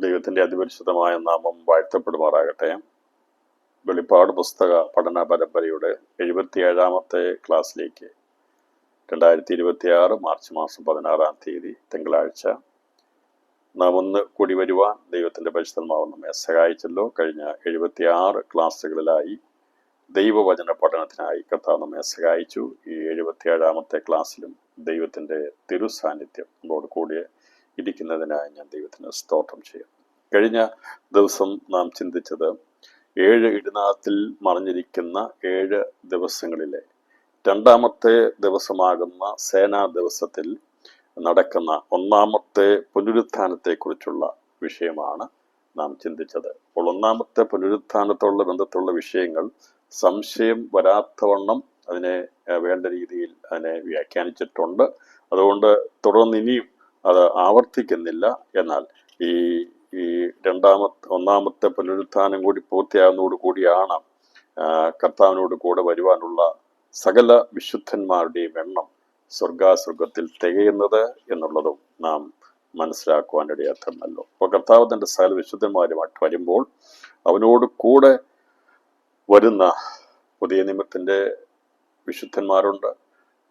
ദൈവത്തിൻ്റെ അതിപരിശുദ്ധമായ നാമം വാഴ്ത്തപ്പെടുമാറാകട്ടെ. വെളിപ്പാട് പുസ്തക പഠന പരമ്പരയുടെ 77-ാമത്തെ ക്ലാസ്സിലേക്ക് 2026 മാർച്ച് മാസം 16-ാം തീയതി തിങ്കളാഴ്ച നാം ഒന്ന് കൂടി വരുവാൻ ദൈവത്തിൻ്റെ പരിശുദ്ധമാവ് നമ്മെ സഹായിച്ചല്ലോ. കഴിഞ്ഞ 76 ക്ലാസ്സുകളിലായി ദൈവവചന പഠനത്തിനായി കർത്താവ് നമ്മെ സഹായിച്ചു. ഈ 77-ാമത്തെ ക്ലാസ്സിലും ദൈവത്തിൻ്റെ തിരുസാന്നിധ്യം നമ്മോട് കൂടി ഇരിക്കുന്നതിനായി ഞാൻ ദൈവത്തിന് സ്തോത്രം ചെയ്യാം. കഴിഞ്ഞ ദിവസം നാം ചിന്തിച്ചത് 7 ഇടിനാത്തിൽ മറഞ്ഞിരിക്കുന്ന 7 ദിവസങ്ങളിലെ 2-ാമത്തെ ദിവസമാകുന്ന സേനാ ദിവസത്തിൽ നടക്കുന്ന 1-ാമത്തെ പുനരുത്ഥാനത്തെക്കുറിച്ചുള്ള വിഷയമാണ് നാം ചിന്തിച്ചത്. അപ്പോൾ 1-ാമത്തെ പുനരുത്ഥാനത്തോടുള്ള ബന്ധത്തുള്ള വിഷയങ്ങൾ സംശയം വരാത്തവണ്ണം അതിനെ വേണ്ട രീതിയിൽ അതിനെ വ്യാഖ്യാനിച്ചിട്ടുണ്ട്. അതുകൊണ്ട് തുടർന്ന് ഇനിയും അത് ആവർത്തിക്കുന്നില്ല. എന്നാൽ ഈ 1-ാമത്തെ പുനരുത്ഥാനം കൂടി പൂർത്തിയാകുന്നതോടു കൂടിയാണ് കർത്താവിനോട് കൂടെ വരുവാനുള്ള സകല വിശുദ്ധന്മാരുടെയും എണ്ണം സ്വർഗാസ്വർഗത്തിൽ തികയുന്നത് എന്നുള്ളതും നാം മനസ്സിലാക്കുവാനിടയാത്തല്ലോ. അപ്പോൾ കർത്താവ് തൻ്റെ സകല വിശുദ്ധന്മാരുമായിട്ട് വരുമ്പോൾ അവനോട് കൂടെ വരുന്ന പുതിയ നിയമത്തിൻ്റെ വിശുദ്ധന്മാരുണ്ട്,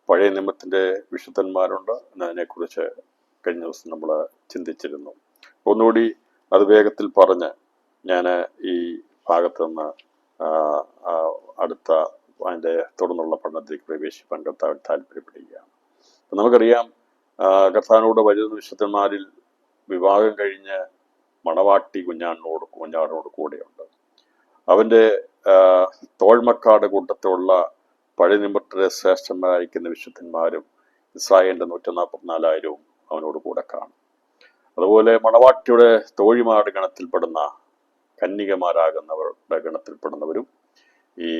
പഴയ നിയമത്തിൻ്റെ വിശുദ്ധന്മാരുണ്ട് എന്നതിനെക്കുറിച്ച് കഴിഞ്ഞ ദിവസം നമ്മൾ ചിന്തിച്ചിരുന്നു. ഒന്നുകൂടി അത് വേഗത്തിൽ പറഞ്ഞ് ഞാൻ ഈ ഭാഗത്ത് നിന്ന് അടുത്ത അതിൻ്റെ തുടർന്നുള്ള പഠനത്തിലേക്ക് പ്രവേശിപ്പാൻ കർത്താവ് താല്പര്യപ്പെടുകയാണ്. നമുക്കറിയാം, കർത്താവിനോട് വരുന്ന വിശുദ്ധന്മാരിൽ വിവാഹം കഴിഞ്ഞ് മണവാട്ടി കുഞ്ഞാടിനോട് കൂടെയുണ്ട്. അവൻ്റെ തോഴ്മക്കാട് കൂട്ടത്തിലുള്ള പഴയ നിമിത്തരെ ശ്രേഷ്ഠന്മാരായിരിക്കുന്ന വിശുദ്ധന്മാരും ഇസ്രായേലിൻ്റെ 144,000 അവനോട് കൂടെ കാണും. അതുപോലെ മണവാട്ടിയുടെ തോഴിമാരുടെ ഗണത്തിൽപ്പെടുന്ന കന്യകമാരാകുന്നവരുടെ ഗണത്തിൽപ്പെടുന്നവരും ഈ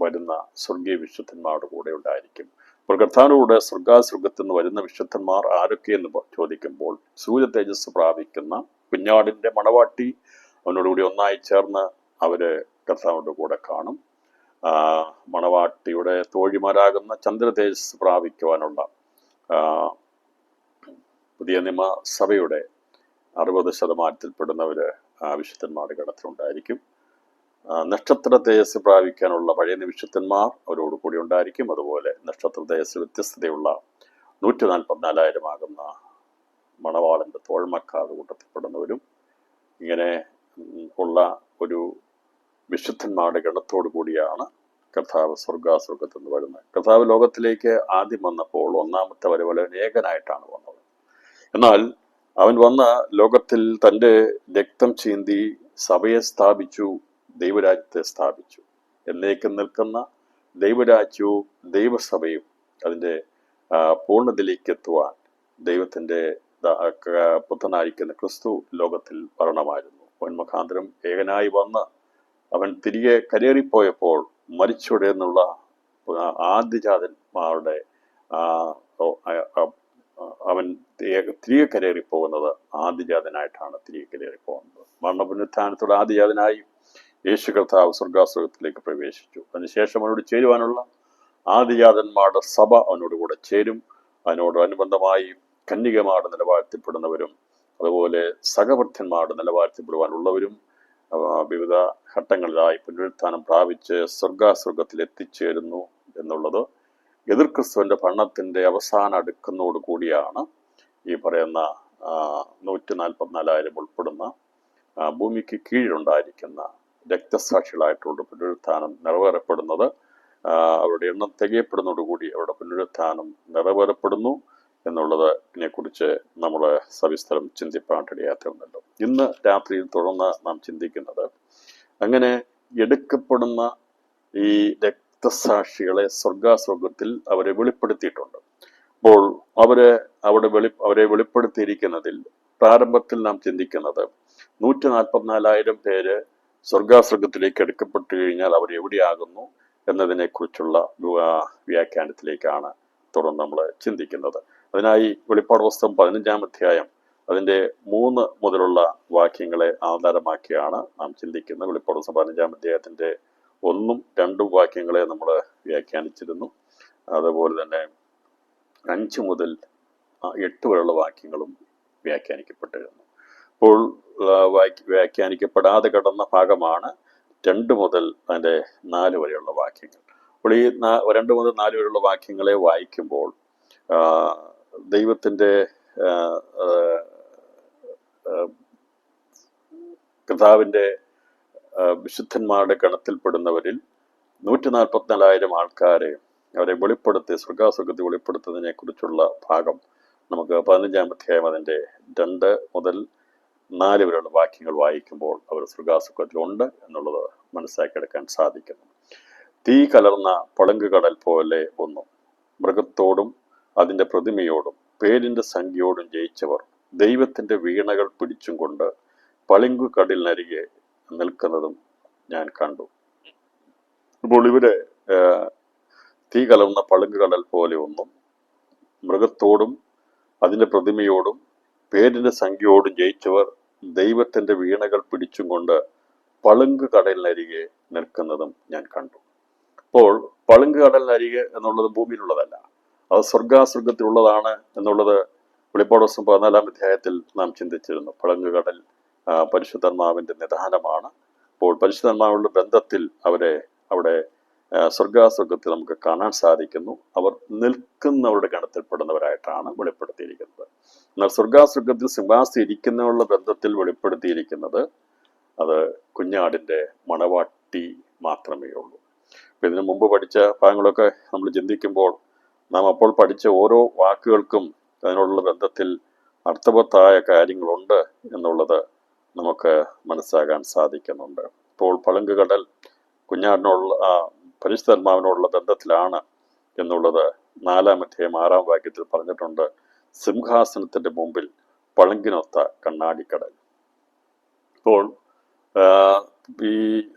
വരുന്ന സ്വർഗീയ വിശുദ്ധന്മാരുടെ കൂടെ ഉണ്ടായിരിക്കും. അപ്പോൾ കർത്താവിനോട് സ്വർഗാസ്വർഗത്തിൽ നിന്ന് വരുന്ന വിശുദ്ധന്മാർ ആരൊക്കെയെന്ന് ചോദിക്കുമ്പോൾ സൂര്യ തേജസ് പ്രാപിക്കുന്ന കുഞ്ഞാടിൻ്റെ മണവാട്ടി അവനോടുകൂടി ഒന്നായി ചേർന്ന് അവര് കർത്താവിൻ്റെ കൂടെ കാണും. മണവാട്ടിയുടെ തോഴിമാരാകുന്ന ചന്ദ്ര തേജസ് പ്രാപിക്കുവാനുള്ള പുതിയ നിയമ സഭയുടെ 60% വിശുദ്ധന്മാരുടെ ഗണത്തിലുണ്ടായിരിക്കും. നക്ഷത്ര തേജസ് പ്രാപിക്കാനുള്ള പഴയ വിശുദ്ധന്മാർ അവരോട് കൂടി ഉണ്ടായിരിക്കും. അതുപോലെ നക്ഷത്ര തേജസ് വ്യത്യസ്തതയുള്ള 144,000 ആകുന്ന മണവാളൻ്റെ തോഴ്മക്കാരുടെ കൂട്ടത്തിൽപ്പെടുന്നവരും ഇങ്ങനെ ഉള്ള ഒരു വിശുദ്ധന്മാരുടെ ഗണത്തോടു കൂടിയാണ് കർത്താവ് സ്വർഗാസ്വർഗത്തിൽ നിന്ന് വരുന്നത്. കർത്താവ് ലോകത്തിലേക്ക് ആദ്യം വന്നപ്പോൾ 1-ാമത്തെ വരവൽ ഏകനായിട്ടാണ് വന്നത്. എന്നാൽ അവൻ വന്ന ലോകത്തിൽ തൻ്റെ രക്തം ചീന്തി സഭയെ സ്ഥാപിച്ചു, ദൈവരാജ്യത്തെ സ്ഥാപിച്ചു. എന്നേക്കും നിൽക്കുന്ന ദൈവരാജ്യവും ദൈവസഭയും അതിൻ്റെ പൂർണ്ണതയിലേക്ക് എത്തുവാൻ ദൈവത്തിൻ്റെ പുത്രനായിരിക്കുന്ന ക്രിസ്തു ലോകത്തിൽ വരണമായിരുന്നു. അവൻ മുഖാന്തരം ഏകനായി വന്ന് അവൻ തിരികെ കരേറിപ്പോയപ്പോൾ മരിച്ചൂടെ എന്നുള്ള ആദ്യജാതന്മാരുടെ അവൻ തിരികെ കരേറിപ്പോകുന്നത് ആദ്യജാതനായിട്ടാണ് തിരികെ കരേറിപ്പോകുന്നത്. മരണപുനരുത്ഥാനത്തോടെ ആദ്യജാതനായി യേശു കർത്താവ് സ്വർഗാസ്വർഗത്തിലേക്ക് പ്രവേശിച്ചു. അതിനുശേഷം അവനോട് ചേരുവാനുള്ള ആദ്യജാതന്മാരുടെ സഭ അവനോട് കൂടെ ചേരും. അതിനോടനുബന്ധമായി കന്യകമാരുടെ നിലവാരത്തിൽപ്പെടുന്നവരും അതുപോലെ സഹവർത്യന്മാരുടെ നിലവാരത്തിൽപ്പെടുവാനുള്ളവരും വിവിധ ഘട്ടങ്ങളിലായി പുനരുത്ഥാനം പ്രാപിച്ച് സ്വർഗാസ്വർഗത്തിൽ എത്തിച്ചേരുന്നു എന്നുള്ളത് എതിർക്രിസ്തുവിൻ്റെ ഭരണത്തിൻ്റെ അവസാനം അടുക്കുന്നതോടു കൂടിയാണ് ഈ പറയുന്ന 144,000 ഉൾപ്പെടുന്ന ഭൂമിക്ക് കീഴിലുണ്ടായിരിക്കുന്ന രക്തസാക്ഷികളായിട്ടുള്ള പുനരുത്ഥാനം നിറവേറപ്പെടുന്നത്. അവരുടെ എണ്ണം തികയപ്പെടുന്നതോടുകൂടി അവരുടെ പുനരുത്ഥാനം നിറവേറപ്പെടുന്നു എന്നുള്ളതിനെ കുറിച്ച് നമ്മൾ സവിസ്തരം ചിന്തിപ്പാനിടയാത്തുണ്ടല്ലോ. ഇന്ന് രാത്രിയിൽ തുടർന്ന് നാം ചിന്തിക്കുന്നത് അങ്ങനെ എടുക്കപ്പെടുന്ന ഈ രക്തസാക്ഷികളെ സ്വർഗാസ്വർഗത്തിൽ അവരെ വെളിപ്പെടുത്തിയിട്ടുണ്ട്. അപ്പോൾ അവരെ വെളിപ്പെടുത്തിയിരിക്കുന്നതിൽ പ്രാരംഭത്തിൽ നാം ചിന്തിക്കുന്നത് 144,000 പേര് സ്വർഗാസ്വർഗത്തിലേക്ക് എടുക്കപ്പെട്ടു കഴിഞ്ഞാൽ അവർ എവിടെയാകുന്നു എന്നതിനെ കുറിച്ചുള്ള വ്യാഖ്യാനത്തിലേക്കാണ് തുടർന്ന് നമ്മൾ ചിന്തിക്കുന്നത്. അതിനായി വെളിപ്പാട് പുസ്തകം 15-ാം അധ്യായം അതിൻ്റെ 3 മുതലുള്ള വാക്യങ്ങളെ ആധാരമാക്കിയാണ് നാം ചിന്തിക്കുന്നത്. വെളിപ്പാട് പുസ്തകം 15-ാം അധ്യായത്തിൻ്റെ 1ഉം 2ഉം വാക്യങ്ങളെ നമ്മൾ വ്യാഖ്യാനിച്ചിരുന്നു. അതുപോലെ തന്നെ 5 മുതൽ 8 വരെയുള്ള വാക്യങ്ങളും വ്യാഖ്യാനിക്കപ്പെട്ടിരുന്നു. ഇപ്പോൾ വ്യാഖ്യാനിക്കപ്പെടാതെ കിടന്ന ഭാഗമാണ് 2 മുതൽ അതിൻ്റെ 4 വരെയുള്ള വാക്യങ്ങൾ. അപ്പോൾ ഈ 2 മുതൽ 4 വരെയുള്ള വാക്യങ്ങളെ വായിക്കുമ്പോൾ ദൈവത്തിൻ്റെ കർത്താവിൻ്റെ വിശുദ്ധന്മാരുടെ ഗണത്തിൽപ്പെടുന്നവരിൽ 144,000 ആൾക്കാരെ അവരെ വെളിപ്പെടുത്തി സ്വർഗാസുഖത്തെ വെളിപ്പെടുത്തുന്നതിനെ കുറിച്ചുള്ള ഭാഗം നമുക്ക് 15-ാം അധ്യായം അതിൻ്റെ 2 മുതൽ 4 വരെയുള്ള വാക്യങ്ങൾ വായിക്കുമ്പോൾ അവർ സ്വർഗാസുഖത്തിലുണ്ട് എന്നുള്ളത് മനസ്സിലാക്കിയെടുക്കാൻ സാധിക്കുന്നു. തീ കലർന്ന പളുങ്കുകടൽ പോലെ ഒന്നും മൃഗത്തോടും അതിൻ്റെ പ്രതിമയോടും പേരിൻ്റെ സംഖ്യയോടും ജയിച്ചവർ ദൈവത്തിൻ്റെ വീണകൾ പിടിച്ചും കൊണ്ട് പളുങ്കുകടലിനരികെ നിൽക്കുന്നതും ഞാൻ കണ്ടു. അപ്പോൾ ഇവര് തീ കലർന്ന പളുങ്കുകടൽ പോലെ ഒന്നും മൃഗത്തോടും അതിൻ്റെ പ്രതിമയോടും പേരിൻ്റെ സംഖ്യയോടും ജയിച്ചവർ ദൈവത്തിൻ്റെ വീണകൾ പിടിച്ചും കൊണ്ട് പളുങ്കുകടലിനരികെ നിൽക്കുന്നതും ഞാൻ കണ്ടു. അപ്പോൾ പളുങ്കുകടലിനരികെ എന്നുള്ളത് ഭൂമിയിലുള്ളതല്ല, അത് സ്വർഗാസുഖത്തിലുള്ളതാണ് എന്നുള്ളത് വെളിപ്പാട് പുസ്തകം 14-ാം അധ്യായത്തിൽ നാം ചിന്തിച്ചിരുന്നു. പളുങ്കുകടൽ പരിശുദ്ധാത്മാവിൻ്റെ നിദാനമാണ്. അപ്പോൾ പരിശുദ്ധാത്മാവിൻ്റെ ബന്ധത്തിൽ അവരെ അവിടെ സ്വർഗാസുഖത്തിൽ നമുക്ക് കാണാൻ സാധിക്കുന്നു. അവർ നിൽക്കുന്നവരുടെ ഗണത്തിൽപ്പെടുന്നവരായിട്ടാണ് വെളിപ്പെടുത്തിയിരിക്കുന്നത്. എന്നാൽ സ്വർഗാസുഖത്തിൽ സിംഹാസനിരിക്കുന്നവരുടെ ബന്ധത്തിൽ വെളിപ്പെടുത്തിയിരിക്കുന്നത് അത് കുഞ്ഞാടിൻ്റെ മണവാട്ടി മാത്രമേ ഉള്ളൂ. ഇതിനു മുമ്പ് പഠിച്ച ഭാഗങ്ങളൊക്കെ നമ്മൾ ചിന്തിക്കുമ്പോൾ നാം അപ്പോൾ പഠിച്ച ഓരോ വാക്കുകൾക്കും അതിനോടുള്ള ബന്ധത്തിൽ അർത്ഥവത്തായ കാര്യങ്ങളുണ്ട് എന്നുള്ളത് നമുക്ക് മനസ്സിലാക്കാൻ സാധിക്കുന്നുണ്ട്. ഇപ്പോൾ പളുങ്കുകടൽ കുഞ്ഞാടിനോടുള്ള പരിശുദ്ധാത്മാവിനോടുള്ള ബന്ധത്തിലാണ് എന്നുള്ളത് 4-ാം അധ്യായം 6-ാം വാക്യത്തിൽ പറഞ്ഞിട്ടുണ്ട്. സിംഹാസനത്തിന്റെ മുമ്പിൽ പളുങ്കിനൊത്ത കണ്ണാടിക്കടൽ. ഇപ്പോൾ ഈ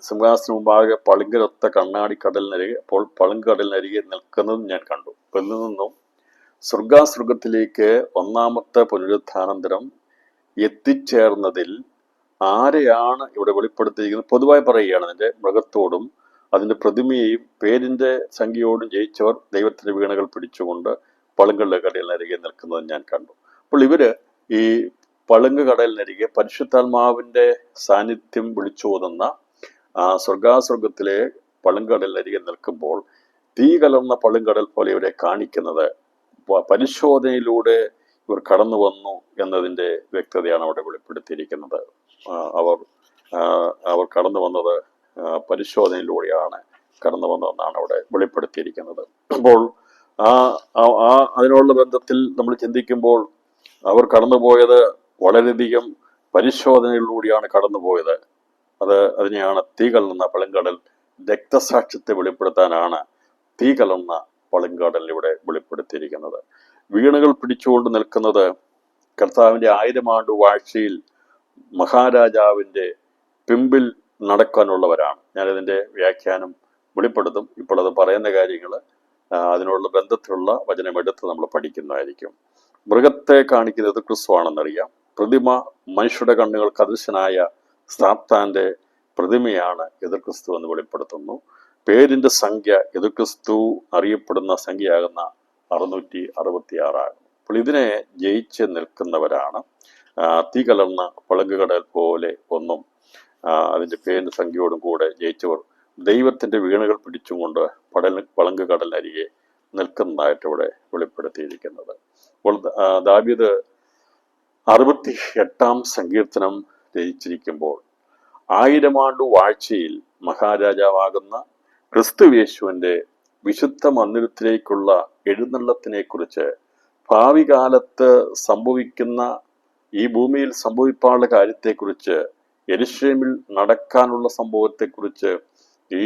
സിംഹാസനം മുമ്പാകെ പളുങ്കിനൊത്ത കണ്ണാടിക്കടലിനരികെ അപ്പോൾ പളുങ്കടലിനരികെ നിൽക്കുന്നതും ഞാൻ കണ്ടു. ഇതിൽ നിന്നും സ്വർഗാസുഖത്തിലേക്ക് 1-ാമത്തെ പുനരുത്ഥാനന്തരം എത്തിച്ചേർന്നതിൽ ആരെയാണ് ഇവിടെ വെളിപ്പെടുത്തിയിരിക്കുന്നത്? പൊതുവായി പറയുകയാണ്, അതിൻ്റെ മൃഗത്തോടും അതിൻ്റെ പ്രതിമയെയും പേരിൻ്റെ സംഖ്യയോടും ജയിച്ചവർ ദൈവത്തിൻ്റെ വീണകൾ പിടിച്ചുകൊണ്ട് പളുങ്കുകളുടെ കടലിനരികെ നിൽക്കുന്നത് ഞാൻ കണ്ടു. അപ്പോൾ ഇവര് ഈ പളുങ്കുകടലിനരികെ പരിശുദ്ധാത്മാവിൻ്റെ സാന്നിധ്യം വിളിച്ചോതുന്ന സ്വർഗാസുഖത്തിലെ പളുങ്കടലിനരികെ നിൽക്കുമ്പോൾ തീ കലർന്ന പളുങ്കടൽ പോലെ ഇവരെ കാണിക്കുന്നത് പരിശോധനയിലൂടെ ഇവർ കടന്നു വന്നു എന്നതിൻ്റെ വ്യക്തതയാണ് അവിടെ വെളിപ്പെടുത്തിയിരിക്കുന്നത്. അവർ കടന്നു വന്നത് പരിശോധനയിലൂടെയാണ് കടന്നു വന്നതെന്നാണ് അവിടെ വെളിപ്പെടുത്തിയിരിക്കുന്നത്. അപ്പോൾ അതിനുള്ള ബന്ധത്തിൽ നമ്മൾ ചിന്തിക്കുമ്പോൾ അവർ കടന്നുപോയത് വളരെയധികം പരിശോധനയിലൂടെയാണ് കടന്നുപോയത്. അതിനെയാണ് തീ കലർന്ന പളുങ്കടൽ, രക്തസാക്ഷ്യത്തെ വെളിപ്പെടുത്താനാണ് തീ കലർന്ന പളുങ്കടൽ ഇവിടെ വെളിപ്പെടുത്തിയിരിക്കുന്നത്. വീണകൾ പിടിച്ചുകൊണ്ട് നിൽക്കുന്നത് കർത്താവിൻ്റെ 1000 ആണ്ട് വാഴ്ചയിൽ മഹാരാജാവിൻ്റെ പിമ്പിൽ നടക്കാനുള്ളവരാണ്. ഞാനതിൻ്റെ വ്യാഖ്യാനം വെളിപ്പെടുത്തും. ഇപ്പോൾ അത് പറയുന്ന കാര്യങ്ങൾ അതിനുള്ള ബന്ധത്തിലുള്ള വചനമെടുത്ത് നമ്മൾ പഠിക്കുന്നതായിരിക്കും. മൃഗത്തെ കാണിക്കുന്നത് ക്രിസ്തുവാണെന്നറിയാം. പ്രതിമ മനുഷ്യരുടെ കണ്ണുകൾക്ക് അദൃശ്യനായ സാത്താൻ്റെ പ്രതിമയാണ് എതിർ ക്രിസ്തു എന്ന് വെളിപ്പെടുത്തുന്നു. പേരിൻ്റെ സംഖ്യ എതിർ ക്രിസ്തു അറിയപ്പെടുന്ന സംഖ്യയാകുന്ന 666 അപ്പോൾ ഇതിനെ ജയിച്ച് നിൽക്കുന്നവരാണ്. തീ കലർന്ന പളുങ്കുകടൽ പോലെ ഒന്നും അതിൻ്റെ പേരിൻ്റെ സംഖ്യയോടും കൂടെ ജയിച്ചവർ ദൈവത്തിൻ്റെ വീണകൾ പിടിച്ചും കൊണ്ട് പളുങ്കുകടലിനരികെ നിൽക്കുന്നതായിട്ട് ഇവിടെ വെളിപ്പെടുത്തിയിരിക്കുന്നത്. അപ്പോൾ ദാവീദ് 68-ാം സങ്കീർത്തനം രചിച്ചിരിക്കുമ്പോൾ 1000 ആണ്ട് വാഴ്ചയിൽ മഹാരാജാവാകുന്ന ക്രിസ്തുയേശുവിൻ്റെ വിശുദ്ധ മന്ദിരത്തിലേക്കുള്ള എഴുന്നള്ളത്തിനെ കുറിച്ച്, ഭാവി കാലത്ത് സംഭവിക്കുന്ന ഈ ഭൂമിയിൽ സംഭവിക്കാനുള്ള കാര്യത്തെക്കുറിച്ച്, യെരൂശലേമിൽ നടക്കാനുള്ള സംഭവത്തെക്കുറിച്ച് ഈ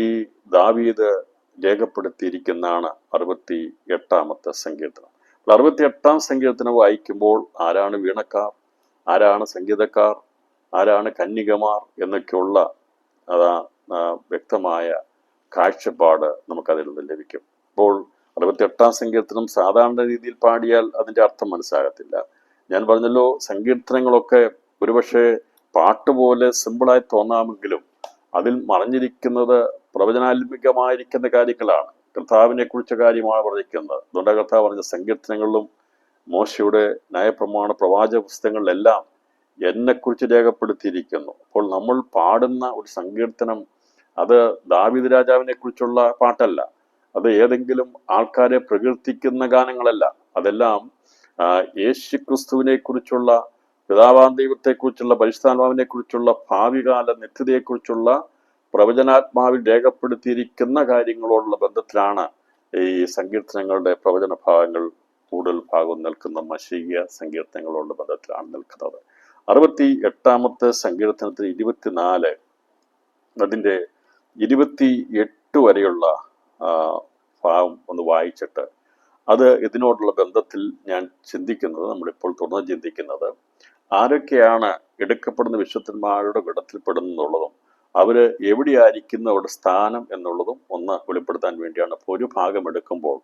ദാവീദ് രേഖപ്പെടുത്തിയിരിക്കുന്നതാണ് 68-ാമത്തെ സങ്കീർത്തനം. 68-ാം സങ്കീർത്തനം വായിക്കുമ്പോൾ ആരാണ് വീണക്കാർ, ആരാണ് സംഗീതക്കാർ, ആരാണ് കന്യകമാർ എന്നൊക്കെയുള്ള വ്യക്തമായ കാഴ്ചപ്പാട് നമുക്കതിൽ നിന്ന് ലഭിക്കും. അപ്പോൾ 68-ാം സങ്കീർത്തനം സാധാരണ രീതിയിൽ പാടിയാൽ അതിൻ്റെ അർത്ഥം മനസ്സിലാകത്തില്ല. ഞാൻ പറഞ്ഞല്ലോ, സങ്കീർത്തനങ്ങളൊക്കെ ഒരുപക്ഷെ പാട്ടുപോലെ സിമ്പിളായി തോന്നാമെങ്കിലും അതിൽ മറഞ്ഞിരിക്കുന്നത് പ്രവചനാത്മികമായിരിക്കുന്ന കാര്യങ്ങളാണ്. കർത്താവിനെ കുറിച്ച കാര്യമാണ് പറഞ്ഞിരിക്കുന്നത്. അതുകൊണ്ട് കർത്താവ് പറഞ്ഞ സങ്കീർത്തനങ്ങളിലും മോശയുടെ ന്യായപ്രമാണ പ്രവാചക പുസ്തകങ്ങളിലെല്ലാം എന്നെക്കുറിച്ച് രേഖപ്പെടുത്തിയിരിക്കുന്നു. അപ്പോൾ നമ്മൾ പാടുന്ന ഒരു സങ്കീർത്തനം അത് ദാവീദ് രാജാവിനെ കുറിച്ചുള്ള പാട്ടല്ല, അത് ഏതെങ്കിലും ആൾക്കാരെ പ്രകീർത്തിക്കുന്ന ഗാനങ്ങളല്ല. അതെല്ലാം യേശു ക്രിസ്തുവിനെ കുറിച്ചുള്ള, പിതാവാം ദൈവത്തെക്കുറിച്ചുള്ള, പരിശുദ്ധാത്മാവിനെ കുറിച്ചുള്ള, ഭാവികാല നിത്യതയെക്കുറിച്ചുള്ള പ്രവചനാത്മാവിൽ രേഖപ്പെടുത്തിയിരിക്കുന്ന കാര്യങ്ങളോടുള്ള ബന്ധത്തിലാണ് ഈ സങ്കീർത്തനങ്ങളുടെ പ്രവചന ഭാഗങ്ങൾ കൂടുതൽ ഭാഗം നിൽക്കുന്ന മശീയ സങ്കീർത്തനങ്ങളോടുള്ള ബന്ധത്തിലാണ് നിൽക്കുന്നത്. 68 സങ്കീർത്തനത്തിൽ 24 അതിൻ്റെ 28 വരെയുള്ള ഭാഗം ഒന്ന് വായിച്ചിട്ട് അത് ഇതിനോടുള്ള ബന്ധത്തിൽ ഞാൻ ചിന്തിക്കുന്നത്, നമ്മളിപ്പോൾ തുടർന്ന് ചിന്തിക്കുന്നത്, ആരൊക്കെയാണ് എടുക്കപ്പെടുന്ന വിശുദ്ധന്മാരുടെ ഗണത്തിൽപ്പെടുന്നുള്ളതും അവര് എവിടെയായിരിക്കുന്നു അവരുടെ സ്ഥാനം എന്നുള്ളതും ഒന്ന് വെളിപ്പെടുത്താൻ വേണ്ടിയാണ്. അപ്പോൾ ഒരു ഭാഗം എടുക്കുമ്പോൾ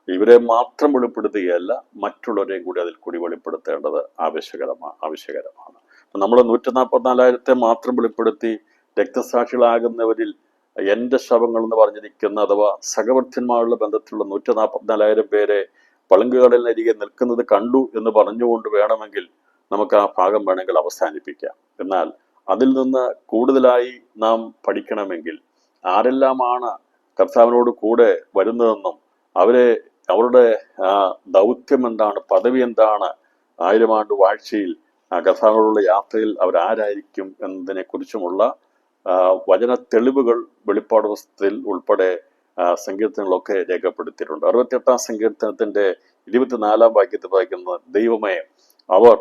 ഇവരെ മാത്രം വെളിപ്പെടുത്തുകയല്ല, മറ്റുള്ളവരെയും കൂടി അതിൽ കൂടി വെളിപ്പെടുത്തേണ്ടത് ആവശ്യകരമാണ്. നമ്മൾ 144,000 മാത്രം വെളിപ്പെടുത്തി രക്തസാക്ഷികളാകുന്നവരിൽ എൻ്റെ ശവങ്ങൾ എന്ന് പറഞ്ഞിരിക്കുന്ന അഥവാ സഹവർത്യന്മാരുടെ ബന്ധത്തിലുള്ള 144,000 പേരെ പളുങ്കുകടലിനരികെ നിൽക്കുന്നത് കണ്ടു എന്ന് പറഞ്ഞുകൊണ്ട് വേണമെങ്കിൽ നമുക്ക് ആ ഭാഗം വേണമെങ്കിൽ അവസാനിപ്പിക്കാം. എന്നാൽ അതിൽ നിന്ന് കൂടുതലായി നാം പഠിക്കണമെങ്കിൽ ആരെല്ലാമാണ് കർത്താവിനോട് കൂടെ വരുന്നതെന്നും അവരുടെ ദൗത്യം എന്താണ്, പദവി എന്താണ്, 1000 ആണ്ട് വാഴ്ചയിൽ കർത്താവിനോടുള്ള യാത്രയിൽ അവരാരായിരിക്കും എന്നതിനെ കുറിച്ചുമുള്ള വചന തെളിവുകൾ വെളിപ്പാട് പുസ്തകത്തിൽ ഉൾപ്പെടെ സങ്കീർത്തനങ്ങളൊക്കെ രേഖപ്പെടുത്തിയിട്ടുണ്ട്. 68 സങ്കീർത്തനത്തിന്റെ 24 വാക്യത്തിൽ വായിക്കുന്നത്, ദൈവമേ, അവർ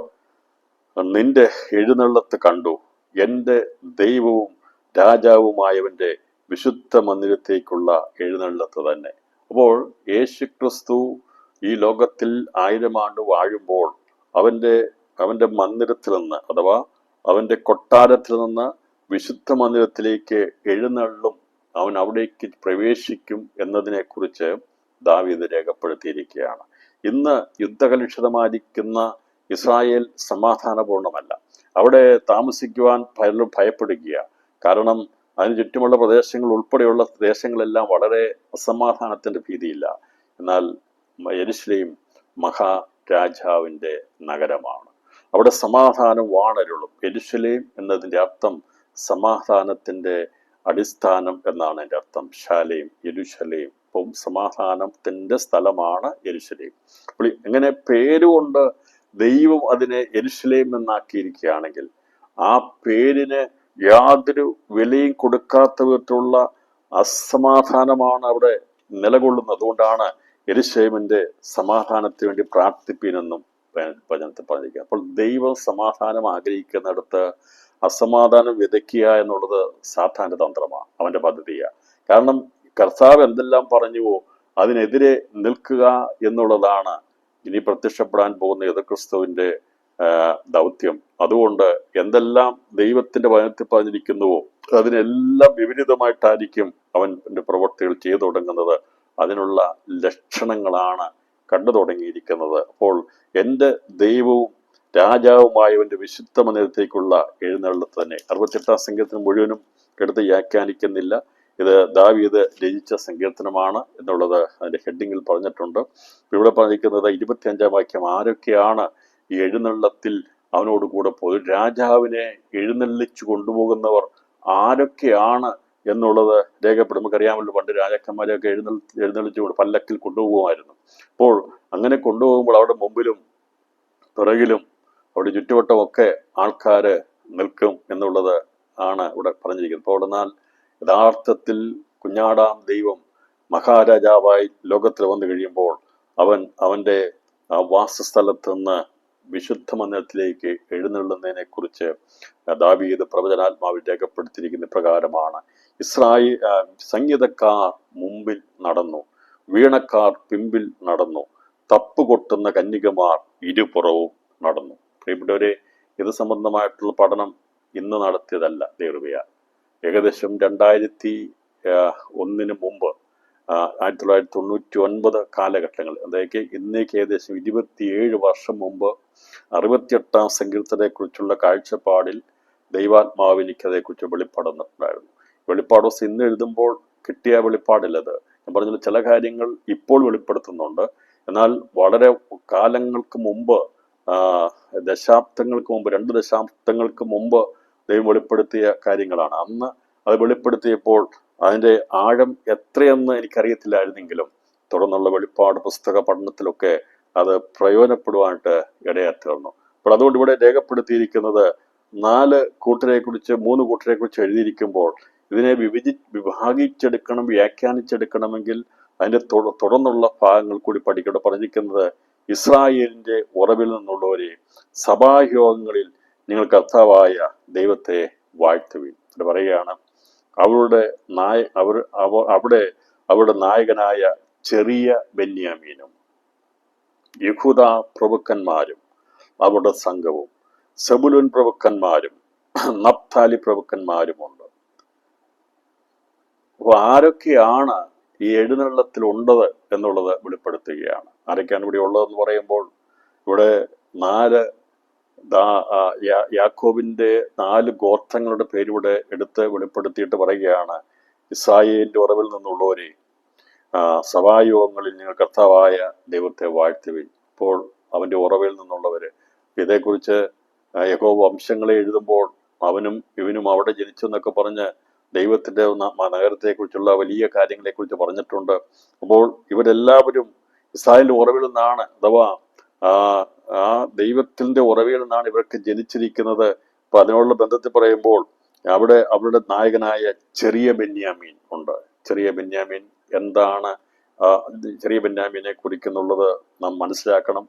നിന്റെ എഴുന്നള്ളത്ത് കണ്ടു, എൻ്റെ ദൈവവും രാജാവുമായവന്റെ വിശുദ്ധ മന്ദിരത്തേക്കുള്ള എഴുന്നള്ളത്ത് തന്നെ. അപ്പോൾ യേശു ക്രിസ്തു ഈ ലോകത്തിൽ 1000 ആണ്ട് വാഴുമ്പോൾ അവന്റെ മന്ദിരത്തിൽ നിന്ന് അഥവാ അവന്റെ കൊട്ടാരത്തിൽ നിന്ന് വിശുദ്ധ മന്ദിരത്തിലേക്ക് എഴുന്നള്ളും, അവൻ അവിടേക്ക് പ്രവേശിക്കും എന്നതിനെ കുറിച്ച് ദാവീദ് രേഖപ്പെടുത്തിയിരിക്കുകയാണ്. ഇന്ന് യുദ്ധകലുഷിതമായിരിക്കുന്ന ഇസ്രായേൽ സമാധാനപൂർണമല്ല. അവിടെ താമസിക്കുവാൻ പലരും ഭയപ്പെടുകയാണ്. കാരണം അതിന് ചുറ്റുമുള്ള പ്രദേശങ്ങൾ ഉൾപ്പെടെയുള്ള ദേശങ്ങളെല്ലാം വളരെ അസമാധാനത്തിന്റെ ഭീതിയില്ല. എന്നാൽ യെരൂശലേം മഹാരാജാവിന്റെ നഗരമാണ്. അവിടെ സമാധാനം വാണരുളും. യെരൂശലേം എന്നതിൻ്റെ അർത്ഥം സമാധാനത്തിന്റെ അടിസ്ഥാനം എന്നാണ് എൻ്റെ അർത്ഥം. ശാലേം, യെരൂശലേം. അപ്പം സമാധാനത്തിന്റെ സ്ഥലമാണ് യെരൂശലേം. അപ്പോൾ എങ്ങനെ പേരുകൊണ്ട് ദൈവം അതിനെ യെരൂശലേം എന്നാക്കിയിരിക്കുകയാണെങ്കിൽ ആ പേരിന് യാതൊരു വിലയും കൊടുക്കാത്ത വിധത്തിലുള്ള അസമാധാനമാണ് അവിടെ നിലകൊള്ളുന്നത്. അതുകൊണ്ടാണ് യെരൂശലേമിന്റെ സമാധാനത്തിന് വേണ്ടി പ്രാർത്ഥിപ്പീനെന്നും വചനത്തിൽ പറഞ്ഞിരിക്കുക. അപ്പോൾ ദൈവം സമാധാനം ആഗ്രഹിക്കുന്നിടത്ത് അസമാധാനം വിതയ്ക്കുക എന്നുള്ളത് സാധാരണ തന്ത്രമാണ്, അവന്റെ പദ്ധതിയാണ്. കാരണം കർത്താവ് എന്തെല്ലാം പറഞ്ഞുവോ അതിനെതിരെ നിൽക്കുക എന്നുള്ളതാണ് ഇനി പ്രത്യക്ഷപ്പെടാൻ പോകുന്ന യേശുക്രിസ്തുവിന്റെ ദൗത്യം. അതുകൊണ്ട് എന്തെല്ലാം ദൈവത്തിന്റെ വചനത്തിൽ പറഞ്ഞിരിക്കുന്നുവോ അതിനെല്ലാം വിപരീതമായിട്ടായിരിക്കും അവന്റെ പ്രവൃത്തികൾ ചെയ്തു തുടങ്ങുന്നത്. അതിനുള്ള ലക്ഷണങ്ങളാണ് കണ്ടു തുടങ്ങിയിരിക്കുന്നത്. അപ്പോൾ എൻ്റെ ദൈവവും രാജാവുമായവന്റെ വിശുദ്ധ മന്ദിരത്തേക്കുള്ള എഴുന്നള്ളത്ത് തന്നെ. 68 സങ്കീർത്തനം മുഴുവനും എടുത്ത് വ്യാഖ്യാനിക്കുന്നില്ല. ഇത് ദാവീദ് രചിച്ച സങ്കീർത്തനമാണ് എന്നുള്ളത് അതിന്റെ ഹെഡിങ്ങിൽ പറഞ്ഞിട്ടുണ്ട്. ഇവിടെ പറഞ്ഞിരിക്കുന്നത് 25 വാക്യം, ആരൊക്കെയാണ് ഈ എഴുന്നള്ളത്തിൽ അവനോട് കൂടെ പോയി രാജാവിനെ എഴുന്നള്ളിച്ചു കൊണ്ടുപോകുന്നവർ ആരൊക്കെയാണ് എന്നുള്ളത് രേഖപ്പെടും. നമുക്കറിയാമല്ലോ, പണ്ട് രാജാക്കന്മാരെയൊക്കെ എഴുന്നള്ളിച്ചു പല്ലക്കിൽ കൊണ്ടുപോകുമായിരുന്നു. അപ്പോൾ അങ്ങനെ കൊണ്ടുപോകുമ്പോൾ അവിടെ മുമ്പിലും പിറകിലും അവിടെ ചുറ്റുവട്ടമൊക്കെ ആൾക്കാര് നിൽക്കും എന്നുള്ളത് ആണ് ഇവിടെ പറഞ്ഞിരിക്കുന്നത്. അപ്പോൾ എന്നാൽ യഥാർത്ഥത്തിൽ കുഞ്ഞാടാം ദൈവം മഹാരാജാവായി ലോകത്തിൽ വന്നു കഴിയുമ്പോൾ അവന്റെ വാസസ്ഥലത്ത് നിന്ന് വിശുദ്ധ മന്ദിരത്തിലേക്ക് എഴുന്നള്ളുന്നതിനെ കുറിച്ച് ദാവീദ് പ്രവചനാത്മാവിൽ രേഖപ്പെടുത്തിയിരിക്കുന്ന പ്രകാരമാണ്. സംഗീതക്കാർ മുമ്പിൽ നടന്നു, വീണക്കാർ പിമ്പിൽ നടന്നു, തപ്പുകൊട്ടുന്ന കന്യകമാർ ഇരുപുറവും നടന്നു. പ്രിയപ്പെട്ടവരെ, ഇത് സംബന്ധമായിട്ടുള്ള പഠനം ഇന്ന് നടത്തിയതല്ല. ദൈവകൃപയ ഏകദേശം 2001 മുമ്പ് 1999 കാലഘട്ടങ്ങൾ, അതായത് ഇന്നേക്ക് ഏകദേശം 27 വർഷം മുമ്പ് 68 സങ്കീർത്തനെ കുറിച്ചുള്ള കാഴ്ചപ്പാടിൽ ദൈവാത്മാവ് എനിക്ക് അതേക്കുറിച്ച് വെളിപ്പെടുന്നുണ്ടായിരുന്നു. വെളിപ്പാട് ദിവസം ഇന്ന് എഴുതുമ്പോൾ കിട്ടിയ വെളിപ്പാടില്ലത്. ഞാൻ പറഞ്ഞ ചില കാര്യങ്ങൾ ഇപ്പോൾ വെളിപ്പെടുത്തുന്നുണ്ട്. എന്നാൽ വളരെ കാലങ്ങൾക്ക് മുമ്പ് ദശാബ്ദങ്ങൾക്ക് മുമ്പ് 2 ദശാബ്ദങ്ങൾക്ക് മുമ്പ് ദൈവം വെളിപ്പെടുത്തിയ കാര്യങ്ങളാണ്. അന്ന് അത് വെളിപ്പെടുത്തിയപ്പോൾ അതിൻ്റെ ആഴം എത്രയെന്ന് എനിക്കറിയത്തില്ലായിരുന്നെങ്കിലും തുടർന്നുള്ള വെളിപ്പാട് പുസ്തക പഠനത്തിലൊക്കെ അത് പ്രയോജനപ്പെടുവാനായിട്ട് ഇടയാത്തീർന്നു. അപ്പോൾ അതുകൊണ്ട് ഇവിടെ രേഖപ്പെടുത്തിയിരിക്കുന്നത് 4 കൂട്ടരെ കുറിച്ച് 3 കൂട്ടരെ കുറിച്ച് എഴുതിയിരിക്കുമ്പോൾ ഇതിനെ വിഭാഗിച്ചെടുക്കണം, വ്യാഖ്യാനിച്ചെടുക്കണമെങ്കിൽ അതിൻ്റെ തുടർന്നുള്ള ഭാഗങ്ങൾ കൂടി പഠിക്കണം. പറഞ്ഞിരിക്കുന്നത് ഇസ്രായേലിന്റെ ഉറവിൽ നിന്നുള്ളവരെ സഭായോഗങ്ങളിൽ നിങ്ങൾ കർത്താവായ ദൈവത്തെ വാഴ്ത്തുവിൻ. അത് പറയുകയാണ്, അവിടെ അവരുടെ നായകനായ ചെറിയ ബെന്യാമീനും യഹൂദ പ്രഭുക്കന്മാരും അവരുടെ സംഘവും സെബുലൂൻ പ്രഭുക്കന്മാരും നഫ്താലി പ്രഭുക്കന്മാരുമുണ്ട്. അപ്പോൾ ആരൊക്കെയാണ് ഈ എഴുന്നള്ളത്തിൽ ഉള്ളത് എന്നുള്ളത് വെളിപ്പെടുത്തുകയാണ്. ആരൊക്കെയാണ് ഇവിടെ ഉള്ളതെന്ന് പറയുമ്പോൾ ഇവിടെ 4 യാക്കോബിന്റെ 4 ഗോത്രങ്ങളുടെ പേരിവിടെ എടുത്ത് വെളിപ്പെടുത്തിയിട്ട് പറയുകയാണ്, ഇസ്രായേലിന്റെ ഉറവിൽ നിന്നുള്ളവരെ സഭായോഗങ്ങളിൽ നിങ്ങൾ കർത്താവായ ദൈവത്തെ വാഴ്ത്തുവിൻ. ഇപ്പോൾ അവന്റെ ഉറവിൽ നിന്നുള്ളവര്, ഇതേക്കുറിച്ച് യഹോവ വംശങ്ങളെ എഴുതുമ്പോൾ അവനും ഇവനും അവിടെ ജനിച്ചു എന്നൊക്കെ പറഞ്ഞ് ദൈവത്തിന്റെ നഗരത്തെക്കുറിച്ചുള്ള വലിയ കാര്യങ്ങളെക്കുറിച്ച് പറഞ്ഞിട്ടുണ്ട്. അപ്പോൾ ഇവരെല്ലാവരും ഇസ്രായേലിന്റെ ഉറവിൽ നിന്നാണ്, അഥവാ ആ ദൈവത്തിന്റെ ഉറവിൽ നിന്നാണ് ഇവർക്ക് ജനിച്ചിരിക്കുന്നത്. അപ്പൊ അതിനുള്ള ബന്ധത്തിൽ പറയുമ്പോൾ അവിടെ അവരുടെ നായകനായ ചെറിയ ബെന്യാമീൻ ഉണ്ട്. ചെറിയ ബെന്യാമീൻ എന്താണ്? ചെറിയ ബെന്യാമീനെ കുറിക്കുന്നുള്ളത് നാം മനസ്സിലാക്കണം.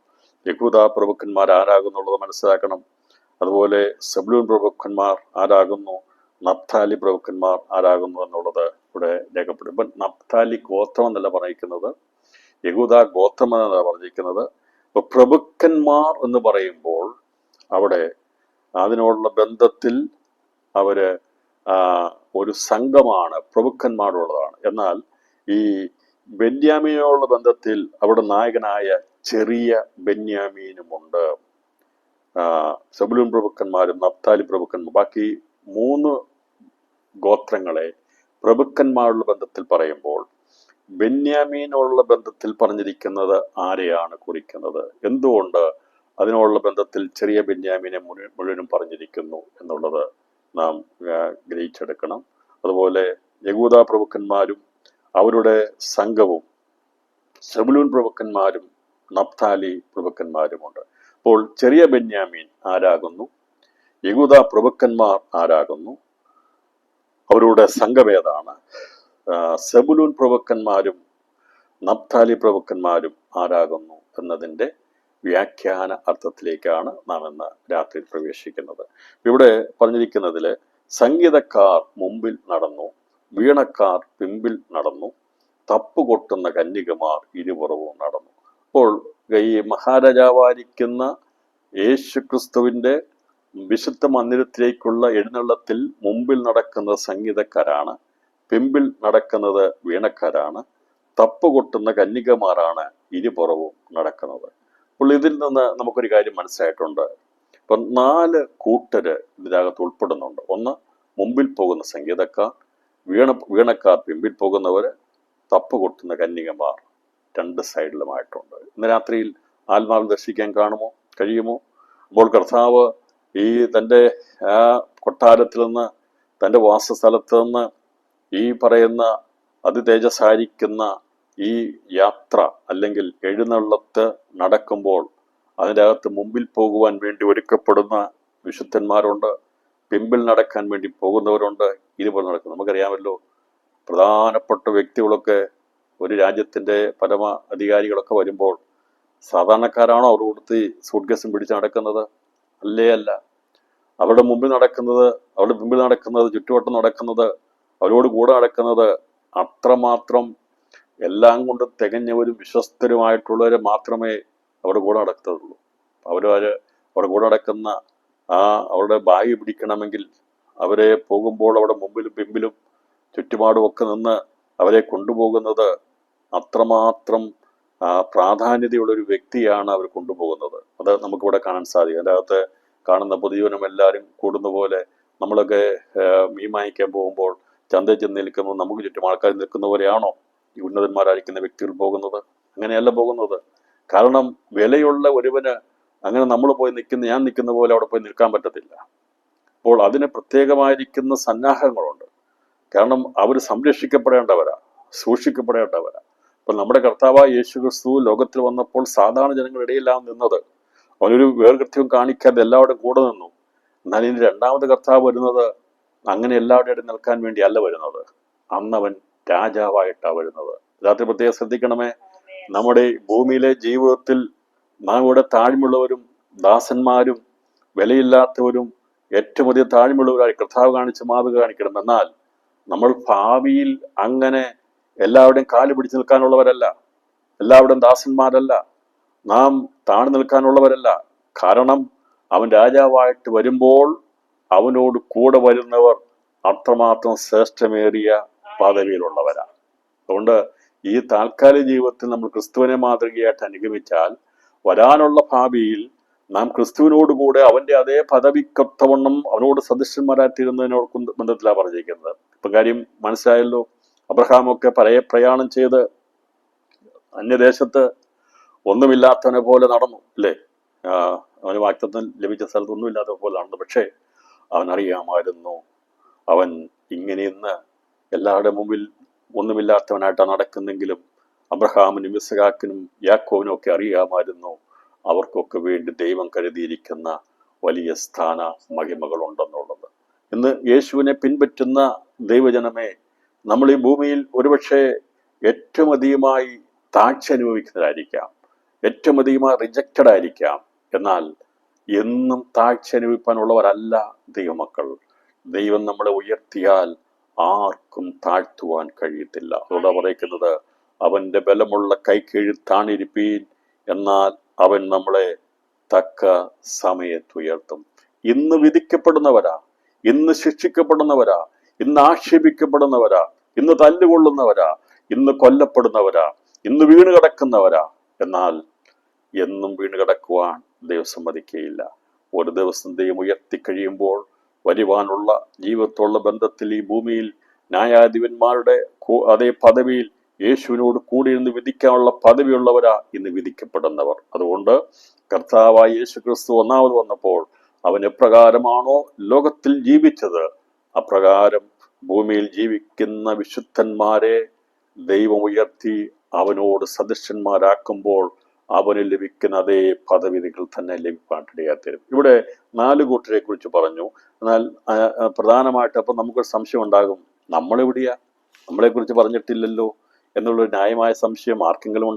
യഹൂദ പ്രഭുക്കന്മാർ ആരാകുന്നുള്ളത് മനസ്സിലാക്കണം. അതുപോലെ സെബുലൂൻ പ്രഭുക്കന്മാർ ആരാകുന്നു, നഫ്താലി പ്രഭുക്കന്മാർ ആരാകുന്നു എന്നുള്ളത് ഇവിടെ രേഖപ്പെടും. ഇപ്പം നഫ്താലി ഗോത്രം എന്നല്ല പറഞ്ഞിരിക്കുന്നത്, യഹൂദ ഗോത്രം എന്നല്ല പറഞ്ഞിരിക്കുന്നത്. ഇപ്പൊ പ്രഭുക്കന്മാർ എന്ന് പറയുമ്പോൾ അവിടെ അതിനോടുള്ള ബന്ധത്തിൽ അവര് ഒരു സംഘമാണ്, പ്രഭുക്കന്മാരുള്ളതാണ്. എന്നാൽ ഈ ബെന്യാമീനോടുള്ള ബന്ധത്തിൽ അവിടെ നായകനായ ചെറിയ ബെന്യാമീനുമുണ്ട്. സെബുലൂൻ പ്രഭുക്കന്മാരും നഫ്താലി പ്രഭുക്കന്മാരും, ബാക്കി 3 ഗോത്രങ്ങളെ പ്രഭുക്കന്മാരുള്ള ബന്ധത്തിൽ പറയുമ്പോൾ ബെന്യാമീനോടുള്ള ബന്ധത്തിൽ പറഞ്ഞിരിക്കുന്നത് ആരെയാണ് കുറിക്കുന്നത്? എന്തുകൊണ്ട് അതിനോടുള്ള ബന്ധത്തിൽ ചെറിയ ബെന്യാമീനെ മുഴുവനും പറഞ്ഞിരിക്കുന്നു എന്നുള്ളത് നാം ഗ്രഹിച്ചെടുക്കണം. അതുപോലെ യഹൂദ പ്രഭുക്കന്മാരും അവരുടെ സംഘവും സെബുലൂൻ പ്രഭുക്കന്മാരും നഫ്താലി പ്രഭുക്കന്മാരുമുണ്ട്. അപ്പോൾ ചെറിയ ബെന്യാമീൻ ആരാകുന്നു, യഹൂദ പ്രഭുക്കന്മാർ ആരാകുന്നു, അവരുടെ സംഘമേതാണ്, സെബുലൂൻ പ്രഭുക്കന്മാരും നഫ്താലി പ്രഭുക്കന്മാരും ആരാകുന്നു എന്നതിൻ്റെ വ്യാഖ്യാന അർത്ഥത്തിലേക്കാണ് നാം ഇന്ന് രാത്രി പ്രവേശിക്കുന്നത്. ഇവിടെ പറഞ്ഞിരിക്കുന്നതിൽ സംഗീതക്കാർ മുമ്പിൽ നടന്നു, വീണക്കാർ പിമ്പിൽ നടന്നു, തപ്പുകൊട്ടുന്ന കന്യകമാർ ഇരുപുറവും നടന്നു. അപ്പോൾ ഈ മഹാരാജാവായിരിക്കുന്ന യേശു ക്രിസ്തുവിന്റെ വിശുദ്ധ മന്ദിരത്തിലേക്കുള്ള എഴുന്നള്ളത്തിൽ മുമ്പിൽ നടക്കുന്നത് സംഗീതക്കാരാണ്, പിമ്പിൽ നടക്കുന്നത് വീണക്കാരാണ്, തപ്പുകൊട്ടുന്ന കന്യകമാരാണ് ഇരുപുറവും നടക്കുന്നത്. അപ്പോൾ ഇതിൽ നിന്ന് നമുക്കൊരു കാര്യം മനസ്സിലായിട്ടുണ്ട്. ഇപ്പം 4 കൂട്ടര് ഇതിനകത്ത് ഉൾപ്പെടുന്നുണ്ട്. ഒന്ന്, മുമ്പിൽ പോകുന്ന സംഗീതക്കാർ, വീണക്കാർ പിമ്പിൽ പോകുന്നവര്, തപ്പുകൊട്ടുന്ന കന്യകമാർ 2 സൈഡിലുമായിട്ടുണ്ട്. ഇന്ന് രാത്രിയിൽ ആത്മാവിൽ ദർശിക്കാൻ കഴിയുമോ? അപ്പോൾ കർത്താവ് ഈ തൻ്റെ കൊട്ടാരത്തിൽ നിന്ന്, തൻ്റെ വാസസ്ഥലത്ത് നിന്ന് ഈ പറയുന്ന അതിതേജസായിരിക്കുന്ന ഈ യാത്ര അല്ലെങ്കിൽ എഴുന്നള്ളത്ത് നടക്കുമ്പോൾ അതിൻ്റെ അകത്ത് മുമ്പിൽ പോകുവാൻ വേണ്ടി ഒരുക്കപ്പെടുന്ന വിശുദ്ധന്മാരുണ്ട്, പിമ്പിൽ നടക്കാൻ വേണ്ടി പോകുന്നവരുണ്ട്, ഇരുപുറം നടക്കുന്നു. നമുക്കറിയാമല്ലോ, പ്രധാനപ്പെട്ട വ്യക്തികളൊക്കെ ഒരു രാജ്യത്തിൻ്റെ പരമ അധികാരികളൊക്കെ വരുമ്പോൾ സാധാരണക്കാരാണോ അവർ കൊടുത്ത് സൂട്ട്കേസും പിടിച്ച് നടക്കുന്നത്? അല്ല. അവരുടെ മുമ്പിൽ നടക്കുന്നത്, അവരുടെ പിമ്പിൽ നടക്കുന്നത്, ചുറ്റുവട്ടം നടക്കുന്നത്, അവരോട് കൂടെ നടക്കുന്നത് അത്രമാത്രം എല്ലാം കൊണ്ട് തികഞ്ഞവരും വിശ്വസ്തരുമായിട്ടുള്ളവരെ മാത്രമേ അവരുടെ കൂടെ നടക്കത്തുള്ളൂ. അവരുടെ കൂടെ നടക്കുന്ന അവരുടെ ബാഗ് പിടിക്കണമെങ്കിൽ അവരെ പോകുമ്പോൾ അവിടെ മുമ്പിലും പിമ്പിലും ചുറ്റുപാടും ഒക്കെ നിന്ന് അവരെ കൊണ്ടുപോകുന്നത് അത്രമാത്രം പ്രാധാന്യതയുള്ളൊരു വ്യക്തിയാണ് അവർ കൊണ്ടുപോകുന്നത്. അത് നമുക്കിവിടെ കാണാൻ സാധിക്കും. അതിൻ്റെ അകത്ത് കാണുന്ന പൊതുജീവനം എല്ലാവരും കൂടുന്ന പോലെ നമ്മളൊക്കെ മീൻ വാങ്ങിക്കാൻ പോകുമ്പോൾ ചന്തയിൽ ചെന്ന് നിൽക്കുമ്പോൾ നമുക്ക് ചുറ്റും ആൾക്കാർ നിൽക്കുന്ന പോലെയാണോ ഈ ഉന്നതന്മാരായിരിക്കുന്ന വ്യക്തികൾ പോകുന്നത്? അങ്ങനെയല്ല പോകുന്നത്. കാരണം വിലയുള്ള ഒരുവന് അങ്ങനെ നമ്മൾ പോയി ഞാൻ നിൽക്കുന്ന പോലെ അവിടെ പോയി നിൽക്കാൻ പറ്റത്തില്ല. അപ്പോൾ അതിന് പ്രത്യേകമായിരിക്കുന്ന സന്നാഹങ്ങളുണ്ട്. കാരണം അവർ സംരക്ഷിക്കപ്പെടേണ്ടവരാ, സൂക്ഷിക്കപ്പെടേണ്ടവരാ. അപ്പൊ നമ്മുടെ കർത്താവായ യേശു ക്രിസ്തു ലോകത്തിൽ വന്നപ്പോൾ സാധാരണ ജനങ്ങളുടെ ഇടയിലാണ് നിന്നത്. അവനൊരു വേർകൃത്യവും കാണിക്കാതെ എല്ലാവരുടെയും കൂടെ നിന്നു. എന്നാൽ ഇനി രണ്ടാമത് കർത്താവ് വരുന്നത് അങ്ങനെ എല്ലാവരുടെ ഇടയിൽ നിൽക്കാൻ വേണ്ടി അല്ല വരുന്നത്. അന്നവൻ രാജാവായിട്ടാണ് വരുന്നത്. രാത്രി പ്രത്യേകം ശ്രദ്ധിക്കണമേ. നമ്മുടെ ഭൂമിയിലെ ജീവിതത്തിൽ നാം ഇവിടെ താഴ്മയുള്ളവരും ദാസന്മാരും വിലയില്ലാത്തവരും ഏറ്റവും അധികം താഴ്മയുള്ളവരായി കർത്താവ് കാണിച്ച് മാതൃക കാണിക്കണം. എന്നാൽ നമ്മൾ ഭാവിയിൽ അങ്ങനെ എല്ലാവരുടെയും കാല് പിടിച്ചു നിൽക്കാനുള്ളവരല്ല, എല്ലാവരുടെയും ദാസന്മാരല്ല, നാം താഴ്ന്നു നിൽക്കാനുള്ളവരല്ല. കാരണം അവൻ രാജാവായിട്ട് വരുമ്പോൾ അവനോട് കൂടെ വരുന്നവർ അത്രമാത്രം ശ്രേഷ്ഠമേറിയ പദവിയിലുള്ളവരാണ്. അതുകൊണ്ട് ഈ താൽക്കാലിക ജീവിതത്തിൽ നമ്മൾ ക്രിസ്തുവിനെ മാതൃകയായിട്ട് അനുഗമിച്ചാൽ വരാനുള്ള ഭാവിയിൽ നാം ക്രിസ്തുവിനോട് കൂടെ അവന്റെ അതേ പദവിക്കൊത്തവണ്ണം അവനോട് സദൃശന്മാരായിത്തീരുന്നതിനോട് ബന്ധത്തിലാണ് പറഞ്ഞിരിക്കുന്നത്. ഇപ്പൊ കാര്യം മനസ്സിലായല്ലോ. അബ്രഹാമൊക്കെ പ്രയാണം ചെയ്ത് അന്യദേശത്ത് ഒന്നുമില്ലാത്തവനെ പോലെ നടന്നു, അല്ലേ? അവന് വാഗ്ദത്തം ലഭിച്ച സ്ഥലത്ത് ഒന്നുമില്ലാത്ത പോലെ നടന്നു. പക്ഷേ അവനറിയാമായിരുന്നു അവൻ ഇങ്ങനെ ഇന്ന് എല്ലാവരുടെ മുമ്പിൽ ഒന്നുമില്ലാത്തവനായിട്ടാണ് നടക്കുന്നെങ്കിലും അബ്രഹാമിനും ഇസ്ഹാക്കിനും യാക്കോബിനും ഒക്കെ അറിയാമായിരുന്നു അവർക്കൊക്കെ വേണ്ടി ദൈവം കരുതിയിരിക്കുന്ന വലിയ സ്ഥാന മഹിമകളുണ്ടെന്നുള്ളത്. ഇന്ന് യേശുവിനെ പിൻപറ്റുന്ന ദൈവജനമേ, നമ്മൾ ഈ ഭൂമിയിൽ ഒരുപക്ഷെ ഏറ്റവും അധികമായി താഴ്ച അനുഭവിക്കുന്നതായിരിക്കാം, ഏറ്റവും അധികമായി റിജക്റ്റഡ് ആയിരിക്കാം. എന്നാൽ എന്നും താഴ്ച അനുഭവിക്കാനുള്ളവരല്ല ദൈവമക്കൾ. ദൈവം നമ്മളെ ഉയർത്തിയാൽ ആർക്കും താഴ്ത്തുവാൻ കഴിയത്തില്ല. അതുകൊണ്ടാണ് പറയുന്നത്, അവന്റെ ബലമുള്ള കൈക്കീഴിൽ താണിരിപ്പീൻ, എന്നാൽ അവൻ നമ്മളെ തക്ക സമയത്തുയർത്തും. ഇന്ന് വിധിക്കപ്പെടുന്നവരാ, ഇന്ന് ശിക്ഷിക്കപ്പെടുന്നവരാ, ഇന്ന് ആക്ഷേപിക്കപ്പെടുന്നവരാ, ഇന്ന് തല്ലുകൊള്ളുന്നവരാ, ഇന്ന് കൊല്ലപ്പെടുന്നവരാ, ഇന്ന് വീണ് കിടക്കുന്നവരാ. എന്നാൽ എന്നും വീണ് കിടക്കുവാൻ ദൈവം സമ്മതിക്കുകയില്ല. ഒരു ദിവസം ദൈവം ഉയർത്തിക്കഴിയുമ്പോൾ വരുവാനുള്ള ജീവിതത്തോടുള്ള ബന്ധത്തിൽ ഈ ഭൂമിയിൽ ന്യായാധിപന്മാരുടെ അതേ പദവിയിൽ യേശുവിനോട് കൂടി ഇന്ന് വിധിക്കാനുള്ള പദവിയുള്ളവരാ ഇന്ന് വിധിക്കപ്പെടുന്നവർ. അതുകൊണ്ട് കർത്താവായ യേശു ക്രിസ്തു ഒന്നാമത് വന്നപ്പോൾ അവൻ എപ്രകാരമാണോ ലോകത്തിൽ ജീവിച്ചത്, അപ്രകാരം ഭൂമിയിൽ ജീവിക്കുന്ന വിശുദ്ധന്മാരെ ദൈവം ഉയർത്തി അവനോട് സദൃശന്മാരാക്കുമ്പോൾ അവന് ലഭിക്കുന്ന അതേ പദവികൾ തന്നെ ലഭിക്കാനിടയാത്തരും. ഇവിടെ 4 കൂട്ടരെ കുറിച്ച് പറഞ്ഞു. എന്നാൽ പ്രധാനമായിട്ട് അപ്പം നമുക്കൊരു സംശയം ഉണ്ടാകും, നമ്മളെവിടെയാ, നമ്മളെ കുറിച്ച് പറഞ്ഞിട്ടില്ലല്ലോ എന്നുള്ളൊരു ന്യായമായ സംശയം ആർക്കെങ്കിലും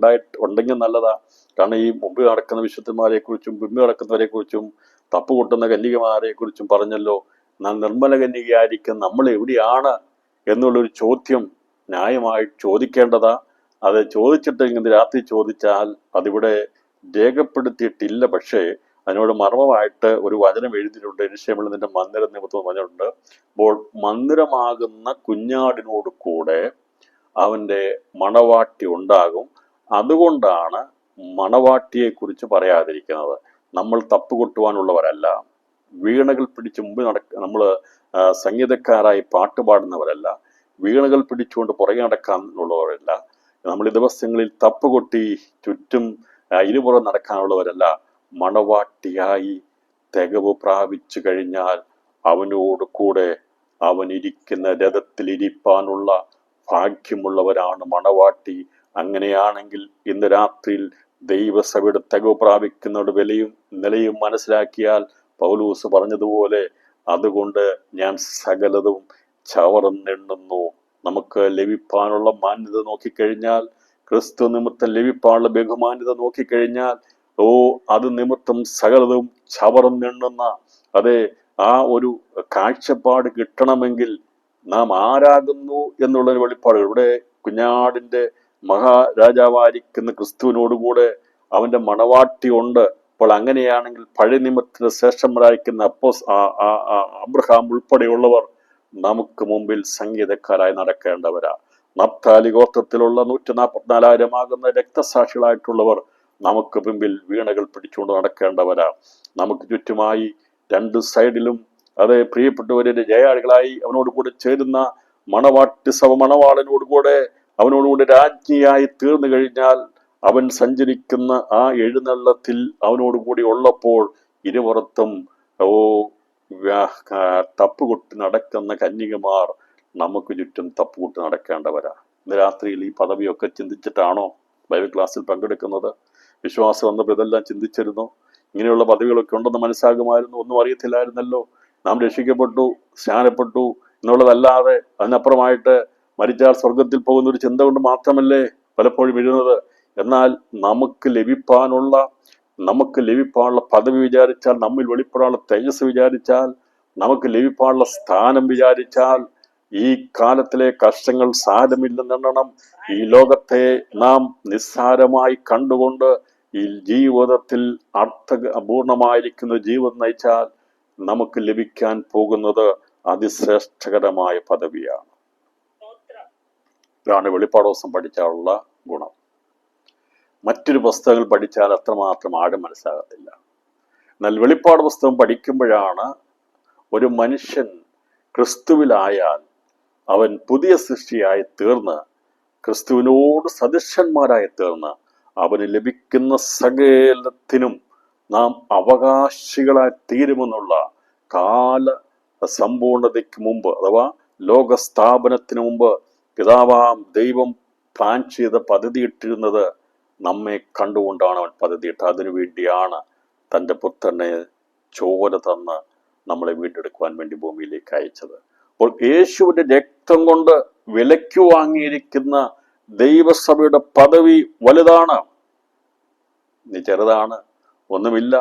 ഉണ്ടെങ്കിൽ നല്ലതാ. കാരണം ഈ മുമ്പ് നടക്കുന്ന വിശുദ്ധന്മാരെ കുറിച്ചും പിമ്പ് നടക്കുന്നവരെ കുറിച്ചും തപ്പ് കൂട്ടുന്ന കന്യകമാരെ കുറിച്ചും പറഞ്ഞല്ലോ. എന്നാൽ നിർമ്മല കന്യകയായിരിക്കും നമ്മൾ എവിടെയാണ് എന്നുള്ളൊരു ചോദ്യം ന്യായമായി ചോദിക്കേണ്ടതാ. അത് ചോദിച്ചിട്ട് ഇങ്ങനെ രാത്രി ചോദിച്ചാൽ അതിവിടെ രേഖപ്പെടുത്തിയിട്ടില്ല. പക്ഷേ അതിനോട് മർമ്മമായിട്ട് ഒരു വചനം എഴുതിയിട്ടുണ്ട്. യെരൂശലേമിൽ നിന്റെ മന്ദിരം നിമിത്തം പറഞ്ഞിട്ടുണ്ട്. അപ്പോൾ മന്ദിരമാകുന്ന കുഞ്ഞാടിനോട് കൂടെ അവന്റെ മണവാട്ടി ഉണ്ടാകും. അതുകൊണ്ടാണ് മണവാട്ടിയെ കുറിച്ച് പറയാതിരിക്കുന്നത്. നമ്മൾ തപ്പ് കൊട്ടുവാനുള്ളവരല്ല, വീണകൾ പിടിച്ച് മുമ്പിൽ നമ്മള് സംഗീതക്കാരായി പാട്ട് പാടുന്നവരല്ല, വീണകൾ പിടിച്ചുകൊണ്ട് പുറകെ നടക്കാനുള്ളവരല്ല, നമ്മൾ ഈ ദിവസങ്ങളിൽ തപ്പ് കൊട്ടി ചുറ്റും ഇരുപുറം നടക്കാനുള്ളവരല്ല. മണവാട്ടിയായി തികവ് പ്രാപിച്ചു കഴിഞ്ഞാൽ അവനോട് കൂടെ അവൻ ഇരിക്കുന്ന രഥത്തിൽ ഇരിപ്പാനുള്ള ഭാഗ്യമുള്ളവരാണ് മണവാട്ടി. അങ്ങനെയാണെങ്കിൽ ഇന്ന് രാത്രിയിൽ ദൈവസഭയുടെ തികവ് പ്രാപിക്കുന്നവരുടെ വിലയും നിലയും മനസ്സിലാക്കിയാൽ പൗലൂസ് പറഞ്ഞതുപോലെ, അതുകൊണ്ട് ഞാൻ സകലതും ചവറന്നെണ്ണുന്നു. നമുക്ക് ലഭിപ്പാനുള്ള മാന്യത നോക്കിക്കഴിഞ്ഞാൽ, ക്രിസ്തു നിമിത്തം ലഭിപ്പാനുള്ള ബഹുമാന്യത നോക്കിക്കഴിഞ്ഞാൽ, അത് നിമിത്തം സകലതും ചവറന്നെണ്ണുന്ന അതെ ആ ഒരു കാഴ്ചപ്പാട് കിട്ടണമെങ്കിൽ നാം ആരാകുന്നു എന്നുള്ളൊരു വെളിപ്പാട്. ഇവിടെ കുഞ്ഞാടിന്റെ മഹാരാജാവായിരിക്കുന്ന ക്രിസ്തുവിനോടുകൂടെ അവന്റെ മണവാട്ടി ഉണ്ട്. അപ്പോൾ അങ്ങനെയാണെങ്കിൽ പഴയ നിമിത്തത്തിന് ശ്രേഷ്ഠന്മാരായിരിക്കുന്ന അബ്രഹാം ഉൾപ്പെടെയുള്ളവർ നമുക്ക് മുമ്പിൽ സംഗീതക്കാരായി നടക്കേണ്ടവരാ. നഫ്താലി ഗോത്രത്തിലുള്ള 144,000 ആകുന്ന രക്തസാക്ഷികളായിട്ടുള്ളവർ നമുക്ക് മുമ്പിൽ വീണകൾ പിടിച്ചുകൊണ്ട് നടക്കേണ്ടവരാ. നമുക്ക് ചുറ്റുമായി 2 സൈഡിലും അതേ പ്രിയപ്പെട്ടവരുടെ ജയാളികളായി അവനോട് കൂടെ ചേരുന്ന മണവാട്ടി സഭ മണവാളനോടുകൂടെ അവനോടുകൂടെ രാജ്ഞിയായി തീർന്നു കഴിഞ്ഞാൽ അവൻ സഞ്ചരിക്കുന്ന ആ എഴുന്നള്ളത്തിൽ അവനോട് കൂടി ഉള്ളപ്പോൾ ഇരുപുറത്തും തപ്പുകൊട്ടി നടക്കുന്ന കന്യകമാർ നമുക്ക് ചുറ്റും തപ്പുകൊട്ടി നടക്കേണ്ടവരാ. ഇന്ന് രാത്രിയിൽ ഈ പദവിയൊക്കെ ചിന്തിച്ചിട്ടാണോ ബൈബിൾ ക്ലാസ്സിൽ പങ്കെടുക്കുന്നത്? വിശ്വാസം വന്നപ്പോൾ ഇതെല്ലാം ചിന്തിച്ചിരുന്നു? ഇങ്ങനെയുള്ള പദവികളൊക്കെ ഉണ്ടെന്ന് മനസ്സാകുമായിരുന്നു? ഒന്നും അറിയത്തില്ലായിരുന്നല്ലോ. നാം രക്ഷിക്കപ്പെട്ടു, സ്നാനപ്പെട്ടു എന്നുള്ളതല്ലാതെ അതിനപ്പുറമായിട്ട് മരിച്ചാൽ സ്വർഗത്തിൽ പോകുന്ന ഒരു ചിന്ത കൊണ്ട് മാത്രമല്ലേ പലപ്പോഴും എഴുതുന്നത്. എന്നാൽ നമുക്ക് ലഭിക്കാനുള്ള പദവി വിചാരിച്ചാൽ, നമ്മിൽ വെളിപ്പെടാനുള്ള തേജസ് വിചാരിച്ചാൽ, നമുക്ക് ലഭിക്കാനുള്ള സ്ഥാനം വിചാരിച്ചാൽ, ഈ കാലത്തിലെ കഷ്ടങ്ങൾ സാരമില്ലെന്നെണ്ണണം. ഈ ലോകത്തെ നാം നിസ്സാരമായി കണ്ടുകൊണ്ട് ഈ ജീവിതത്തിൽ അർത്ഥപൂർണമായിരിക്കുന്ന ജീവിതം നയിച്ചാൽ നമുക്ക് ലഭിക്കാൻ പോകുന്നത് അതിശ്രേഷ്ഠകരമായ പദവിയാണ്. ഇതാണ് വെളിപ്പാട് ദിവസം പഠിച്ചാലുള്ള ഗുണം. മറ്റൊരു പുസ്തകങ്ങൾ പഠിച്ചാൽ അത്രമാത്രം ആഴം മനസ്സിലാകത്തില്ല. എന്നാൽ വെളിപ്പാട് പുസ്തകം പഠിക്കുമ്പോഴാണ് ഒരു മനുഷ്യൻ ക്രിസ്തുവിലായാൽ അവൻ പുതിയ സൃഷ്ടിയായി തീർന്ന്, ക്രിസ്തുവിനോട് സദൃശന്മാരായി തീർന്ന്, അവന് ലഭിക്കുന്ന സകലത്തിനും നാം അവകാശികളായി തീരുമെന്നുള്ള കാല സമ്പൂർണതയ്ക്ക് മുമ്പ്, അഥവാ ലോകസ്ഥാപനത്തിന് മുമ്പ് പിതാവാം ദൈവം പ്ലാൻ ചെയ്ത പദ്ധതിയിട്ടിരുന്നത് നമ്മെ കണ്ടുകൊണ്ടാണ് അവൻ പദ്ധതിയിട്ട്. അതിനു വേണ്ടിയാണ് തൻ്റെ പുത്രനെ ചോര തന്ന് നമ്മളെ വീണ്ടെടുക്കുവാൻ വേണ്ടി ഭൂമിയിലേക്ക് അയച്ചത്. അപ്പോൾ യേശുവിന്റെ രക്തം കൊണ്ട് വിലയ്ക്ക് വാങ്ങിയിരിക്കുന്ന ദൈവസഭയുടെ പദവി വലുതാണ്. നീ ചെറുതാണ്, ഒന്നുമില്ല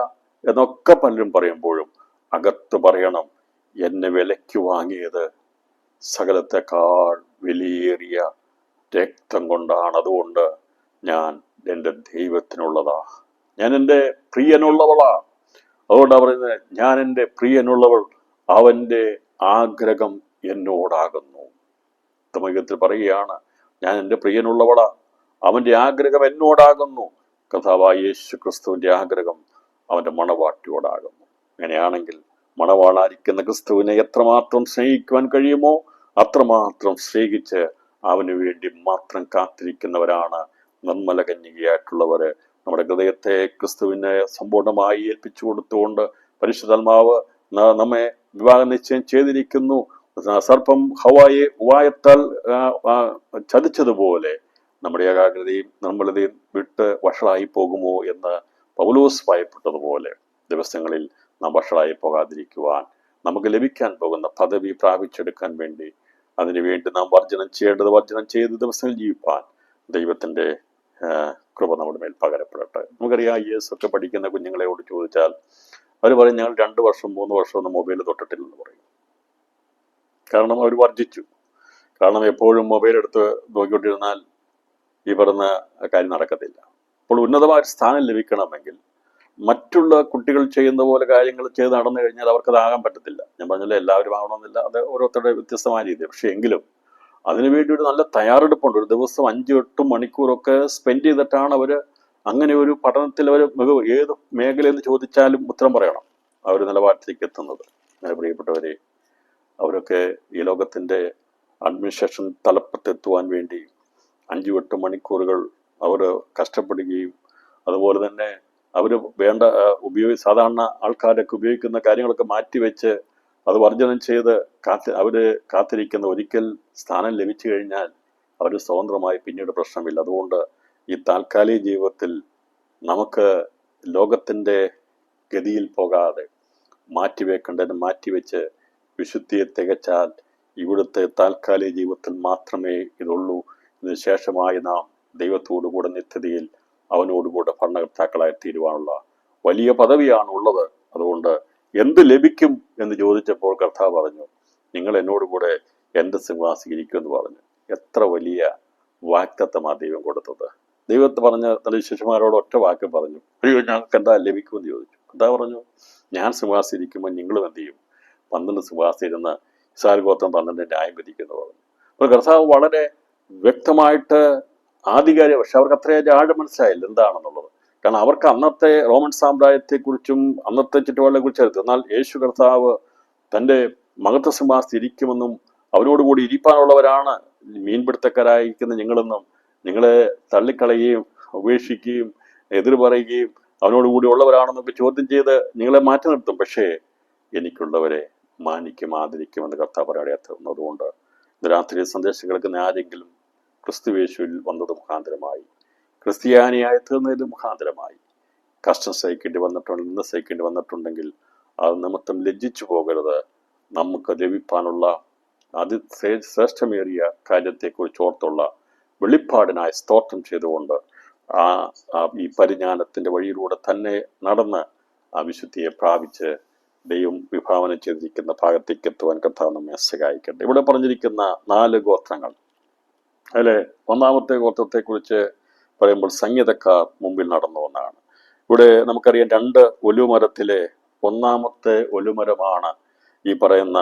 എന്നൊക്കെ പലരും പറയുമ്പോഴും അകത്ത് പറയണം, എന്നെ വിലയ്ക്ക് വാങ്ങിയത് സകലത്തെക്കാൾ വിലയേറിയ രക്തം കൊണ്ടാണ്. അതുകൊണ്ട് ഞാൻ എൻ്റെ ദൈവത്തിനുള്ളതാ, ഞാൻ എൻ്റെ പ്രിയനുള്ളവളാ. അതുകൊണ്ടാണ് പറയുന്നത്, ഞാൻ എൻ്റെ പ്രിയനുള്ളവൾ, അവൻ്റെ ആഗ്രഹം എന്നോടാകുന്നു. തമയത്തിൽ പറയുകയാണ്, ഞാൻ എൻ്റെ പ്രിയനുള്ളവളാ, അവൻ്റെ ആഗ്രഹം എന്നോടാകുന്നു. കർത്താവായ യേശു ക്രിസ്തുവിൻ്റെ ആഗ്രഹം അവൻ്റെ മണവാട്ടിയോടാകുന്നു. അങ്ങനെയാണെങ്കിൽ മണവാളായിരിക്കുന്ന ക്രിസ്തുവിനെ എത്രമാത്രം സ്നേഹിക്കുവാൻ കഴിയുമോ അത്രമാത്രം സ്നേഹിച്ച് അവന് വേണ്ടി മാത്രം കാത്തിരിക്കുന്നവരാണ് നിർമ്മല കന്യകയായിട്ടുള്ളവര്. നമ്മുടെ ഹൃദയത്തെ ക്രിസ്തുവിനെ സമ്പൂർണമായി ഏൽപ്പിച്ചു കൊടുത്തുകൊണ്ട് പരിശുദ്ധാത്മാവ് നമ്മെ വിവാഹ നിശ്ചയം ചെയ്തിരിക്കുന്നു. സർപ്പം ഹവ്വായെ ഉപായത്താൽ ചതിച്ചതുപോലെ നമ്മുടെ ഏകാഗ്രതയും നിർമ്മലതയും വിട്ട് വഷളായി പോകുമോ എന്ന് പൗലോസ് ഭയപ്പെട്ടതുപോലെ ദിവസങ്ങളിൽ നാം വഷളായി പോകാതിരിക്കുവാൻ, നമുക്ക് ലഭിക്കാൻ പോകുന്ന പദവി പ്രാപിച്ചെടുക്കാൻ വേണ്ടി, അതിനുവേണ്ടി നാം വർജനം ചെയ്യേണ്ടത് വർജനം ചെയ്ത് ദിവസങ്ങൾ ജീവിപ്പാൻ ദൈവത്തിൻ്റെ കൃപ നമ്മുടെ മേൽ പകരപ്പെടട്ടെ. നമുക്കറിയാം, IAS ഒക്കെ പഠിക്കുന്ന കുഞ്ഞുങ്ങളെയോട് ചോദിച്ചാൽ അവർ പറയും, ഞങ്ങൾ 2 വർഷം 3 വർഷം ഒന്നും മൊബൈൽ തൊട്ടിട്ടില്ലെന്ന് പറയും. കാരണം അവർ വർജിച്ചു. കാരണം എപ്പോഴും മൊബൈൽ എടുത്ത് നോക്കിക്കൊണ്ടിരുന്നാൽ ഈ പറഞ്ഞ കാര്യം നടക്കത്തില്ല. അപ്പോൾ ഉന്നതമായ സ്ഥാനം ലഭിക്കണമെങ്കിൽ മറ്റുള്ള കുട്ടികൾ ചെയ്യുന്ന പോലെ കാര്യങ്ങൾ ചെയ്ത് നടന്നു കഴിഞ്ഞാൽ അവർക്കതാകാൻ പറ്റത്തില്ല. ഞാൻ പറഞ്ഞില്ല, എല്ലാവരും ആകണമെന്നില്ല, അത് ഓരോരുത്തരുടെ വ്യത്യസ്തമായ രീതി. പക്ഷെ എങ്കിലും അതിനുവേണ്ടി ഒരു നല്ല തയ്യാറെടുപ്പുണ്ട്. ഒരു ദിവസം 5-8 മണിക്കൂറൊക്കെ സ്പെൻഡ് ചെയ്തിട്ടാണ് അവർ അങ്ങനെ ഒരു പഠനത്തിൽ അവർ ഏത് മേഖലയെന്ന് ചോദിച്ചാലും ഉത്തരം പറയണം, അവർ നിലവാരത്തിലേക്ക് എത്തുന്നത്. അങ്ങനെ പ്രിയപ്പെട്ടവരെ, അവരൊക്കെ ഈ ലോകത്തിൻ്റെ അഡ്മിനിസ്ട്രേഷൻ തലപ്പത്തെത്തുവാൻ വേണ്ടി 5-8 മണിക്കൂറുകൾ അവർ കഷ്ടപ്പെടുകയും, അതുപോലെ തന്നെ അവർ വേണ്ട സാധാരണ ആൾക്കാരൊക്കെ ഉപയോഗിക്കുന്ന കാര്യങ്ങളൊക്കെ മാറ്റിവെച്ച് അത് വർജനം ചെയ്ത് അവർ കാത്തിരിക്കുന്ന ഒരിക്കൽ സ്ഥാനം ലഭിച്ചു കഴിഞ്ഞാൽ അവർ സ്വതന്ത്രമായി പിന്നീട് പ്രശ്നമില്ല. അതുകൊണ്ട് ഈ താൽക്കാലിക ജീവിതത്തിൽ നമുക്ക് ലോകത്തിൻ്റെ ഗതിയിൽ പോകാതെ മാറ്റിവെക്കേണ്ടതിന് മാറ്റിവെച്ച് വിശുദ്ധിയെ തികച്ചാൽ ഇവിടുത്തെ താൽക്കാലിക ജീവിതത്തിൽ മാത്രമേ ഇതുള്ളൂ. ഇതിന് ശേഷമായി നാം ദൈവത്തോടു കൂടെ നിത്യതയിൽ അവനോടുകൂടെ ഭരണകർത്താക്കളായി തീരുവാനുള്ള വലിയ പദവിയാണ് ഉള്ളത്. അതുകൊണ്ട് എന്ത് ലഭിക്കും എന്ന് ചോദിച്ചപ്പോൾ കർത്താവ് പറഞ്ഞു, നിങ്ങൾ എന്നോടുകൂടെ എൻ്റെ സിംഹാസീകരിക്കുമെന്ന് പറഞ്ഞു. എത്ര വലിയ വാഗ്ദത്തമാണ് ദൈവം കൊടുത്തത്. ദൈവത്തെ പറഞ്ഞ തന്റെ ശിഷ്യന്മാരോട് ഒറ്റ വാക്ക് പറഞ്ഞു, അയ്യോ ഞങ്ങൾക്ക് എന്താ ലഭിക്കുമെന്ന് ചോദിച്ചു. എന്താ പറഞ്ഞു, ഞാൻ സിംഹാസീകരിക്കുമ്പോൾ നിങ്ങളും എന്ത് ചെയ്യും? 12 സിംഹാസീരുന്ന ഇസ്രായേൽ ഗോത്രം 12 ന്യായം വിധിക്കുന്നു പറഞ്ഞു. അപ്പോൾ കർത്താവ് വളരെ വ്യക്തമായിട്ട് ആധികാരിക, പക്ഷെ അവർക്ക് അത്രയും ആഴം മനസ്സിലായില്ല എന്താണെന്നുള്ളത്. കാരണം അവർക്ക് അന്നത്തെ റോമൻ സാമ്രാജ്യത്തെക്കുറിച്ചും അന്നത്തെ ചുറ്റുപാടിനെ കുറിച്ച് അറിയാം. എന്നാൽ യേശു കർത്താവ് തൻ്റെ മഹത്വ സിംഹാസനത്തിൽ ഇരിക്കുമെന്നും അവരോടുകൂടി ഇരിപ്പാനുള്ളവരാണ് മീൻപിടുത്തക്കാരായിരിക്കുന്ന നിങ്ങളെന്നും നിങ്ങളെ തള്ളിക്കളയുകയും ഉപേക്ഷിക്കുകയും എതിർ പറയുകയും അവനോട് കൂടി ഉള്ളവരാണെന്നൊക്കെ ചോദ്യം ചെയ്ത് നിങ്ങളെ മാറ്റി നിർത്തും. പക്ഷേ എനിക്കുള്ളവരെ മാനിക്കും ആദരിക്കും എന്ന് കർത്താവ് പറയാതെ തീർന്നു. അതുകൊണ്ട് ഇന്ന് രാത്രി സന്ദേശം കേൾക്കുന്ന ആരെങ്കിലും ക്രിസ്തുവേശുവിൽ വന്നത് മുഖാന്തരമായി, ക്രിസ്ത്യാനിയായി തീർന്നതിന് മുഖാന്തരമായി കഷ്ടം സഹിക്കേണ്ടി വന്നിട്ടുണ്ടെങ്കിൽ, ഇന്ന് സഹിക്കേണ്ടി വന്നിട്ടുണ്ടെങ്കിൽ അത് നിമിത്തം ലജ്ജിച്ചു പോകരുത്. നമുക്ക് ലഭിക്കാനുള്ള ശ്രേഷ്ഠമേറിയ കാര്യത്തെക്കുറിച്ച് ഓർത്തുള്ള വെളിപ്പാടിനായി സ്തോത്രം ചെയ്തുകൊണ്ട് ഈ പരിജ്ഞാനത്തിന്റെ വഴിയിലൂടെ തന്നെ നടന്ന് ആ വിശുദ്ധിയെ പ്രാപിച്ച് ദൈവം വിഭാവനം ചെയ്തിരിക്കുന്ന ഭാഗത്തേക്ക് എത്തുവാൻ കർത്താവ് നമ്മെ സഹായിക്കട്ടെ. ഇവിടെ പറഞ്ഞിരിക്കുന്ന 4 ഗോത്രങ്ങൾ, അതിലെ ഒന്നാമത്തെ ഗോത്രത്തെക്കുറിച്ച് പറയുമ്പോൾ സംഗീതക്കാർ മുമ്പിൽ നടന്നു എന്നാണ്. ഇവിടെ നമുക്കറിയാം 2 ഒലിവുമരത്തിലെ ഒന്നാമത്തെ ഒലിവുമരമാണ് ഈ പറയുന്ന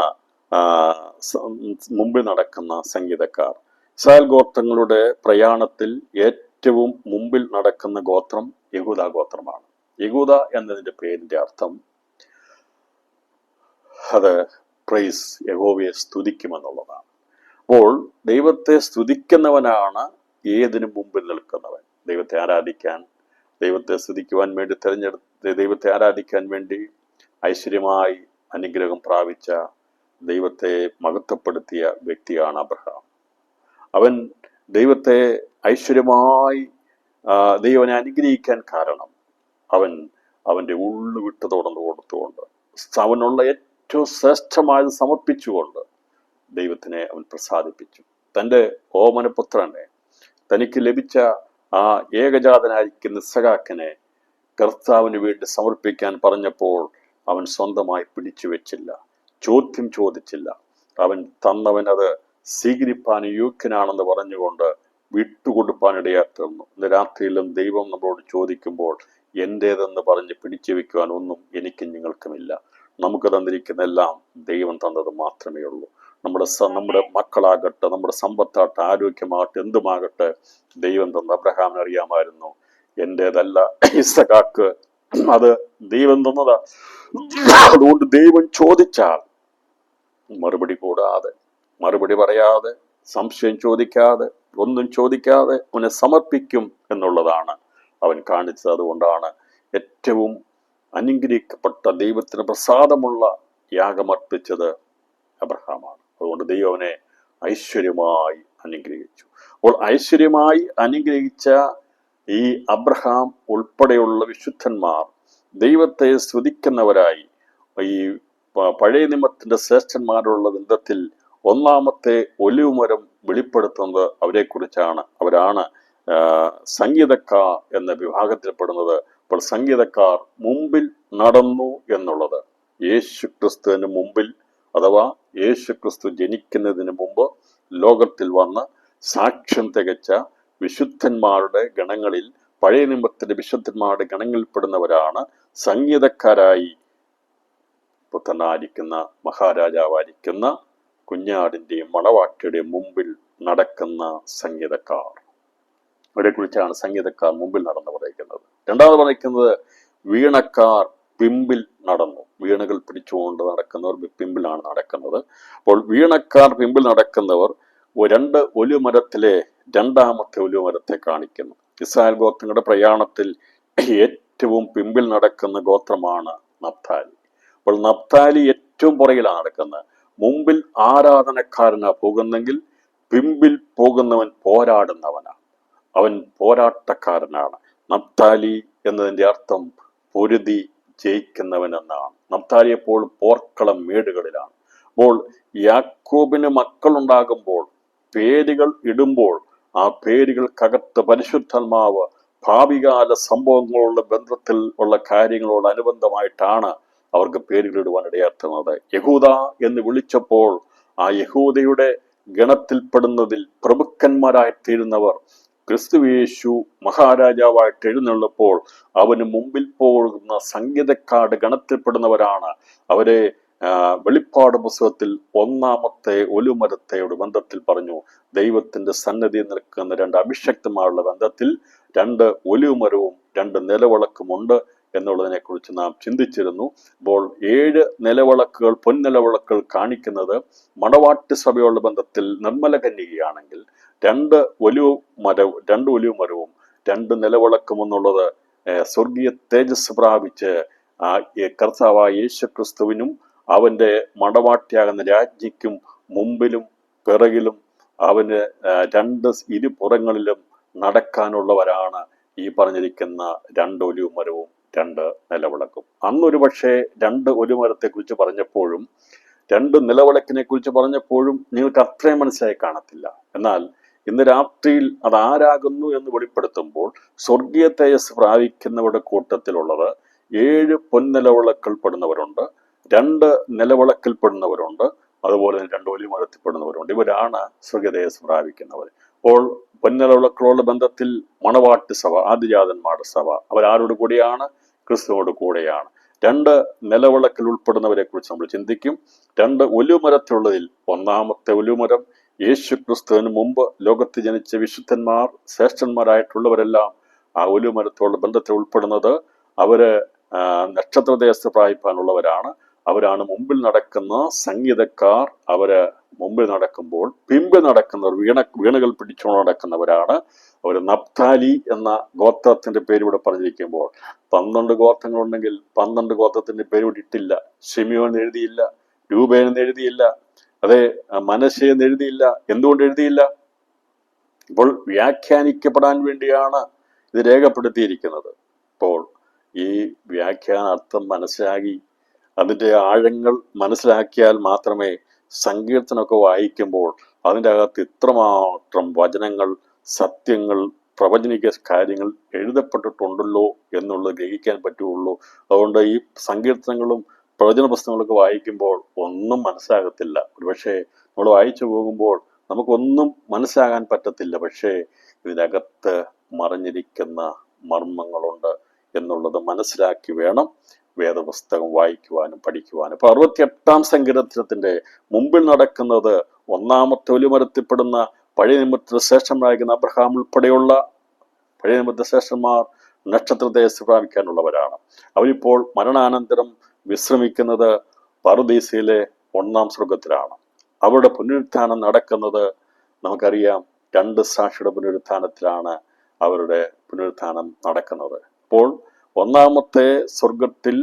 മുമ്പിൽ നടക്കുന്ന സംഗീതക്കാർ. ഇസ്രായേൽ ഗോത്രങ്ങളുടെ പ്രയാണത്തിൽ ഏറ്റവും മുമ്പിൽ നടക്കുന്ന ഗോത്രം യഹൂദ ഗോത്രമാണ്. യഹൂദ എന്നതിന്റെ പേരിന്റെ അർത്ഥം അത് പ്രൈസ്, യഹോവയെ സ്തുതിക്കുമെന്നുള്ളതാണ്. അപ്പോൾ ദൈവത്തെ സ്തുതിക്കുന്നവനാണ് ഏതിനും മുമ്പിൽ നിൽക്കുന്നവൻ. ദൈവത്തെ ആരാധിക്കാൻ, ദൈവത്തെ സ്തുതിക്കുവാൻ വേണ്ടി ദൈവത്തെ ആരാധിക്കാൻ വേണ്ടി ഐശ്വര്യമായി അനുഗ്രഹം പ്രാപിച്ച, ദൈവത്തെ മഹത്വപ്പെടുത്തിയ വ്യക്തിയാണ് അബ്രഹാം. അവൻ ദൈവത്തെ ഐശ്വര്യമായി ദൈവനെ അനുഗ്രഹിക്കാൻ കാരണം അവന്റെ ഉള്ളു വിട്ടു കൊടുത്തുകൊണ്ട് അവനുള്ള ഏറ്റവും ശ്രേഷ്ഠമായത് സമർപ്പിച്ചുകൊണ്ട് ദൈവത്തിനെ അവൻ പ്രസാദിപ്പിച്ചു. തൻ്റെ ഓമനപുത്രനെ, തനിക്ക് ലഭിച്ച ആ ഏകജാതനായിരിക്കുന്ന ഇസഹാക്കിനെ കർത്താവിന് വേണ്ടി സമർപ്പിക്കാൻ പറഞ്ഞപ്പോൾ അവൻ സ്വന്തമായി പിടിച്ചു വെച്ചില്ല, ചോദ്യം ചോദിച്ചില്ല. അവൻ തന്നവൻ അത് സ്വീകരിപ്പാൻ യോഗ്യനാണെന്ന് പറഞ്ഞുകൊണ്ട് വിട്ടുകൊടുപ്പാൻ ഇടയാത്തീർന്നു. ഇന്ന് രാത്രിയിലും ദൈവം നമ്മളോട് ചോദിക്കുമ്പോൾ എൻ്റേതെന്ന് പറഞ്ഞ് പിടിച്ചു വെക്കുവാൻ ഒന്നും എനിക്കും നിങ്ങൾക്കുമില്ല. നമുക്ക് തന്നിരിക്കുന്ന എല്ലാം ദൈവം തന്നത് മാത്രമേ ഉള്ളൂ. നമ്മുടെ മക്കളാകട്ടെ, നമ്മുടെ സമ്പത്താകട്ടെ, ആരോഗ്യമാകട്ടെ, എന്തുമാകട്ടെ ദൈവം തന്ന. അബ്രഹാമിന് അറിയാമായിരുന്നു എൻ്റേതല്ല, ഇസഹാക്ക് അത് ദൈവം തന്നതാ. അതുകൊണ്ട് ദൈവം ചോദിച്ചാൽ മറുപടി കൂടാതെ, മറുപടി പറയാതെ, സംശയം ചോദിക്കാതെ, ഒന്നും ചോദിക്കാതെ അവനെ സമർപ്പിക്കും എന്നുള്ളതാണ് അവൻ കാണിച്ചത്. അതുകൊണ്ടാണ് ഏറ്റവും അനുഗ്രഹിക്കപ്പെട്ട ദൈവത്തിന് പ്രസാദമുള്ള യാഗമർപ്പിച്ചത് അബ്രഹാമാണ്. അതുകൊണ്ട് ദൈവം അവനെ ഐശ്വര്യമായി അനുഗ്രഹിച്ചു. അപ്പോൾ ഐശ്വര്യമായി അനുഗ്രഹിച്ച ഈ അബ്രഹാം ഉൾപ്പെടെയുള്ള വിശുദ്ധന്മാർ ദൈവത്തെ സ്തുതിക്കുന്നവരായി ഈ പഴയ നിയമത്തിന്റെ ശ്രേഷ്ഠന്മാരുള്ള ബന്ധത്തിൽ ഒന്നാമത്തെ ഒലിവുമരം വെളിപ്പെടുത്തുന്നത് അവരെക്കുറിച്ചാണ്. അവരാണ് സംഗീതക്കാർ എന്ന വിഭാഗത്തിൽപ്പെടുന്നത്. അപ്പോൾ സംഗീതക്കാർ മുമ്പിൽ നടന്നു എന്നുള്ളത് യേശു ക്രിസ്തുവിന് മുമ്പിൽ, അഥവാ യേശു ക്രിസ്തു ജനിക്കുന്നതിന് മുമ്പ് ലോകത്തിൽ വന്ന് സാക്ഷ്യം തികച്ച വിശുദ്ധന്മാരുടെ ഗണങ്ങളിൽ, പഴയ നിയമത്തിന്റെ വിശുദ്ധന്മാരുടെ ഗണങ്ങളിൽപ്പെടുന്നവരാണ് സംഗീതക്കാരായി പുത്രനായിരിക്കുന്ന മഹാരാജാവായിരിക്കുന്ന കുഞ്ഞാടിന്റെയും മണവാട്ടിയുടെയും മുമ്പിൽ നടക്കുന്ന സംഗീതക്കാർ. അവരെക്കുറിച്ചാണ് സംഗീതക്കാർ മുമ്പിൽ നടന്നു പറയുന്നത്. രണ്ടാമത് പറയുന്നത് വീണക്കാർ പിമ്പിൽ നടന്നു. വീണകൾ പിടിച്ചുകൊണ്ട് നടക്കുന്നവർ പിമ്പിലാണ് നടക്കുന്നത്. അപ്പോൾ വീണക്കാർ പിമ്പിൽ നടക്കുന്നവർ 2 ഒലിവുമരത്തിലെ രണ്ടാമത്തെ ഒലിവുമരത്തെ കാണിക്കുന്നു. ഇസ്രായേൽ ഗോത്രങ്ങളുടെ പ്രയാണത്തിൽ ഏറ്റവും പിമ്പിൽ നടക്കുന്ന ഗോത്രമാണ് നഫ്താലി. അപ്പോൾ നഫ്താലി ഏറ്റവും പുറകിലാണ് നടക്കുന്നത്. മുമ്പിൽ ആരാധനക്കാരനാ പോകുന്നെങ്കിൽ പിമ്പിൽ പോകുന്നവൻ പോരാടുന്നവനാണ്. അവൻ പോരാട്ടക്കാരനാണ്. നഫ്താലി എന്നതിന്റെ അർത്ഥം പൊരുതി ജയിക്കുന്നവൻ എന്നാണ്. നഫ്താലി എപ്പോഴും പോർക്കളം മേടുകളിലാണ്. അപ്പോൾ യാക്കോബിന് മക്കളുണ്ടാകുമ്പോൾ, പേരുകൾ ഇടുമ്പോൾ, ആ പേരുകൾക്കകത്ത് പരിശുദ്ധാത്മാവ് ഭാവികാല സംഭവങ്ങളുള്ള ബന്ധത്തിൽ ഉള്ള കാര്യങ്ങളോട് അനുബന്ധമായിട്ടാണ് അവർക്ക് പേരുകളിടുവാൻ ഇടയാക്കുന്നത്. യഹൂദ എന്ന് വിളിച്ചപ്പോൾ ആ യഹൂദയുടെ ഗണത്തിൽപ്പെടുന്നതിൽ പ്രമുഖന്മാരായിത്തീരുന്നവർ ക്രിസ്തുയേശു മഹാരാജാവായിട്ട് എഴുന്നള്ളപ്പോൾ അവന് മുമ്പിൽ പോകുന്ന സംഗീതക്കാരുടെ ഗണത്തിൽപ്പെടുന്നവരാണ്. അവരെ വെളിപ്പാട് പുസ്തകത്തിൽ ഒന്നാമത്തെ ഒലിവുമരത്തോട് ബന്ധത്തിൽ പറഞ്ഞു. ദൈവത്തിന്റെ സന്നിധിയിൽ നിൽക്കുന്ന 2 അഭിഷക്തന്മാരുടെ ബന്ധത്തിൽ 2 ഒലിവുമരവും 2 നിലവിളക്കുമുണ്ട് എന്നുള്ളതിനെ കുറിച്ച് നാം ചിന്തിച്ചിരുന്നു. അപ്പോൾ 7 നിലവിളക്കുകൾ, പൊൻനിലവിളക്കുകൾ കാണിക്കുന്നത് മണവാട്ടി സഭയുള്ള ബന്ധത്തിൽ നിർമ്മല കന്യകയാണെങ്കിൽ 2 ഒലിവുമരവും രണ്ട് നിലവിളക്കും എന്നുള്ളത് സ്വർഗീയ തേജസ് പ്രാപിച്ച് കർത്താവായ യേശു ക്രിസ്തുവിനും അവന്റെ മണവാട്ടിയാകുന്ന രാജ്ഞിക്കും മുമ്പിലും പിറകിലും അവന് രണ്ട് ഇരുപുറങ്ങളിലും നടക്കാനുള്ളവരാണ് ഈ പറഞ്ഞിരിക്കുന്ന രണ്ട് ഒലിവുമരവും രണ്ട് നിലവിളക്കും. അന്നൊരു പക്ഷേ രണ്ട് ഒലിവുമരത്തെ കുറിച്ച് പറഞ്ഞപ്പോഴും രണ്ട് നിലവിളക്കിനെ കുറിച്ച് പറഞ്ഞപ്പോഴും നിങ്ങൾക്ക് അത്രയും മനസ്സിലായി കാണത്തില്ല. എന്നാൽ ഇന്ന് രാത്രിയിൽ അത് ആരാകുന്നു എന്ന് വെളിപ്പെടുത്തുമ്പോൾ സ്വർഗീയ തേജസ് പ്രാപിക്കുന്നവരുടെ കൂട്ടത്തിലുള്ളത് 7 പൊൻനിലവിളക്കിൽ പെടുന്നവരുണ്ട്, 2 നിലവിളക്കിൽ പെടുന്നവരുണ്ട്, അതുപോലെ 2 ഒലിവുമരത്തിൽ പെടുന്നവരുണ്ട്. ഇവരാണ് സ്വർഗീയ തേജസ് പ്രാപിക്കുന്നവർ. അപ്പോൾ പൊൻനിലവിളക്കളോട് ബന്ധത്തിൽ മണവാട്ടി സഭ, ആദിജാതന്മാരുടെ സഭ, അവരാരോട് കൂടിയാണ്? ക്രിസ്തുവോട് കൂടെയാണ്. 2 നിലവിളക്കിൽ ഉൾപ്പെടുന്നവരെ കുറിച്ച് നമ്മൾ ചിന്തിക്കും. 2 ഒലിവുമരത്തിലുള്ളതിൽ ഒന്നാമത്തെ ഒലിവുമരം യേശു ക്രിസ്തുവിന് മുമ്പ് ലോകത്ത് ജനിച്ച വിശുദ്ധന്മാർ, ശ്രേഷ്ഠന്മാരായിട്ടുള്ളവരെല്ലാം ആ ഒലിവുമരത്തോട് ബന്ധത്തിൽ ഉൾപ്പെടുന്നത്. അവര് നക്ഷത്രദേശത്ത് പ്രാപിപ്പാനുള്ളവരാണ്. അവരാണ് മുമ്പിൽ നടക്കുന്ന സംഗീതക്കാർ. അവര് മുമ്പിൽ നടക്കുമ്പോൾ പിമ്പിൽ നടക്കുന്നവർ വീണകൾ പിടിച്ചുകൊണ്ട് നടക്കുന്നവരാണ്. അവർ നപ്താലി എന്ന ഗോത്രത്തിന്റെ പേര് ഇവിടെ പറഞ്ഞിരിക്കുമ്പോൾ 12 ഗോത്രങ്ങളുണ്ടെങ്കിൽ 12 ഗോത്രത്തിന്റെ പേര് ഇവിടെ ഇട്ടില്ല. ഷിമിയോൻ എഴുതിയില്ല, രൂപേൻ എഴുതിയില്ല, അതെ മനശ്ശേന്ന് എഴുതിയില്ല. എന്തുകൊണ്ട് എഴുതിയില്ല? ഇപ്പോൾ വ്യാഖ്യാനിക്കപ്പെടാൻ വേണ്ടിയാണ് ഇത് രേഖപ്പെടുത്തിയിരിക്കുന്നത്. അപ്പോൾ ഈ വ്യാഖ്യാന അർത്ഥം മനസ്സിലാക്കി അതിൻ്റെ ആഴങ്ങൾ മനസ്സിലാക്കിയാൽ മാത്രമേ സങ്കീർത്തനമൊക്കെ വായിക്കുമ്പോൾ അതിൻ്റെ അകത്ത് ഇത്രമാത്രം വചനങ്ങൾ, സത്യങ്ങൾ, പ്രവചനിക കാര്യങ്ങൾ എഴുതപ്പെട്ടിട്ടുണ്ടല്ലോ എന്നുള്ളത് ഗ്രഹിക്കാൻ പറ്റുള്ളൂ. അതുകൊണ്ട് ഈ സങ്കീർത്തനങ്ങളും പ്രവചന പുസ്തകങ്ങളൊക്കെ വായിക്കുമ്പോൾ ഒന്നും മനസ്സിലാകത്തില്ല. ഒരുപക്ഷെ നമ്മൾ വായിച്ചു പോകുമ്പോൾ നമുക്കൊന്നും മനസ്സിലാകാൻ പറ്റത്തില്ല. പക്ഷേ ഇതിനകത്ത് മറിഞ്ഞിരിക്കുന്ന മർമ്മങ്ങളുണ്ട് എന്നുള്ളത് മനസ്സിലാക്കി വേണം വേദപുസ്തകം വായിക്കുവാനും പഠിക്കുവാനും. ഇപ്പൊ 68-ാം സങ്കീർത്തനത്തിന്റെ മുമ്പിൽ നടക്കുന്നത് ഒന്നാമത്തെ ഒലിവുമരത്തിൽപ്പെടുന്ന പഴയ നിയമത്തിൽ ശ്രേഷ്ഠന്മാരായിരിക്കുന്ന അബ്രഹാം ഉൾപ്പെടെയുള്ള പഴയ നിയമത്തിലെ ശ്രേഷ്ഠന്മാർ നക്ഷത്രദേശത്ത് പ്രാപിക്കാനുള്ളവരാണ്. അവരിപ്പോൾ മരണാനന്തരം വിശ്രമിക്കുന്നത് പറുദീസയിലെ 1-ാം സ്വർഗത്തിലാണ്. അവരുടെ പുനരുത്ഥാനം നടക്കുന്നത് നമുക്കറിയാം 2 സാക്ഷിയുടെ പുനരുത്ഥാനത്തിലാണ് അവരുടെ പുനരുത്ഥാനം നടക്കുന്നത്. അപ്പോൾ ഒന്നാമത്തെ സ്വർഗത്തിൽ,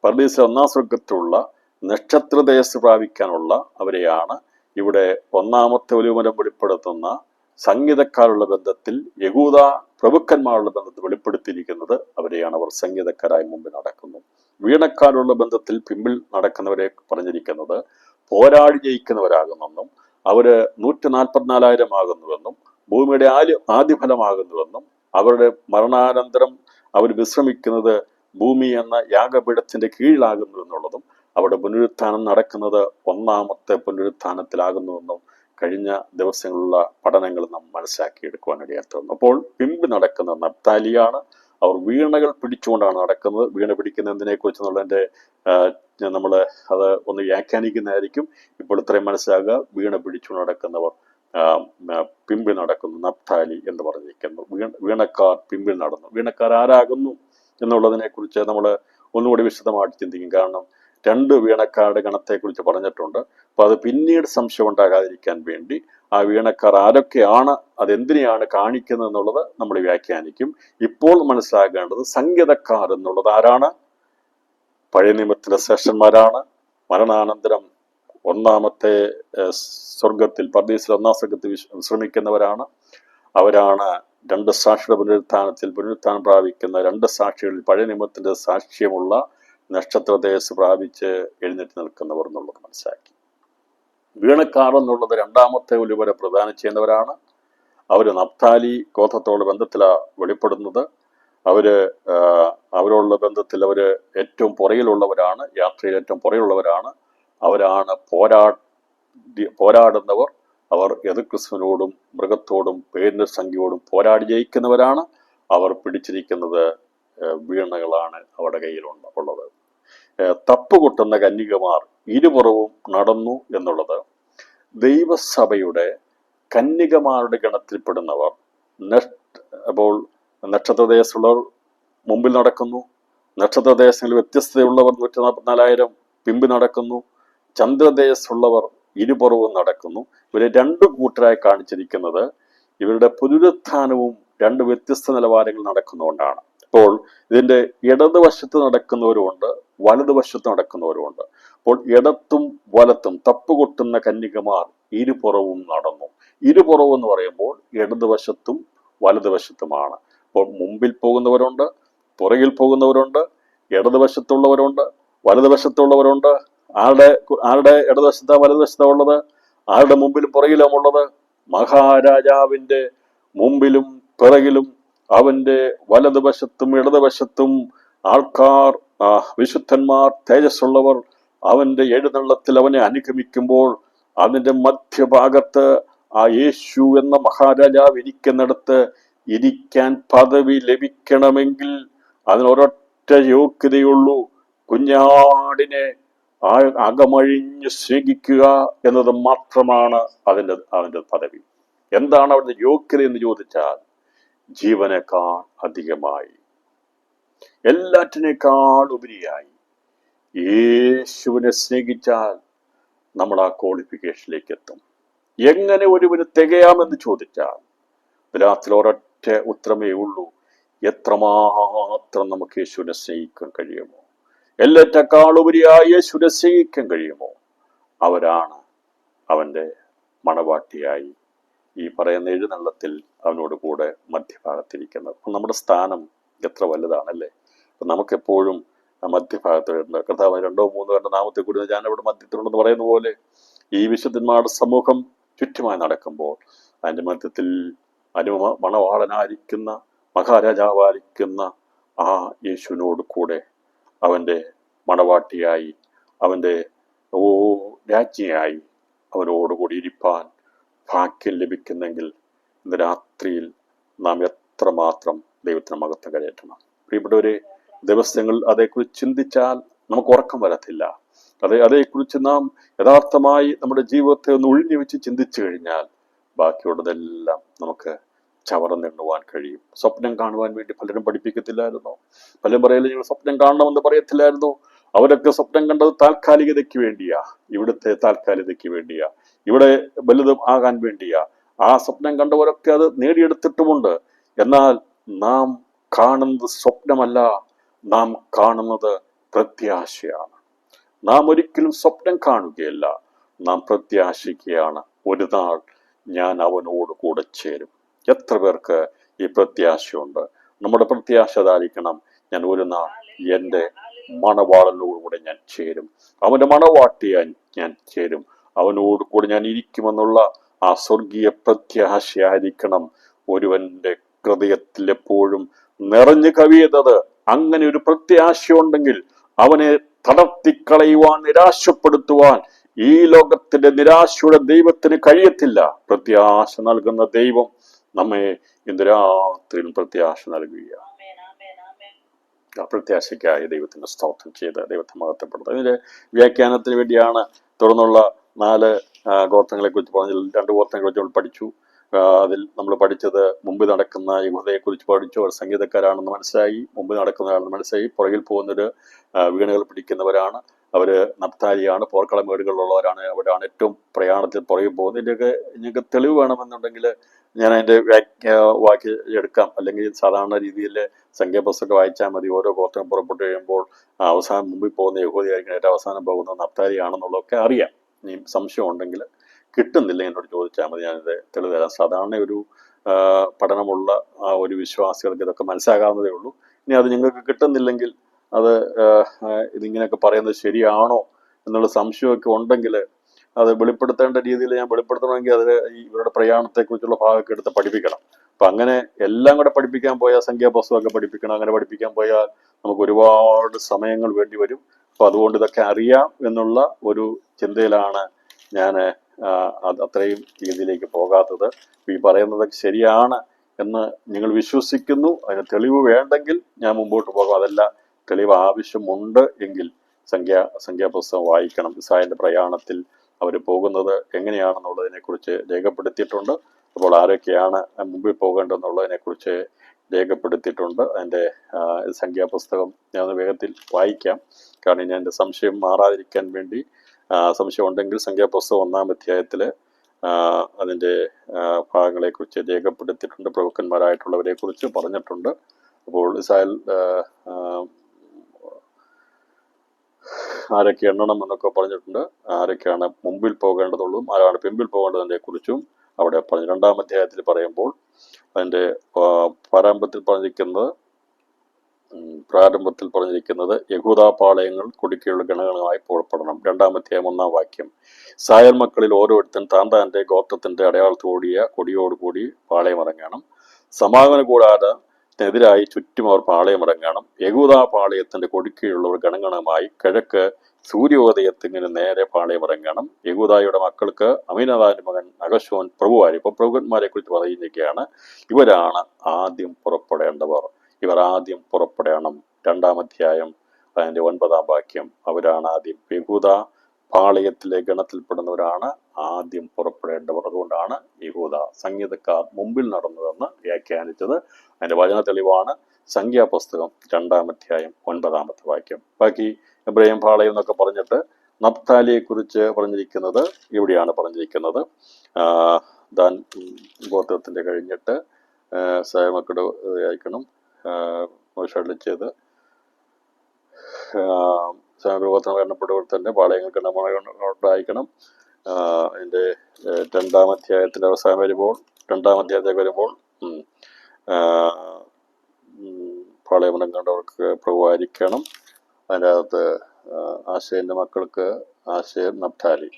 പറുദീസയിലെ 1-ാം സ്വർഗത്തിലുള്ള നക്ഷത്രദേശത്ത് പ്രാപിക്കാനുള്ള അവരെയാണ് ഇവിടെ ഒന്നാമത്തെ ഒലിവുമരം വെളിപ്പെടുത്തുന്ന സംഗീതക്കാരുള്ള ബന്ധത്തിൽ, യഹൂദ പ്രഭുക്കന്മാരുടെ ബന്ധത്തിൽ വെളിപ്പെടുത്തിയിരിക്കുന്നത് അവരെയാണ്. അവർ സംഗീതക്കാരായി മുമ്പിൽ നടക്കുന്നു. വീണക്കാരുള്ള ബന്ധത്തിൽ പിമ്പിൽ നടക്കുന്നവരെ പറഞ്ഞിരിക്കുന്നത് പോരാടി ജയിക്കുന്നവരാകുന്നെന്നും അവര് 144,000 ആകുന്നുവെന്നും ഭൂമിയുടെ ആദ്യഫലമാകുന്നുവെന്നും അവരുടെ മരണാനന്തരം അവർ വിശ്രമിക്കുന്നത് ഭൂമി എന്ന യാഗപീഠത്തിന്റെ കീഴിലാകുന്നു എന്നുള്ളതും അവിടെ പുനരുത്ഥാനം നടക്കുന്നത് ഒന്നാമത്തെ പുനരുത്ഥാനത്തിലാകുന്നുവെന്നും കഴിഞ്ഞ ദിവസങ്ങളിലുള്ള പഠനങ്ങൾ നാം മനസ്സിലാക്കിയെടുക്കുവാൻ ഇടയാത്തുന്നു. അപ്പോൾ പിമ്പ് നടക്കുന്ന നപ്താലിയാണ്. അവർ വീണകൾ പിടിച്ചുകൊണ്ടാണ് നടക്കുന്നത്. വീണ പിടിക്കുന്നതിനെ കുറിച്ചെന്നുള്ളതിൻ്റെ നമ്മൾ അത് ഒന്ന് വ്യാഖ്യാനിക്കുന്നതായിരിക്കും. ഇപ്പോൾ ഇത്രയും മനസ്സിലാകുക. വീണ പിടിച്ചുകൊണ്ട് നടക്കുന്നവർ പിമ്പിൽ നടക്കുന്നു, നപ്താലി എന്ന് പറഞ്ഞിരിക്കുന്നു. വീണക്കാർ പിമ്പിൽ നടന്നു. വീണക്കാർ ആരാകുന്നു എന്നുള്ളതിനെ കുറിച്ച് നമ്മൾ ഒന്നുകൂടി വിശദമായിട്ട് ചിന്തിക്കും. കാരണം 2 വീണക്കാരുടെ ഗണത്തെക്കുറിച്ച് പറഞ്ഞിട്ടുണ്ട്. അപ്പൊ അത് പിന്നീട് സംശയം ഉണ്ടാകാതിരിക്കാൻ വേണ്ടി ആ വീണക്കാർ ആരൊക്കെയാണ്, അതെന്തിനെയാണ് കാണിക്കുന്നത് എന്നുള്ളത് നമ്മൾ വ്യാഖ്യാനിക്കും. ഇപ്പോൾ മനസ്സിലാക്കേണ്ടത് സംഗീതക്കാർ എന്നുള്ളത് ആരാണ്? പഴയ നിയമത്തിലെ ശ്രേഷ്ഠന്മാരാണ്. മരണാനന്തരം ഒന്നാമത്തെ സ്വർഗത്തിൽ, പറുദീസയിലെ 1-ാം സ്വർഗത്തിൽ വിശ്രമിക്കുന്നവരാണ്. അവരാണ് 2 സാക്ഷിയുടെ പുനരുത്ഥാനം പ്രാപിക്കുന്ന 2 സാക്ഷികളിൽ പഴയ നിയമത്തിന്റെ സാക്ഷ്യമുള്ള നക്ഷത്രദേശത്ത് പ്രാപിച്ച് എഴുന്നേറ്റ് നിൽക്കുന്നവർ എന്നുള്ളത് മനസ്സിലാക്കി. വീണക്കാർ എന്നുള്ളത് 2-ാമത്തെ ഒലിവുമരം പ്രദാനം ചെയ്യുന്നവരാണ്. അവര് നപ്താലി ഗോത്രത്തോട് ബന്ധത്തിലാണ് വെളിപ്പെടുന്നത്. അവരോടുള്ള ബന്ധത്തിൽ അവര് ഏറ്റവും പുറയിലുള്ളവരാണ്, യാത്രയിൽ ഏറ്റവും പുറയിലുള്ളവരാണ്. അവരാണ് പോരാടുന്നവർ. അവർ എതിർക്രിസ്തുവിനോടും മൃഗത്തോടും പേരിന്റെ സംഖ്യയോടും പോരാടി ജയിക്കുന്നവരാണ്. അവർ പിടിച്ചിരിക്കുന്നത് വീണകളാണ് അവരുടെ കയ്യിലുള്ളത്. തപ്പുകൊട്ടുന്ന കന്യകമാർ ഇരുപുറവും നടന്നു എന്നുള്ളത് ദൈവസഭയുടെ കന്യകമാരുടെ ഗണത്തിൽപ്പെടുന്നവർ. അപ്പോൾ നക്ഷത്രദേശത്തുള്ളവർ മുമ്പിൽ നടക്കുന്നു. നക്ഷത്രദേശങ്ങളിൽ വ്യത്യസ്തതയുള്ളവർ 144,000 പിമ്പിൽ നടക്കുന്നു. ചന്ദ്രദേശത്തുള്ളവർ ഇരുപുറവും നടക്കുന്നു. ഇവരെ 2 കൂട്ടരായി കാണിച്ചിരിക്കുന്നത് ഇവരുടെ പുനരുത്ഥാനവും രണ്ട് വ്യത്യസ്ത നിലവാരങ്ങൾ നടക്കുന്നതുകൊണ്ടാണ്. അപ്പോൾ ഇതിന്റെ ഇടതുവശത്ത് നടക്കുന്നവരുമുണ്ട്, വലതുവശത്ത് നടക്കുന്നവരുമുണ്ട്. അപ്പോൾ ഇടത്തും വലത്തും തപ്പുകൊട്ടുന്ന കന്യകമാർ ഇരുപുറവും നടന്നു. ഇരുപുറവും എന്ന് പറയുമ്പോൾ ഇടതുവശത്തും വലതുവശത്തുമാണ്. അപ്പോൾ മുമ്പിൽ പോകുന്നവരുണ്ട്, പുറകിൽ പോകുന്നവരുണ്ട്, ഇടതുവശത്തുള്ളവരുണ്ട്, വലതുവശത്തുള്ളവരുണ്ട്. ആരുടെ ഇടതുവശത്താ വലതുവശത്താ ഉള്ളത്? ആരുടെ മുമ്പിലും പുറകിലും ഉള്ളത്? മഹാരാജാവിന്റെ മുമ്പിലും പിറകിലും അവന്റെ വലതുവശത്തും ഇടതുവശത്തും ആൾക്കാർ, വിശുദ്ധന്മാർ, തേജസ്സുള്ളവർ അവന്റെ എഴുന്നള്ളത്തിൽ അവനെ അനുഗമിക്കുമ്പോൾ അതിന്റെ മധ്യഭാഗത്ത് ആ യേശു എന്ന മഹാരാജാവ് ഇരിക്കുന്നിടത്ത് ഇരിക്കാൻ പദവി ലഭിക്കണമെങ്കിൽ അതിനൊരൊറ്റ യോഗ്യതയുള്ളൂ: കുഞ്ഞാടിനെ അകമഴിഞ്ഞ് സ്നേഹിക്കുക എന്നത് മാത്രമാണ് അതിന്റെ പദവി. എന്താണ് അവിടുത്തെ യോഗ്യത എന്ന് ചോദിച്ചാൽ, ജീവനേക്കാൾ അധികമായി, എല്ലാറ്റിനേക്കാൾ ഉപരിയായി യേശുവിനെ സ്നേഹിച്ചാൽ നമ്മൾ ആ ക്വാളിഫിക്കേഷനിലേക്ക് എത്തും. എങ്ങനെ ഒരുവന് തികയാമെന്ന് ചോദിച്ചാൽ ഇതിനകത്തിൽ ഒരൊറ്റ ഉത്തരമേ ഉള്ളൂ: എത്രമാത്രം നമുക്ക് യേശുവിനെ സ്നേഹിക്കാൻ കഴിയുമോ, എല്ലാറ്റേക്കാൾ ഉപരിയായി യേശുവിനെ സ്നേഹിക്കാൻ കഴിയുമോ, അവരാണ് അവന്റെ മണവാട്ടിയായി ഈ പറയുന്ന എഴുന്നള്ളത്തിൽ അവനോട് കൂടെ മധ്യഭാഗത്തിരിക്കുന്നത്. അപ്പം നമ്മുടെ സ്ഥാനം എത്ര വലുതാണല്ലേ. അപ്പം നമുക്കെപ്പോഴും മധ്യഭാഗത്ത് കർത്താവ് 2 3 പേരുടെ നാമത്തെ കൂടി ഞാൻ അവിടെ മധ്യത്തിലുണ്ടെന്ന് പറയുന്ന പോലെ ഈ വിശുദ്ധന്മാരുടെ സമൂഹം ചുറ്റുമായി നടക്കുമ്പോൾ അതിൻ്റെ മധ്യത്തിൽ മണവാളനായിരിക്കുന്ന മഹാരാജാവായിരിക്കുന്ന ആ യേശുവിനോട് കൂടെ അവൻ്റെ മണവാട്ടിയായി, അവൻ്റെ രാജ്ഞിയായി അവനോടുകൂടി ഇരിപ്പാൻ ഭാഗ്യം ലഭിക്കുന്നെങ്കിൽ ഇന്ന് രാത്രിയിൽ നാം എത്രമാത്രം ദൈവത്തിന് മഹത്വം കരയറ്റണം. പ്രിയപ്പെട്ടവരെ, ദിവസങ്ങൾ അതേക്കുറിച്ച് ചിന്തിച്ചാൽ നമുക്ക് ഉറക്കം വരത്തില്ല. അതേക്കുറിച്ച് നാം യഥാർത്ഥമായി നമ്മുടെ ജീവിതത്തെ ഒന്ന് ഒഴിഞ്ഞു വെച്ച് ചിന്തിച്ചു കഴിഞ്ഞാൽ ബാക്കിയുള്ളതെല്ലാം നമുക്ക് ചവറന്നെണ്ണുവാൻ കഴിയും. സ്വപ്നം കാണുവാൻ വേണ്ടി പലരും പഠിപ്പിക്കത്തില്ലായിരുന്നോ? പലരും പറയലും നിങ്ങൾ സ്വപ്നം കാണണമെന്ന് പറയത്തില്ലായിരുന്നോ? അവരൊക്കെ സ്വപ്നം കണ്ടത് താൽക്കാലികതയ്ക്ക് വേണ്ടിയാ, ഇവിടുത്തെ താൽക്കാലികതയ്ക്ക് വേണ്ടിയാ, ഇവിടെ വലുതും ആകാൻ വേണ്ടിയാ. ആ സ്വപ്നം കണ്ടവരൊക്കെ അത് നേടിയെടുത്തിട്ടുമുണ്ട്. എന്നാൽ നാം കാണുന്നത് സ്വപ്നമല്ല, നാം കാണുന്നത് പ്രത്യാശയാണ്. നാം ഒരിക്കലും സ്വപ്നം കാണുകയല്ല, നാം പ്രത്യാശിക്കുകയാണ്. ഒരു നാൾ ഞാൻ അവനോട് കൂടെ ചേരും. എത്ര പേർക്ക് ഈ പ്രത്യാശയുണ്ട്? നമ്മുടെ പ്രത്യാശ അതായിരിക്കണം: ഞാൻ ഒരു നാൾ എൻ്റെ മണവാളനോടുകൂടെ ഞാൻ ചേരും, അവൻ്റെ മണവാട്ടിയാൻ ഞാൻ ചേരും, അവനോട് കൂടെ ഞാൻ ഇരിക്കുമെന്നുള്ള ആ സ്വർഗീയ പ്രത്യാശയായിരിക്കണം ഒരുവന്റെ ഹൃദയത്തിൽ എപ്പോഴും നിറഞ്ഞു കവിയുന്നത്. അങ്ങനെ ഒരു പ്രത്യാശ ഉണ്ടെങ്കിൽ അവനെ തളർത്തിക്കളയുവാൻ, നിരാശപ്പെടുത്തുവാൻ ഈ ലോകത്തിന്റെ നിരാശയുടെ ദൈവത്തിന് കഴിയത്തില്ല. പ്രത്യാശ നൽകുന്ന ദൈവം നമ്മെ ഇന്ന് രാത്രിയിൽ പ്രത്യാശ നൽകുകയാണ്. പ്രത്യാശയ്ക്കായി ദൈവത്തിന് സ്തോത്രം ചെയ്ത് ദൈവത്തെ മഹത്വപ്പെടുത്തുക. ഇതിന്റെ വ്യാഖ്യാനത്തിന് വേണ്ടിയാണ് തുടർന്നുള്ള 4 ഗോത്രങ്ങളെ കുറിച്ച് പറഞ്ഞതിൽ 2 ഗോത്രങ്ങളെ കുറിച്ച് നമ്മൾ പഠിച്ചു. അതിൽ നമ്മൾ പഠിച്ചത് മുമ്പ് നടക്കുന്ന യഹൂദയെക്കുറിച്ച് പഠിച്ചു. അവർ സംഗീതക്കാരാണെന്ന് മനസ്സിലായി, മുമ്പ് നടക്കുന്നവരാണെന്ന് മനസ്സിലായി. പുറകിൽ പോകുന്നവര് വീണകൾ പിടിക്കുന്നവരാണ്, അവര് നപ്താലിയാണ്, പോർക്കളം വീടുകളിലുള്ളവരാണ്, അവരാണ് ഏറ്റവും പ്രയാണത്തിൽ പുറകിൽ പോകുന്നത്. ഇതിൻ്റെയൊക്കെ നിങ്ങൾക്ക് തെളിവ് വേണമെന്നുണ്ടെങ്കിൽ ഞാൻ അതിൻ്റെ വാക്യം എടുക്കാം. അല്ലെങ്കിൽ സാധാരണ രീതിയിൽ സംഖ്യാപുസ്തകം വായിച്ചാൽ മതി. ഓരോ ഗോത്രം പുറപ്പെട്ടു കഴിയുമ്പോൾ അവസാനം മുമ്പിൽ പോകുന്ന യഹൂദയായിരിക്കും, ഏറ്റവും അവസാനം പോകുന്ന നപ്താലിയാണെന്നുള്ളതൊക്കെ അറിയാം. ഇനി സംശയം ഉണ്ടെങ്കിൽ കിട്ടുന്നില്ല എന്നോട് ചോദിച്ചാൽ മതി, ഞാനിത് തെളിവ് തരാം. സാധാരണ ഒരു പഠനമുള്ള ഒരു വിശ്വാസികൾക്ക് ഇതൊക്കെ മനസ്സിലാകാവുന്നതേ ഉള്ളൂ. ഇനി അത് നിങ്ങൾക്ക് കിട്ടുന്നില്ലെങ്കിൽ അത് ഇതിങ്ങനെയൊക്കെ പറയുന്നത് ശരിയാണോ എന്നുള്ള സംശയമൊക്കെ ഉണ്ടെങ്കിൽ അത് വെളിപ്പെടുത്തേണ്ട രീതിയിൽ ഞാൻ വെളിപ്പെടുത്തണമെങ്കിൽ അത് ഇവരുടെ പ്രയാണത്തെക്കുറിച്ചുള്ള ഭാഗമൊക്കെ എടുത്ത് പഠിപ്പിക്കണം. അപ്പം അങ്ങനെ എല്ലാം കൂടെ പഠിപ്പിക്കാൻ പോയാൽ, സംഖ്യാപുസ്തകമൊക്കെ പഠിപ്പിക്കണം, അങ്ങനെ പഠിപ്പിക്കാൻ പോയാൽ നമുക്ക് ഒരുപാട് സമയങ്ങൾ വേണ്ടി വരും. അപ്പം അതുകൊണ്ട് ഇതൊക്കെ അറിയാം എന്നുള്ള ഒരു ചിന്തയിലാണ് ഞാൻ അത്രയും രീതിയിലേക്ക് പോകാത്തത്. ഈ പറയുന്നതൊക്കെ ശരിയാണ് എന്ന് നിങ്ങൾ വിശ്വസിക്കുന്നു. അതിന് തെളിവ് വേണ്ടെങ്കിൽ ഞാൻ മുമ്പോട്ട് പോകാം. അതല്ല, തെളിവ് ആവശ്യമുണ്ട് എങ്കിൽ സംഖ്യാപുസ്തകം വായിക്കണം. ഇസ്രായേലിന്റെ പ്രയാണത്തിൽ അവർ പോകുന്നത് എങ്ങനെയാണെന്നുള്ളതിനെ കുറിച്ച് രേഖപ്പെടുത്തിയിട്ടുണ്ട്. അപ്പോൾ ആരൊക്കെയാണ് മുമ്പിൽ പോകേണ്ടതെന്നുള്ളതിനെ കുറിച്ച് രേഖപ്പെടുത്തിയിട്ടുണ്ട്. അതിൻ്റെ സംഖ്യാപുസ്തകം ഞാൻ വേഗത്തിൽ വായിക്കാം. കാരണം ഞാൻ എൻ്റെ സംശയം മാറാതിരിക്കാൻ വേണ്ടി, സംശയം ഉണ്ടെങ്കിൽ സംഖ്യാപുസ്തകം 1-ാം അധ്യായത്തിൽ അതിൻ്റെ ഭാഗങ്ങളെക്കുറിച്ച് രേഖപ്പെടുത്തിയിട്ടുണ്ട്. പ്രഭുക്കന്മാരായിട്ടുള്ളവരെ കുറിച്ച് പറഞ്ഞിട്ടുണ്ട്. അപ്പോൾ ഇസ്രായേൽ ആരൊക്കെ എണ്ണണം എന്നൊക്കെ പറഞ്ഞിട്ടുണ്ട്. ആരൊക്കെയാണ് മുമ്പിൽ പോകേണ്ടതുള്ളതും ആരാണ് പിമ്പിൽ പോകേണ്ടതിനെ കുറിച്ചും അവിടെ പറഞ്ഞു. 2-ാം അധ്യായത്തിൽ പറയുമ്പോൾ അതിൻ്റെ പ്രാരംഭത്തിൽ പറഞ്ഞിരിക്കുന്നത് യഹൂദാ പാളയങ്ങൾ കൊടിക്കീഴുള്ള ഗണഗണമായി പുറപ്പെടണം. 2-ാം അധ്യായം 1-ാം വാക്യം. ഇസ്രായേൽ മക്കളിൽ ഓരോരുത്തൻ താൻ്റെ ഗോത്രത്തിന്റെ അടയാളത്തോടിയ കൊടിയോടുകൂടി പാളയമിറങ്ങണം. സമാഗമന കൂടാരത്തിനെതിരായി ചുറ്റും അവർ പാളയമിറങ്ങണം. യഹൂദാ പാളയത്തിന്റെ കൊടിക്കീഴുള്ളവർ ഗണഗണമായി കിഴക്ക് സൂര്യോദയത്തിങ്ങനെ നേരെ പാളയമിറങ്ങണം. യഹൂദായുടെ മക്കൾക്ക് അമീനദാന്റെ മകൻ നഹശോൻ പ്രഭുവായി. ഇപ്പൊ പ്രഭുക്കന്മാരെ കുറിച്ച് പറയുന്നതൊക്കെയാണ്. ഇവരാണ് ആദ്യം പുറപ്പെടേണ്ടവർ. ഇവർ ആദ്യം പുറപ്പെടണം. 2-ാം അധ്യായം അതിന്റെ 9-ാം വാക്യം. അവരാണ് ആദ്യം. യഹൂദ പാളയത്തിലെ ഗണത്തിൽപ്പെടുന്നവരാണ് ആദ്യം പുറപ്പെടേണ്ടവർ. അതുകൊണ്ടാണ് യഹൂദ സംഗീതക്കാർ മുമ്പിൽ നടന്നതെന്ന് വ്യാഖ്യാനിച്ചത്. അതിന്റെ വചന തെളിവാണ് സംഖ്യാപുസ്തകം 2-ാം അധ്യായം 9-ാമത്തെ വാക്യം. ബാക്കി എബ്രഹാം പാളയം എന്നൊക്കെ പറഞ്ഞിട്ട് നഫ്താലിയെ കുറിച്ച് പറഞ്ഞിരിക്കുന്നത് ഇവിടെയാണ് പറഞ്ഞിരിക്കുന്നത്. ദാൻ ഗോത്രത്തിന്റെ കഴിഞ്ഞിട്ട് സയമക്കട് അയക്കണം. മോശടിച്ചത് ഗോത്രം എണ്ണപ്പെട്ടവർ തന്നെ പാളയങ്ങൾക്ക് ഉണ്ടായിരിക്കണം. അതിൻ്റെ 2-ാം അധ്യായത്തിന്റെ അവസാനം വരുമ്പോൾ 2-ാം അധ്യായത്തേക്ക് വരുമ്പോൾ പാളയമനം കണ്ടവർക്ക് പ്രഭുവായിരിക്കണം. അതിൻ്റെ അകത്ത് ആശയന്റെ മക്കൾക്ക് ആശയം നഫ്താലി.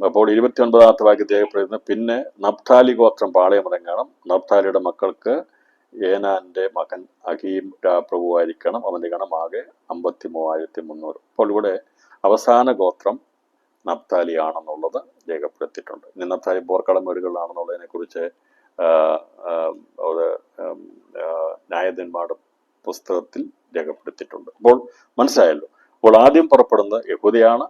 അപ്പോൾ 29-ാമത്തെ വാക്യത്തിൽ രേഖപ്പെടുത്തുന്നത് പിന്നെ നഫ്താലി ഗോത്രം പാളയമിറങ്ങണം. നഫ്താലിയുടെ മക്കൾക്ക് ഏനാന്റെ മകൻ അഹീം പ്രഭുവായിരിക്കണം. അവന്റെ ഗണമാകെ 53,300. അപ്പോൾ ഇവിടെ അവസാന ഗോത്രം നഫ്താലിയാണെന്നുള്ളത് രേഖപ്പെടുത്തിയിട്ടുണ്ട്. ഇനി നഫ്താലി പോർക്കളം വീടുകളിലാണെന്നുള്ളതിനെ കുറിച്ച് ന്യായാധിപന്മാരുടെ പുസ്തകത്തിൽ രേഖപ്പെടുത്തിയിട്ടുണ്ട്. അപ്പോൾ മനസ്സിലായല്ലോ. അപ്പോൾ ആദ്യം പുറപ്പെടുന്നത് യഹൂദയാണ്,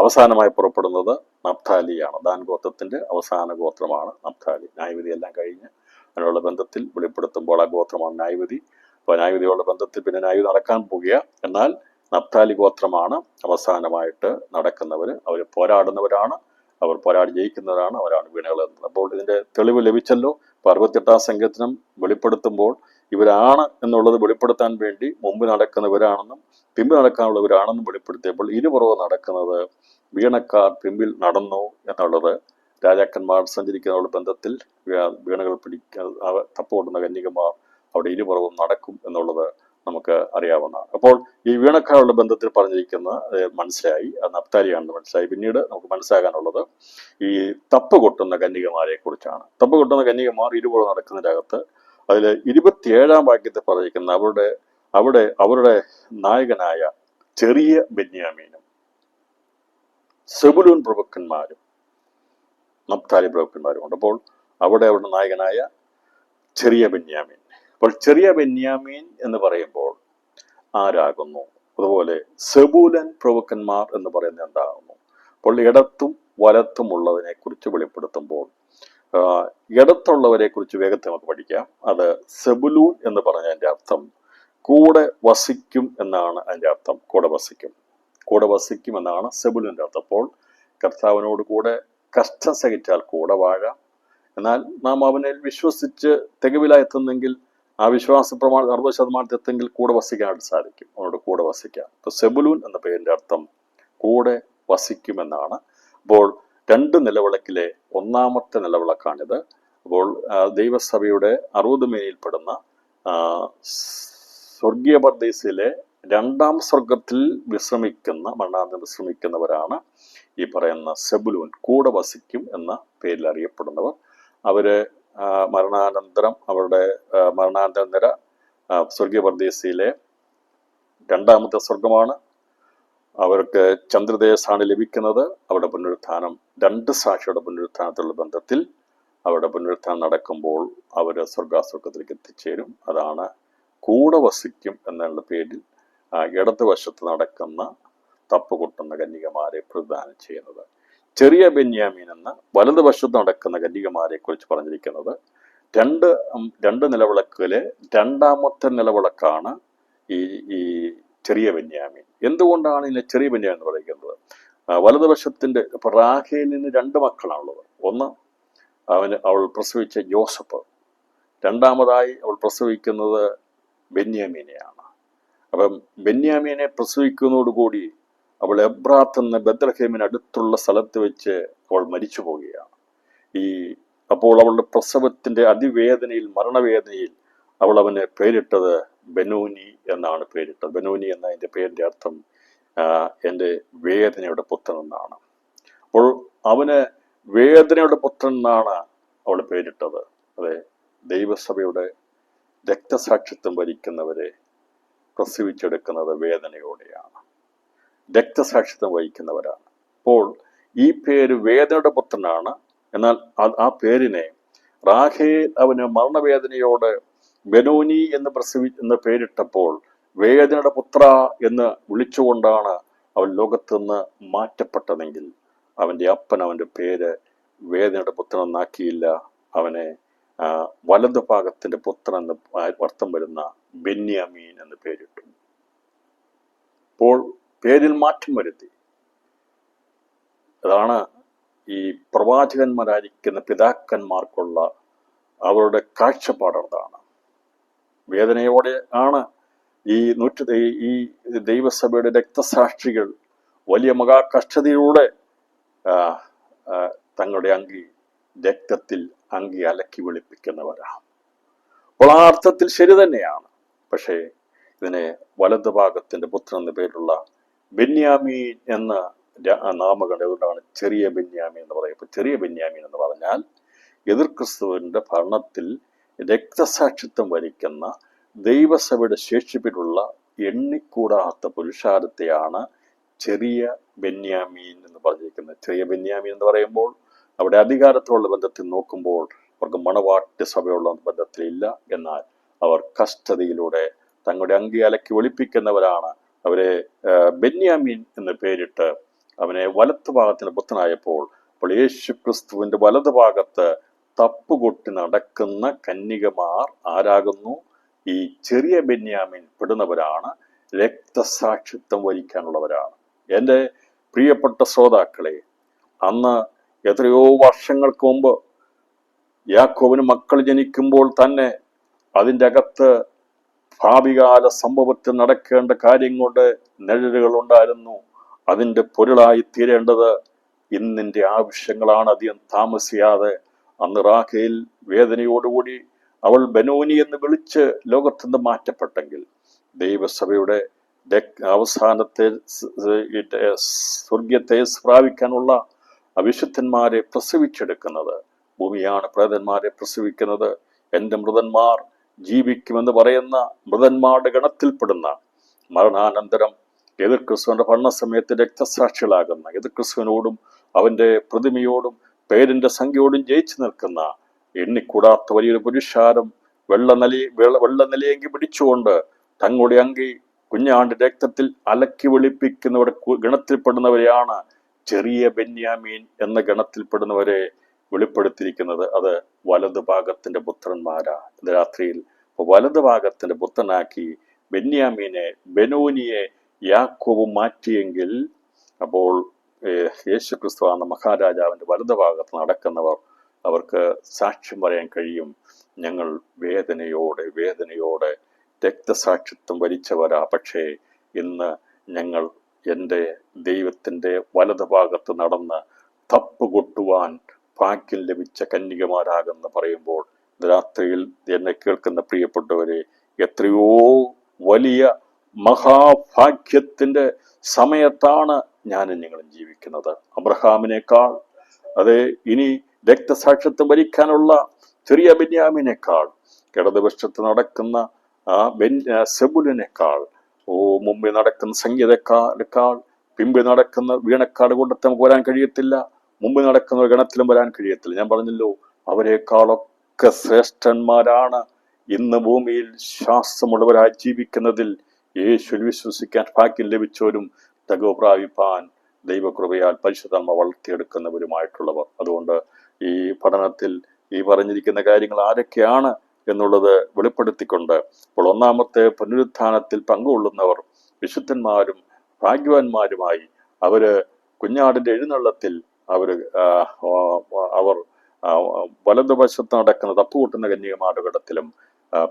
അവസാനമായി പുറപ്പെടുന്നത് നഫ്താലിയാണ്. ദാൻ ഗോത്രത്തിന്റെ അവസാന ഗോത്രമാണ് നഫ്താലി. ന്യായവിധി എല്ലാം കഴിഞ്ഞ് അതിനുള്ള ബന്ധത്തിൽ വെളിപ്പെടുത്തുമ്പോൾ ആ ഗോത്രമാണ് ന്യായവിധി. അപ്പോൾ ന്യായവിധിയുള്ള ബന്ധത്തിൽ പിന്നെ ന്യായവിധി നടക്കാൻ പോകുക. എന്നാൽ നഫ്താലി ഗോത്രമാണ് അവസാനമായിട്ട് നടക്കുന്നവർ. അവർ പോരാടുന്നവരാണ്, അവർ പോരാടി ജയിക്കുന്നവരാണ്, അവരാണ് വീണകൾ എന്നത്. അപ്പോൾ ഇതിന്റെ തെളിവ് ലഭിച്ചല്ലോ. 68-ാം സങ്കീർത്തനം വെളിപ്പെടുത്തുമ്പോൾ ഇവരാണ് എന്നുള്ളത് വെളിപ്പെടുത്താൻ വേണ്ടി മുമ്പ് നടക്കുന്നവരാണെന്നും പിമ്പിൽ നടക്കാനുള്ളവരാണെന്നും വെളിപ്പെടുത്തിയപ്പോൾ ഇരുപുറവും നടക്കുന്നത് വീണക്കാർ പിമ്പിൽ നടന്നു എന്നുള്ളത് രാജാക്കന്മാർ സഞ്ചരിക്കുന്ന ബന്ധത്തിൽ വീണകൾ തപ്പോടുന്ന കന്യകമാർ അവിടെ ഇരുപുറവും നടക്കും എന്നുള്ളത് നമുക്ക് അറിയാവുന്നതാണ്. അപ്പോൾ ഈ വീണക്കാരുടെ ബന്ധത്തിൽ പറഞ്ഞിരിക്കുന്ന മനസ്സിലായി, അത് നഫ്താലിയാണെന്ന് മനസ്സിലായി. പിന്നീട് നമുക്ക് മനസ്സിലാകാനുള്ളത് ഈ തപ്പ് കൊട്ടുന്ന കന്യകമാരെ കുറിച്ചാണ്. തപ്പ് കൊട്ടുന്ന കന്യകമാർ ഇരുപുറവും നടക്കുന്നതിനകത്ത് അതിൽ 27-ാം വാക്യത്തിൽ പറഞ്ഞിരിക്കുന്ന അവരുടെ നായകനായ ചെറിയ ബെന്യാമീനും സെബുലൂൻ പ്രഭുക്കന്മാരും നഫ്താലി പ്രഭുക്കന്മാരുമുണ്ട്. അപ്പോൾ അവരുടെ നായകനായ ചെറിയ ബെന്യാമീൻ. അപ്പോൾ ചെറിയ ബെന്യാമീൻ എന്ന് പറയുമ്പോൾ ആരാകുന്നു? അതുപോലെ സെബൂലൻ പ്രഭുക്കന്മാർ എന്ന് പറയുന്നത് എന്താകുന്നു? അപ്പോൾ ഇടത്തും വലത്തും ഉള്ളതിനെ കുറിച്ച് വെളിപ്പെടുത്തുമ്പോൾ ഇടത്തുള്ളവരെ കുറിച്ച് വേഗത്തിൽ നമുക്ക് പഠിക്കാം. അത് സെബുലൂൻ എന്ന് പറഞ്ഞതിൻ്റെ അർത്ഥം കൂടെ വസിക്കും എന്നാണ്. അതിൻ്റെ അർത്ഥം കൂടെ വസിക്കും എന്നാണ് സെബുലൂൻ്റെ അർത്ഥം. അപ്പോൾ കർത്താവിനോട് കൂടെ കഷ്ടം സഹിച്ചാൽ കൂടെ വാഴാം. എന്നാൽ നാം അവനിൽ വിശ്വസിച്ച് തികവിലായെത്തുന്നെങ്കിൽ ആ വിശ്വാസ പ്രമാണം 60% എത്തെങ്കിൽ കൂടെ വസിക്കാനായിട്ട് സാധിക്കും. അവനോട് കൂടെ വസിക്കാം. ഇപ്പൊ സെബുലൂൻ എന്ന പേരിന്റെ അർത്ഥം കൂടെ വസിക്കുമെന്നാണ്. അപ്പോൾ 2 നിലവിളക്കിലെ 1-ാമത്തെ നിലവിളക്കാണിത്. അപ്പോൾ ദൈവസഭയുടെ 60 മേനിയിൽപ്പെടുന്ന സ്വർഗീയ പർദീസിലെ 2-ാം സ്വർഗത്തിൽ മരണാന്തരം വിശ്രമിക്കുന്നവരാണ് ഈ പറയുന്ന സെബുലൂൻ. കൂടെ വസിക്കും എന്ന പേരിൽ അറിയപ്പെടുന്നവർ. അവര് മരണാനന്തര നിര സ്വർഗീയ പർദീസയിലെ 2-ാമത്തെ സ്വർഗമാണ്. അവർക്ക് ചന്ദ്രദേശാണ് ലഭിക്കുന്നത്. അവരുടെ പുനരുത്ഥാനം 2 സാക്ഷിയുടെ പുനരുത്ഥാനത്തിലുള്ള ബന്ധത്തിൽ അവരുടെ പുനരുത്ഥാനം നടക്കുമ്പോൾ അവർ സ്വർഗാസ്വർഗത്തിലേക്ക് എത്തിച്ചേരും. അതാണ് കൂടെ വസിക്കും എന്നുള്ള പേരിൽ ഇടതുവശത്ത് നടക്കുന്ന തപ്പ് കൊട്ടുന്ന കന്യകമാരെ പ്രദാനം ചെയ്യുന്നത്. ചെറിയ ബെന്യാമീൻ എന്ന വലതുവശത്ത് നടക്കുന്ന കന്യകമാരെ കുറിച്ച് പറഞ്ഞിരിക്കുന്നത് 2 നിലവിളക്കിലെ 2-ാമത്തെ നിലവിളക്കാണ് ഈ ചെറിയ ബെന്യാമീൻ. എന്തുകൊണ്ടാണ് ഇതിനെ ചെറിയ ബെന്യാമീൻ എന്ന് പറയുന്നത്? വലതുവശത്തിന്റെ ഇപ്പൊ റാഹേലിന് 2 മക്കളാണുള്ളത്. ഒന്ന് അവൾ പ്രസവിച്ച ജോസഫ്, രണ്ടാമതായി അവൾ പ്രസവിക്കുന്നത് ബെന്യാമീനെയാണ്. അപ്പം ബെന്യാമീനെ പ്രസവിക്കുന്നതോടുകൂടി അവൾ എബ്രാത്ത് എന്ന ബത്ലഹേമിന് അടുത്തുള്ള സ്ഥലത്ത് വെച്ച് അവൾ മരിച്ചു പോവുകയാണ്. അപ്പോൾ അവളുടെ പ്രസവത്തിന്റെ അതിവേദനയിൽ, മരണവേദനയിൽ അവൾ അവന് പേരിട്ടത് ബെനോനി എന്നാണ് പേരിട്ടത്. ബെനോനി എന്ന അതിന്റെ പേരിന്റെ അർത്ഥം എൻ്റെ വേദനയുടെ പുത്രൻ എന്നാണ്. അപ്പോൾ അവന് വേദനയുടെ പുത്രൻ എന്നാണ് അവൾ പേരിട്ടത്. അതെ, ദൈവസഭയുടെ രക്തസാക്ഷിത്വം വഹിക്കുന്നവരെ പ്രസവിച്ചെടുക്കുന്നത് വേദനയോടെയാണ്, രക്തസാക്ഷിത്വം വഹിക്കുന്നവരാണ്. അപ്പോൾ ഈ പേര് വേദനയുടെ പുത്രനാണ്. എന്നാൽ ആ പേരിനെ റാഹേൽ അവന് മരണവേദനയോട് ബെനോനി എന്ന് പേരിട്ടപ്പോൾ വേദനയുടെ പുത്ര എന്ന് വിളിച്ചുകൊണ്ടാണ് അവൻ ലോകത്തുനിന്ന് മാറ്റപ്പെട്ടതെങ്കിൽ അവൻ്റെ അപ്പൻ അവൻ്റെ പേര് വേദനയുടെ പുത്രൻ എന്നാക്കിയില്ല. അവനെ വലതു ഭാഗത്തിന്റെ പുത്രൻ എന്ന് അർത്ഥം വരുന്ന ബെന്യാമീൻ എന്ന് പേരിട്ടു. അപ്പോൾ പേരിൽ മാറ്റം വരുത്തി. അതാണ് ഈ പ്രവാചകന്മാരായിരിക്കുന്ന പിതാക്കന്മാർക്കുള്ള അവരുടെ കാഴ്ചപ്പാടാണ്. വേദനയോടെ ആണ് ഈ ദൈവസഭയുടെ രക്തസാക്ഷികൾ വലിയ മഹാകഷ്ടതയിലൂടെ തങ്ങളുടെ രക്തത്തിൽ അലക്കി വെളുപ്പിക്കുന്നവരാണ്. അപ്പോൾ ആ അർത്ഥത്തിൽ ശരി തന്നെയാണ്. പക്ഷേ ഇതിനെ വലതു ഭാഗത്തിന്റെ പുത്രൻ എന്ന പേരുള്ള ബെന്യാമീൻ എന്ന നാമകരണം അതുകൊണ്ടാണ് ചെറിയ ബെന്യാമീൻ എന്ന് പറയുന്നത്. ഇപ്പൊ ചെറിയ ബെന്യാമീൻ എന്ന് പറഞ്ഞാൽ എതിർ ക്രിസ്തുവിന്റെ ഭരണത്തിൽ രക്തസാക്ഷിത്വം വഹിക്കുന്ന ദൈവസഭയുടെ ശേഷിപ്പിലുള്ള എണ്ണിക്കൂടാത്ത പുരുഷാരത്തെയാണ് ചെറിയ ബെന്യാമീൻ എന്ന് പറഞ്ഞിരിക്കുന്നത്. ചെറിയ ബെന്യാമീൻ എന്ന് പറയുമ്പോൾ അവിടെ അധികാരത്തോടുള്ള ബന്ധത്തിൽ നോക്കുമ്പോൾ അവർക്ക് മണവാട്ടി സഭയുള്ള ബന്ധത്തിലില്ല. എന്നാൽ അവർ കഷ്ടതയിലൂടെ തങ്ങളുടെ അലക്കി വെളുപ്പിക്കുന്നവരാണ്. അവരെ ബെന്യാമീൻ എന്ന് പേരിട്ട് അവനെ വലത്തു ഭാഗത്തിന് പുത്രനായപ്പോൾ അപ്പോൾ യേശു ക്രിസ്തുവിന്റെ വലതു ഭാഗത്ത് തപ്പുകൊട്ടി നടക്കുന്ന കന്യകമാർ ആരാകുന്നു? ഈ ചെറിയ ബെന്യാമീൻ പെടുന്നവരാണ്, രക്തസാക്ഷിത്വം വഹിക്കാനുള്ളവരാണ്. എൻ്റെ പ്രിയപ്പെട്ട ശ്രോതാക്കളെ, അന്ന് എത്രയോ വർഷങ്ങൾക്ക് മുമ്പ് യാക്കോബിന് മക്കൾ ജനിക്കുമ്പോൾ തന്നെ അതിൻ്റെ അകത്ത് ഭാവികാല സംഭവത്തിൽ നടക്കേണ്ട കാര്യങ്ങളുടെ നിഴലുകൾ ഉണ്ടായിരുന്നു. അതിൻ്റെ പൊരുളായി തീരേണ്ടത് ഇന്നിൻ്റെ ആവശ്യങ്ങളാണ്. അധികം താമസിയാതെ അന്ന് റാഹേൽ വേദനയോടുകൂടി അവൾ ബെനോനി എന്ന് വിളിച്ച് ലോകത്തുനിന്ന് മാറ്റപ്പെട്ടെങ്കിൽ ദൈവസഭയുടെ അവസാനത്തെ സ്വർഗത്തെ പ്രാപിക്കാനുള്ള അവിശുദ്ധന്മാരെ പ്രസവിച്ചെടുക്കുന്നത് ഭൂമിയാണ്. പ്രേതന്മാരെ പ്രസവിക്കുന്നത്. എൻ്റെ മൃതന്മാർ ജീവിക്കുമെന്ന് പറയുന്ന മൃതന്മാരുടെ ഗണത്തിൽപ്പെടുന്ന മരണാനന്തരം എതിർ ക്രിസ്തുവിന്റെ ഭരണസമയത്ത് രക്തസാക്ഷികളാകുന്ന, എതിർ ക്രിസ്തുവിനോടും അവന്റെ പ്രതിമയോടും പേരിന്റെ സംഖ്യയോടും ജയിച്ചു നിൽക്കുന്ന എണ്ണിക്കൂടാത്ത വലിയൊരു പുരുഷാരം വെള്ള നിലയെങ്കി പിടിച്ചുകൊണ്ട് തങ്ങളുടെ കുഞ്ഞാണ്ട് രക്തത്തിൽ അലക്കി വെളുപ്പിക്കുന്നവരുടെ ഗണത്തിൽപ്പെടുന്നവരെയാണ് ചെറിയ ബെന്യാമീൻ എന്ന ഗണത്തിൽപ്പെടുന്നവരെ വെളിപ്പെടുത്തിയിരിക്കുന്നത്. അത് വലതു ഭാഗത്തിന്റെ പുത്രന്മാരാ. ഇന്ന് രാത്രിയിൽ വലതു ഭാഗത്തിന്റെ പുത്രനാക്കി ബെന്യാമീനെ, ബെനോനിയെ യാക്കോബ് മാറ്റിയെങ്കിൽ അപ്പോൾ യേശു ക്രിസ്തു എന്ന മഹാരാജാവിന്റെ വലതു ഭാഗത്ത് നടക്കുന്നവർ അവർക്ക് സാക്ഷ്യം പറയാൻ കഴിയും. ഞങ്ങൾ വേദനയോടെ രക്തസാക്ഷിത്വം വരിച്ചവരാ. പക്ഷേ ഇന്ന് ഞങ്ങൾ എൻ്റെ ദൈവത്തിൻ്റെ വലതു ഭാഗത്ത് നടന്ന് തപ്പ് കൊട്ടുവാൻ ഭാഗ്യം ലഭിച്ച കന്യകമാരാകുന്ന പറയുമ്പോൾ രാത്രിയിൽ എന്നെ കേൾക്കുന്ന പ്രിയപ്പെട്ടവരെ, എത്രയോ വലിയ മഹാഭാഗ്യത്തിന്റെ സമയത്താണ് ഞാനും നിങ്ങളും ജീവിക്കുന്നത്. അബ്രഹാമിനേക്കാൾ, അതെ, ഇനി രക്തസാക്ഷിത്വം ഭരിക്കാനുള്ള ചെറിയ ബെന്യാമിനേക്കാൾ, ഇടതുപക്ഷത്ത് നടക്കുന്ന സെബുലിനേക്കാൾ, മുമ്പിൽ നടക്കുന്ന സംഗീതക്കാൾ, പിമ്പിൽ നടക്കുന്ന വീണക്കാട് കൂട്ടത്തിൽ നമുക്ക് വരാൻ കഴിയത്തില്ല. മുമ്പിൽ നടക്കുന്ന ഗണത്തിലും വരാൻ കഴിയത്തില്ല. ഞാൻ പറഞ്ഞല്ലോ, അവരെക്കാളൊക്കെ ശ്രേഷ്ഠന്മാരാണ് ഇന്ന് ഭൂമിയിൽ ശ്വാസമുള്ളവരായി ജീവിക്കുന്നതിൽ. യേശുവിൽ വിശ്വസിക്കാൻ ഭാഗ്യം ലഭിച്ചവരും തകവ് പ്രാപിപ്പാൻ ദൈവകൃപയാൽ പരിശുദ്ധമ്മ വളർത്തിയെടുക്കുന്നവരുമായിട്ടുള്ളവർ. അതുകൊണ്ട് ഈ പഠനത്തിൽ ഈ പറഞ്ഞിരിക്കുന്ന കാര്യങ്ങൾ ആരൊക്കെയാണ് എന്നുള്ളത് വെളിപ്പെടുത്തിക്കൊണ്ട് ഇപ്പോൾ ഒന്നാമത്തെ പുനരുത്ഥാനത്തിൽ പങ്കുകൊള്ളുന്നവർ വിശുദ്ധന്മാരും ഭാഗ്യവാന്മാരുമായി അവര് കുഞ്ഞാടിന്റെ എഴുന്നള്ളത്തിൽ അവർ വലതുവശത്ത് നടക്കുന്ന തപ്പുകൂട്ടുന്ന കന്യകമാരുടെ ഇടത്തിലും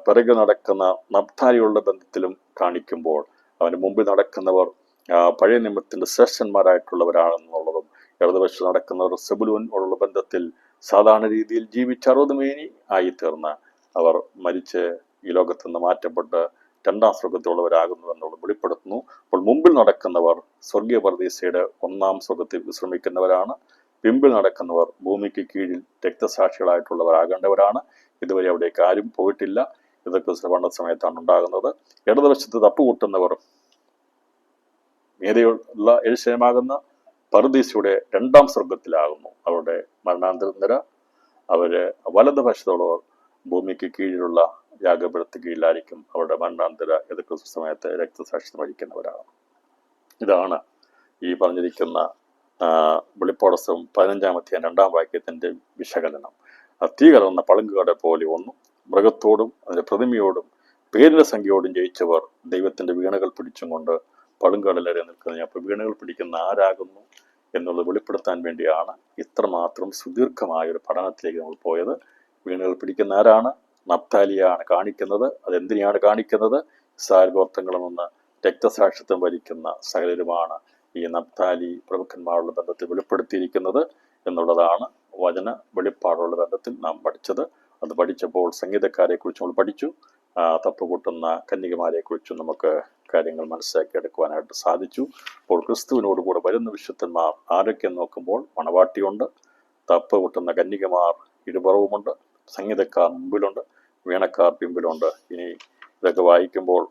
പിറകെ നടക്കുന്ന നബ്താലിയുള്ള ബന്ധത്തിലും കാണിക്കുമ്പോൾ അവന് മുമ്പിൽ നടക്കുന്നവർ പഴയ നിയമത്തിന്റെ ശ്രേഷ്ഠന്മാരായിട്ടുള്ളവരാണെന്നുള്ളതും, ഇടതുവശത്ത് നടക്കുന്നവർ സെബുലൂൻ ഉള്ള ബന്ധത്തിൽ സാധാരണ രീതിയിൽ ജീവിച്ച് 60 മേനി ആയിത്തീർന്ന അവർ മരിച്ച് ഈ ലോകത്ത് നിന്ന് മാറ്റപ്പെട്ട് 2ാം സ്വർഗത്തിലുള്ളവരാകുന്നു എന്നുള്ളത് വെളിപ്പെടുത്തുന്നു. അപ്പോൾ മുമ്പിൽ നടക്കുന്നവർ സ്വർഗീയ പർദീസയുടെ 1ാം സ്വർഗത്തിൽ വിശ്രമിക്കുന്നവരാണ്. പിമ്പിൽ നടക്കുന്നവർ ഭൂമിക്ക് കീഴിൽ രക്തസാക്ഷികളായിട്ടുള്ളവരാകേണ്ടവരാണ്. ഇതുവരെ അവിടേക്ക് ആരും പോയിട്ടില്ല. ഇതൊക്കെ ശ്രവണ സമയത്താണ് ഉണ്ടാകുന്നത്. ഇടതുവശത്ത് തപ്പുകൂട്ടുന്നവർ മീതെയുള്ള എഴുശലമാകുന്ന പർദീസയുടെ 2ാം സ്വർഗത്തിലാകുന്നു. അവരുടെ മരണാന്തര നിര. അവര് വലതുവശത്തുള്ളവർ ഭൂമിക്ക് കീഴിലുള്ള യാഗപീഠത്തിന് കീഴിലായിരിക്കും. അവരുടെ മരണാന്തര എതിർക്കുന്ന സമയത്ത് രക്തസാക്ഷിത്വം വഹിക്കുന്നവരാണ്. ഇതാണ് ഈ പറഞ്ഞിരിക്കുന്ന വെളിപ്പാട് പുസ്തകം 15-ാം അധ്യായം 2-ാം വാക്യത്തിന്റെ വിശകലനം. തീ കലർന്ന പളുങ്കുകട പോലെ ഒന്നും മൃഗത്തോടും അതിന്റെ പ്രതിമയോടും പേരിന്റെ സംഖ്യയോടും ജയിച്ചവർ ദൈവത്തിന്റെ വീണകൾ പിടിച്ചും കൊണ്ട് പളുങ്കടലരെ നിൽക്കുന്നത്. അപ്പൊ വീണകൾ പിടിക്കുന്ന ആരാകുന്നു എന്നുള്ളത് വെളിപ്പെടുത്താൻ വേണ്ടിയാണ് ഇത്രമാത്രം സുദീർഘമായ ഒരു പഠനത്തിലേക്ക് നമ്മൾ പോയത്. വീണകൾ പിടിക്കുന്ന ആരാണ്? നപ്താലിയാണ് കാണിക്കുന്നത്. അതെന്തിനെയാണ് കാണിക്കുന്നത്? ഇസ്രായേൽ ഗോത്രങ്ങളിൽ നിന്ന് രക്തസാക്ഷിത്വം വരിക്കുന്ന സകലരുമാണ് ഈ നപ്താലി പ്രഭുക്കന്മാരുടെ ബന്ധത്തിൽ വെളിപ്പെടുത്തിയിരിക്കുന്നത് എന്നുള്ളതാണ് വചന വെളിപ്പാടുള്ള ബന്ധത്തിൽ നാം പഠിച്ചത്. അത് പഠിച്ചപ്പോൾ സംഗീതക്കാരെ കുറിച്ച് നമ്മൾ പഠിച്ചു. തപ്പുകൂട്ടുന്ന കന്യകമാരെ കുറിച്ചും നമുക്ക് കാര്യങ്ങൾ മനസ്സിലാക്കി എടുക്കുവാനായിട്ട് സാധിച്ചു. അപ്പോൾ ക്രിസ്തുവിനോടുകൂടെ വരുന്ന വിശുദ്ധന്മാർ ആരൊക്കെ നോക്കുമ്പോൾ മണവാട്ടിയുണ്ട്, തപ്പ് കൂട്ടുന്ന കന്യകമാർ ഇരുപുറവുമുണ്ട്, സംഗീതക്കാർ മുമ്പിലുണ്ട്, വീണക്കാർ പിമ്പിലുണ്ട്. ഇനി ഇതൊക്കെ വായിക്കുമ്പോൾ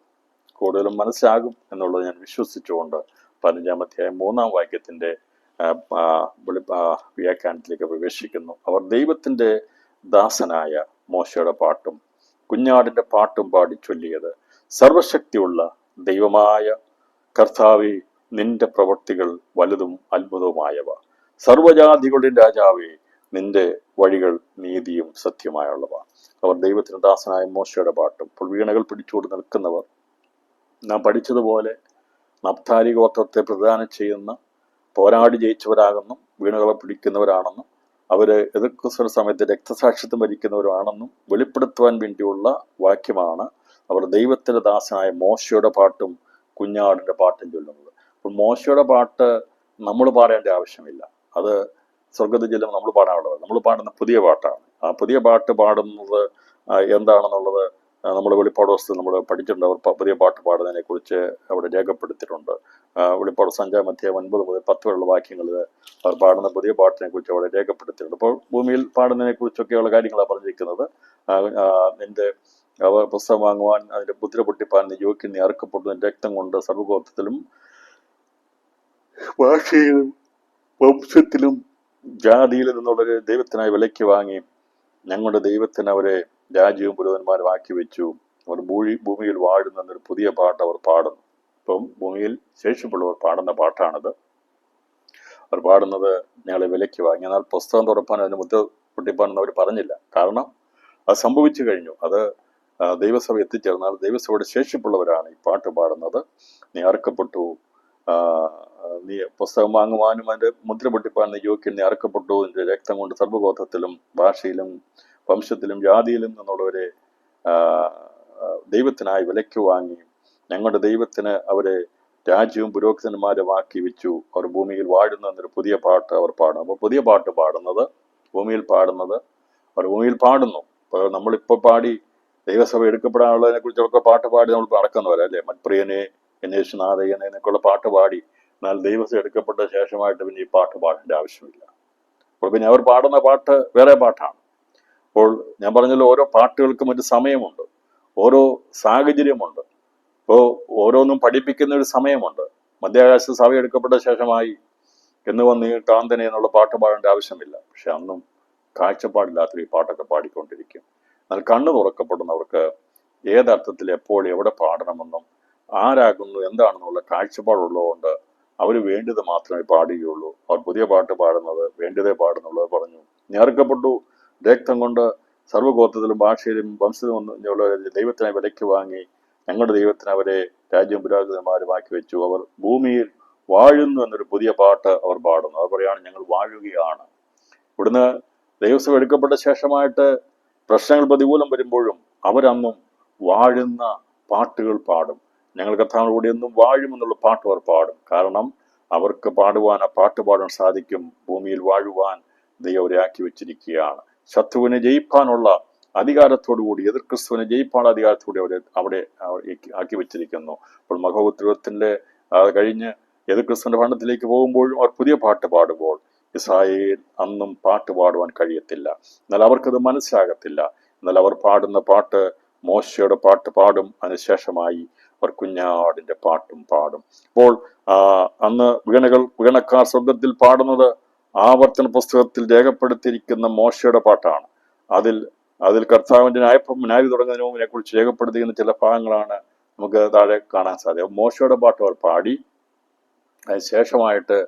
കൂടുതലും മനസ്സിലാകും എന്നുള്ളത് ഞാൻ വിശ്വസിച്ചുകൊണ്ട് 15-ാം അധ്യായം 3-ാം വാക്യത്തിന്റെ വ്യാഖ്യാനത്തിലേക്ക് പ്രവേശിക്കുന്നു. അവർ ദൈവത്തിന്റെ ദാസനായ മോശയുടെ പാട്ടും കുഞ്ഞാടിന്റെ പാട്ടും പാടി ചൊല്ലിയത്, സർവശക്തിയുള്ള ദൈവമായ കർത്താവേ, നിന്റെ പ്രവൃത്തികൾ വലുതും അത്ഭുതവുമായവ. സർവജാതികളുടെ രാജാവേ, നിന്റെ വഴികൾ നീതിയും സത്യമായുള്ളവ. അവർ ദൈവത്തിന് ദാസനായ മോശയുടെ പാട്ടും. ഇപ്പോൾ വീണകൾ പിടിച്ചുകൊണ്ട് നിൽക്കുന്നവർ നാം പഠിച്ചതുപോലെ നപ്താലി ഗോത്രത്തെ പ്രദാനം ചെയ്യുന്ന പോരാടി ജയിച്ചവരാകുന്നു വീണകളെ പിടിക്കുന്നവരാണെന്നും അവര് എതിർക്കുന്ന സമയത്ത് രക്തസാക്ഷിത്വം വരിക്കുന്നവരാണെന്നും വെളിപ്പെടുത്തുവാൻ വേണ്ടിയുള്ള വാക്യമാണ് അവർ ദൈവത്തിന്റെ ദാസനായ മോശയുടെ പാട്ടും കുഞ്ഞാടിന്റെ പാട്ടും ചൊല്ലുന്നത്. അപ്പോൾ മോശയുടെ പാട്ട് നമ്മൾ പാടേണ്ട ആവശ്യമില്ല. അത് സ്വർഗത്തിൽ ചെല്ലുമ്പോൾ നമ്മൾ പാടാനുള്ളത്. നമ്മൾ പാടുന്ന പുതിയ പാട്ടാണ്. ആ പുതിയ പാട്ട് പാടുന്നത് എന്താണെന്നുള്ളത് നമ്മൾ വെളിപ്പാട് പുസ്തകം നമ്മൾ പഠിച്ചിട്ടുണ്ട്. അവർ പുതിയ പാട്ട് പാടുന്നതിനെ കുറിച്ച് അവിടെ രേഖപ്പെടുത്തിയിട്ടുണ്ട്. വെളിപ്പാട് 5-ാം അധ്യായം 9 മുതൽ 10 വരെയുള്ള വാക്യങ്ങളിൽ അവർ പാടുന്ന പുതിയ പാട്ടിനെ കുറിച്ച് അവിടെ രേഖപ്പെടുത്തിയിട്ടുണ്ട്. അപ്പോൾ ഭൂമിയിൽ പാടുന്നതിനെ കുറിച്ചൊക്കെയുള്ള കാര്യങ്ങളാണ് പറഞ്ഞിരിക്കുന്നത്. നിന്റെ അവർ പുസ്തകം വാങ്ങുവാൻ അതിന്റെ മുദ്ര പൊട്ടിപ്പാൻ നീ യോഗ്യൻ, നീ അറുക്കപ്പെടുന്ന രക്തം കൊണ്ട് സർവ്വഗോത്രത്തിലും ഭാഷയിലും വംശത്തിലും ജാതിയിൽ നിന്നുള്ളൊരു ദൈവത്തിനായി വിലയ്ക്ക് വാങ്ങി ഞങ്ങളുടെ ദൈവത്തിന് അവരെ രാജ്യവും പുരോഹിതന്മാരും ആക്കി വെച്ചു. അവർ ഭൂമിയിൽ വാഴുന്നൊരു പുതിയ പാട്ട് അവർ പാടുന്നു. ഇപ്പം ഭൂമിയിൽ ശേഷിപ്പുള്ളവർ പാടുന്ന പാട്ടാണത്. അവർ പാടുന്നത് ഞങ്ങളെ വിലയ്ക്ക് വാങ്ങി. എന്നാൽ പുസ്തകം തുറപ്പാൻ അതിന് മുദ്ര പൊട്ടിപ്പാനെന്ന് അവർ പറഞ്ഞില്ല. കാരണം അത് സംഭവിച്ചു കഴിഞ്ഞു. അത് ദൈവസഭ എത്തിച്ചേർന്നാൽ ദൈവസഭയുടെ ശേഷിപ്പുള്ളവരാണ് ഈ പാട്ട് പാടുന്നത്. നീ അറുക്കപ്പെട്ടു, നീ പുസ്തകം വാങ്ങുവാനും അതിന്റെ മുദ്ര പൊട്ടിപ്പാൻ നീ യോഗ്യൻ, നീ അറുക്കപ്പെട്ടു, നിന്റെ രക്തം കൊണ്ട് സർവ്വഗോത്രത്തിലും ഭാഷയിലും വംശത്തിലും ജാതിയിലും നിന്നുള്ളവരെ ദൈവത്തിനായി വിലയ്ക്ക് വാങ്ങി ഞങ്ങളുടെ ദൈവത്തിന് അവരെ രാജ്യവും പുരോഹിതന്മാരുമാക്കി വെച്ചു. അവർ ഭൂമിയിൽ വാഴുന്ന എന്നൊരു പുതിയ പാട്ട് അവർ പാടും. അപ്പോൾ പുതിയ പാട്ട് പാടുന്നത് ഭൂമിയിൽ പാടുന്നത് അവർ ഭൂമിയിൽ പാടുന്നു. അപ്പോൾ നമ്മളിപ്പോൾ പാടി ദൈവസഭ എടുക്കപ്പെടാനുള്ളതിനെ കുറിച്ചൊക്കെ പാട്ട് പാടി നമ്മൾ നടക്കുന്നവരല്ലേ. മത്പ്രിയനെ, എന്നേശനാഥയനെ എന്നൊക്കെയുള്ള പാട്ട് പാടി. എന്നാൽ ദൈവസഭ എടുക്കപ്പെട്ട ശേഷമായിട്ട് പിന്നെ ഈ പാട്ട് പാടേണ്ട ആവശ്യമില്ല. അപ്പോൾ പിന്നെ അവർ പാടുന്ന പാട്ട് വേറെ പാട്ടാണ്. അപ്പോൾ ഞാൻ പറഞ്ഞല്ലോ, ഓരോ പാട്ടുകൾക്കും ഒരു സമയമുണ്ട്, ഓരോ സാഹചര്യമുണ്ട്. ഇപ്പോൾ ഓരോന്നും പഠിപ്പിക്കുന്ന ഒരു സമയമുണ്ട്. മധ്യാകാശ സഭ എടുക്കപ്പെട്ട ശേഷമായി എന്ന് വന്ന് കാന്തനെ എന്നുള്ള പാട്ട് പാടേണ്ട ആവശ്യമില്ല. പക്ഷെ അന്നും കാഴ്ചപ്പാടില്ലാത്ത ഈ പാട്ടൊക്കെ പാടിക്കൊണ്ടിരിക്കും. എന്നാൽ കണ്ണ് തുറക്കപ്പെടുന്നവർക്ക് ഏതർത്ഥത്തിൽ എപ്പോൾ എവിടെ പാടണമെന്നും ആരാകുന്നു എന്താണെന്നുള്ള കാഴ്ചപ്പാടുള്ളതുകൊണ്ട് അവർ വേണ്ടത് മാത്രമേ പാടുകയുള്ളൂ. അവർ പുതിയ പാട്ട് പാടുന്നത് വേണ്ടതേ പാടുന്നുള്ളത് പറഞ്ഞു. ഞെറുക്കപ്പെട്ടു, രക്തം കൊണ്ട് സർവ്വഗോത്രത്തിലും ഭാഷയിലും വംശത്തിലും ദൈവത്തിനെ വിലയ്ക്ക് വാങ്ങി ഞങ്ങളുടെ ദൈവത്തിന് അവരെ രാജ്യവും പുരോഹിതന്മാരുമാക്കി വെച്ചു. അവർ ഭൂമിയിൽ വാഴുന്നു എന്നൊരു പുതിയ പാട്ട് അവർ പാടുന്നു. അവർ പറയാണ്, ഞങ്ങൾ വാഴുകയാണ്. ഇവിടുന്ന് ദൈവസഭ എടുക്കപ്പെട്ട ശേഷമായിട്ട് പ്രശ്നങ്ങൾ പ്രതികൂലം വരുമ്പോഴും അവരന്നും വാഴുന്ന പാട്ടുകൾ പാടും. ഞങ്ങൾ കർത്താവിനോട് കൂടി എന്നും വാഴുമെന്നുള്ള പാട്ട് അവർ പാടും. കാരണം അവർക്ക് പാടുവാൻ, ആ പാട്ട് പാടാൻ സാധിക്കും. ഭൂമിയിൽ വാഴുവാൻ ദൈവം അവരെ ആക്കി വെച്ചിരിക്കുകയാണ്. ശത്രുവിനെ ജയിപ്പാനുള്ള അധികാരത്തോടുകൂടി, എതിർ ക്രിസ്തുവിനെ ജയിപ്പാനുള്ള അധികാരത്തോടെ അവിടെ ആക്കി വെച്ചിരിക്കുന്നു. അപ്പോൾ മഹോപദ്രവത്തിന്റെ കഴിഞ്ഞ് എതിർ ക്രിസ്തുവിന്റെ ഭരണത്തിലേക്ക് പോകുമ്പോഴും അവർ പുതിയ പാട്ട് പാടുമ്പോൾ ഇസ്രായേൽ അന്നും പാട്ട് പാടുവാൻ കഴിയത്തില്ല. എന്നാൽ അവർക്കത് മനസ്സിലാകത്തില്ല. എന്നാൽ അവർ പാടുന്ന പാട്ട് മോശയുടെ പാട്ട് പാടും. അതിനുശേഷമായി അവർ കുഞ്ഞാടിന്റെ പാട്ടും പാടും. അപ്പോൾ അന്ന് വീണക്കാർ സ്വർഗത്തിൽ പാടുന്നത് ആവർത്തന പുസ്തകത്തിൽ രേഖപ്പെടുത്തിയിരിക്കുന്ന മോശയുടെ പാട്ടാണ്. അതിൽ കർത്താവിന്റെ ന്യായം തുടങ്ങുന്നതിനെ കുറിച്ച് രേഖപ്പെടുത്തിയിരിക്കുന്ന ചില ഭാഗങ്ങളാണ് നമുക്ക് താഴെ കാണാൻ സാധിക്കും. മോശയുടെ പാട്ട് അവർ പാടി, അതിനുശേഷമായിട്ട്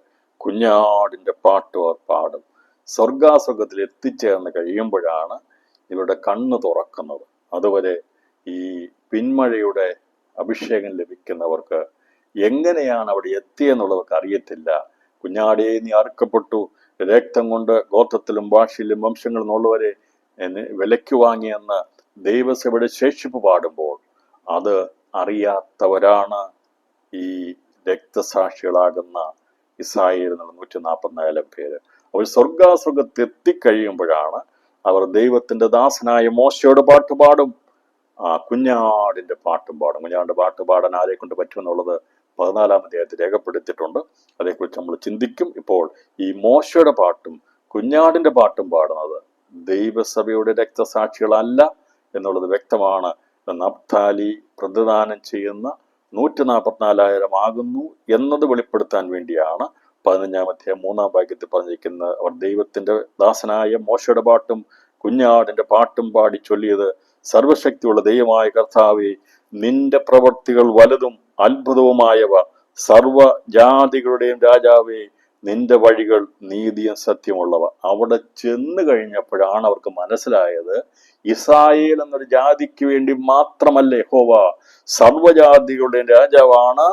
കുഞ്ഞാടിന്റെ പാട്ട് അവർ പാടും. സ്വർഗാസ്വർഗത്തിൽ എത്തിച്ചേർന്ന് കഴിയുമ്പോഴാണ് ഇവരുടെ കണ്ണ് തുറക്കുന്നത്. അതുവരെ ഈ പിന്മഴയുടെ അഭിഷേകം ലഭിക്കുന്നവർക്ക് എങ്ങനെയാണ് അവിടെ എത്തിയെന്നുള്ളവർക്ക് അറിയത്തില്ല. കുഞ്ഞാടേ നീ അറുക്കപ്പെട്ടു, രക്തം കൊണ്ട് ഗോത്രത്തിലും ഭാഷയിലും വംശങ്ങളിൽ നിന്നുള്ളവരെ വിലയ്ക്ക് വാങ്ങിയെന്ന് ദൈവസഭയുടെ ശേഷിപ്പ് പാടുമ്പോൾ അത് അറിയാത്തവരാണ് ഈ രക്തസാക്ഷികളാകുന്ന ഇസ്രായേൽ എന്നുള്ള 144 പേര്. അവർ സ്വർഗാസ്വർഗത്തിൽ എത്തിക്കഴിയുമ്പോഴാണ് അവർ ദൈവത്തിന്റെ ദാസനായ മോശയുടെ പാട്ട് പാടും, കുഞ്ഞാടിന്റെ പാട്ടും പാടും. കുഞ്ഞാടിന്റെ പാട്ട് പാടാൻ ആരെ കൊണ്ട് പറ്റുമെന്നുള്ളത് 14-ാം അധ്യായത്തിൽ രേഖപ്പെടുത്തിയിട്ടുണ്ട്. അതേക്കുറിച്ച് നമ്മൾ ചിന്തിക്കും. ഇപ്പോൾ ഈ മോശയുടെ പാട്ടും കുഞ്ഞാടിന്റെ പാട്ടും പാടുന്നത് ദൈവസഭയുടെ രക്തസാക്ഷികളല്ല എന്നുള്ളത് വ്യക്തമാണ്. നഫ്താലി പ്രതിദാനം ചെയ്യുന്ന 144,000 ആകുന്നു എന്നത് വെളിപ്പെടുത്താൻ വേണ്ടിയാണ് 15-ാം അധ്യായം 3-ാം വാക്യത്തിൽ പറഞ്ഞിരിക്കുന്നത്. അവർ ദൈവത്തിന്റെ ദാസനായ മോശയുടെ പാട്ടും കുഞ്ഞാടിന്റെ പാട്ടും പാടി ചൊല്ലിയത്, സർവശക്തിയുള്ള ദൈവമായ കർത്താവേ, നിന്റെ പ്രവൃത്തികൾ വലുതും അത്ഭുതവുമായവ, സർവജാതികളുടെയും രാജാവേ, നിന്റെ വഴികൾ നീതിയും സത്യമുള്ളവ. അവിടെ ചെന്ന് കഴിഞ്ഞപ്പോഴാണ് അവർക്ക് മനസ്സിലായത്, ഇസ്രായേൽ എന്നൊരു ജാതിക്ക് വേണ്ടി മാത്രമല്ല യഹോവ, സർവജാതികളുടെയും രാജാവാണ്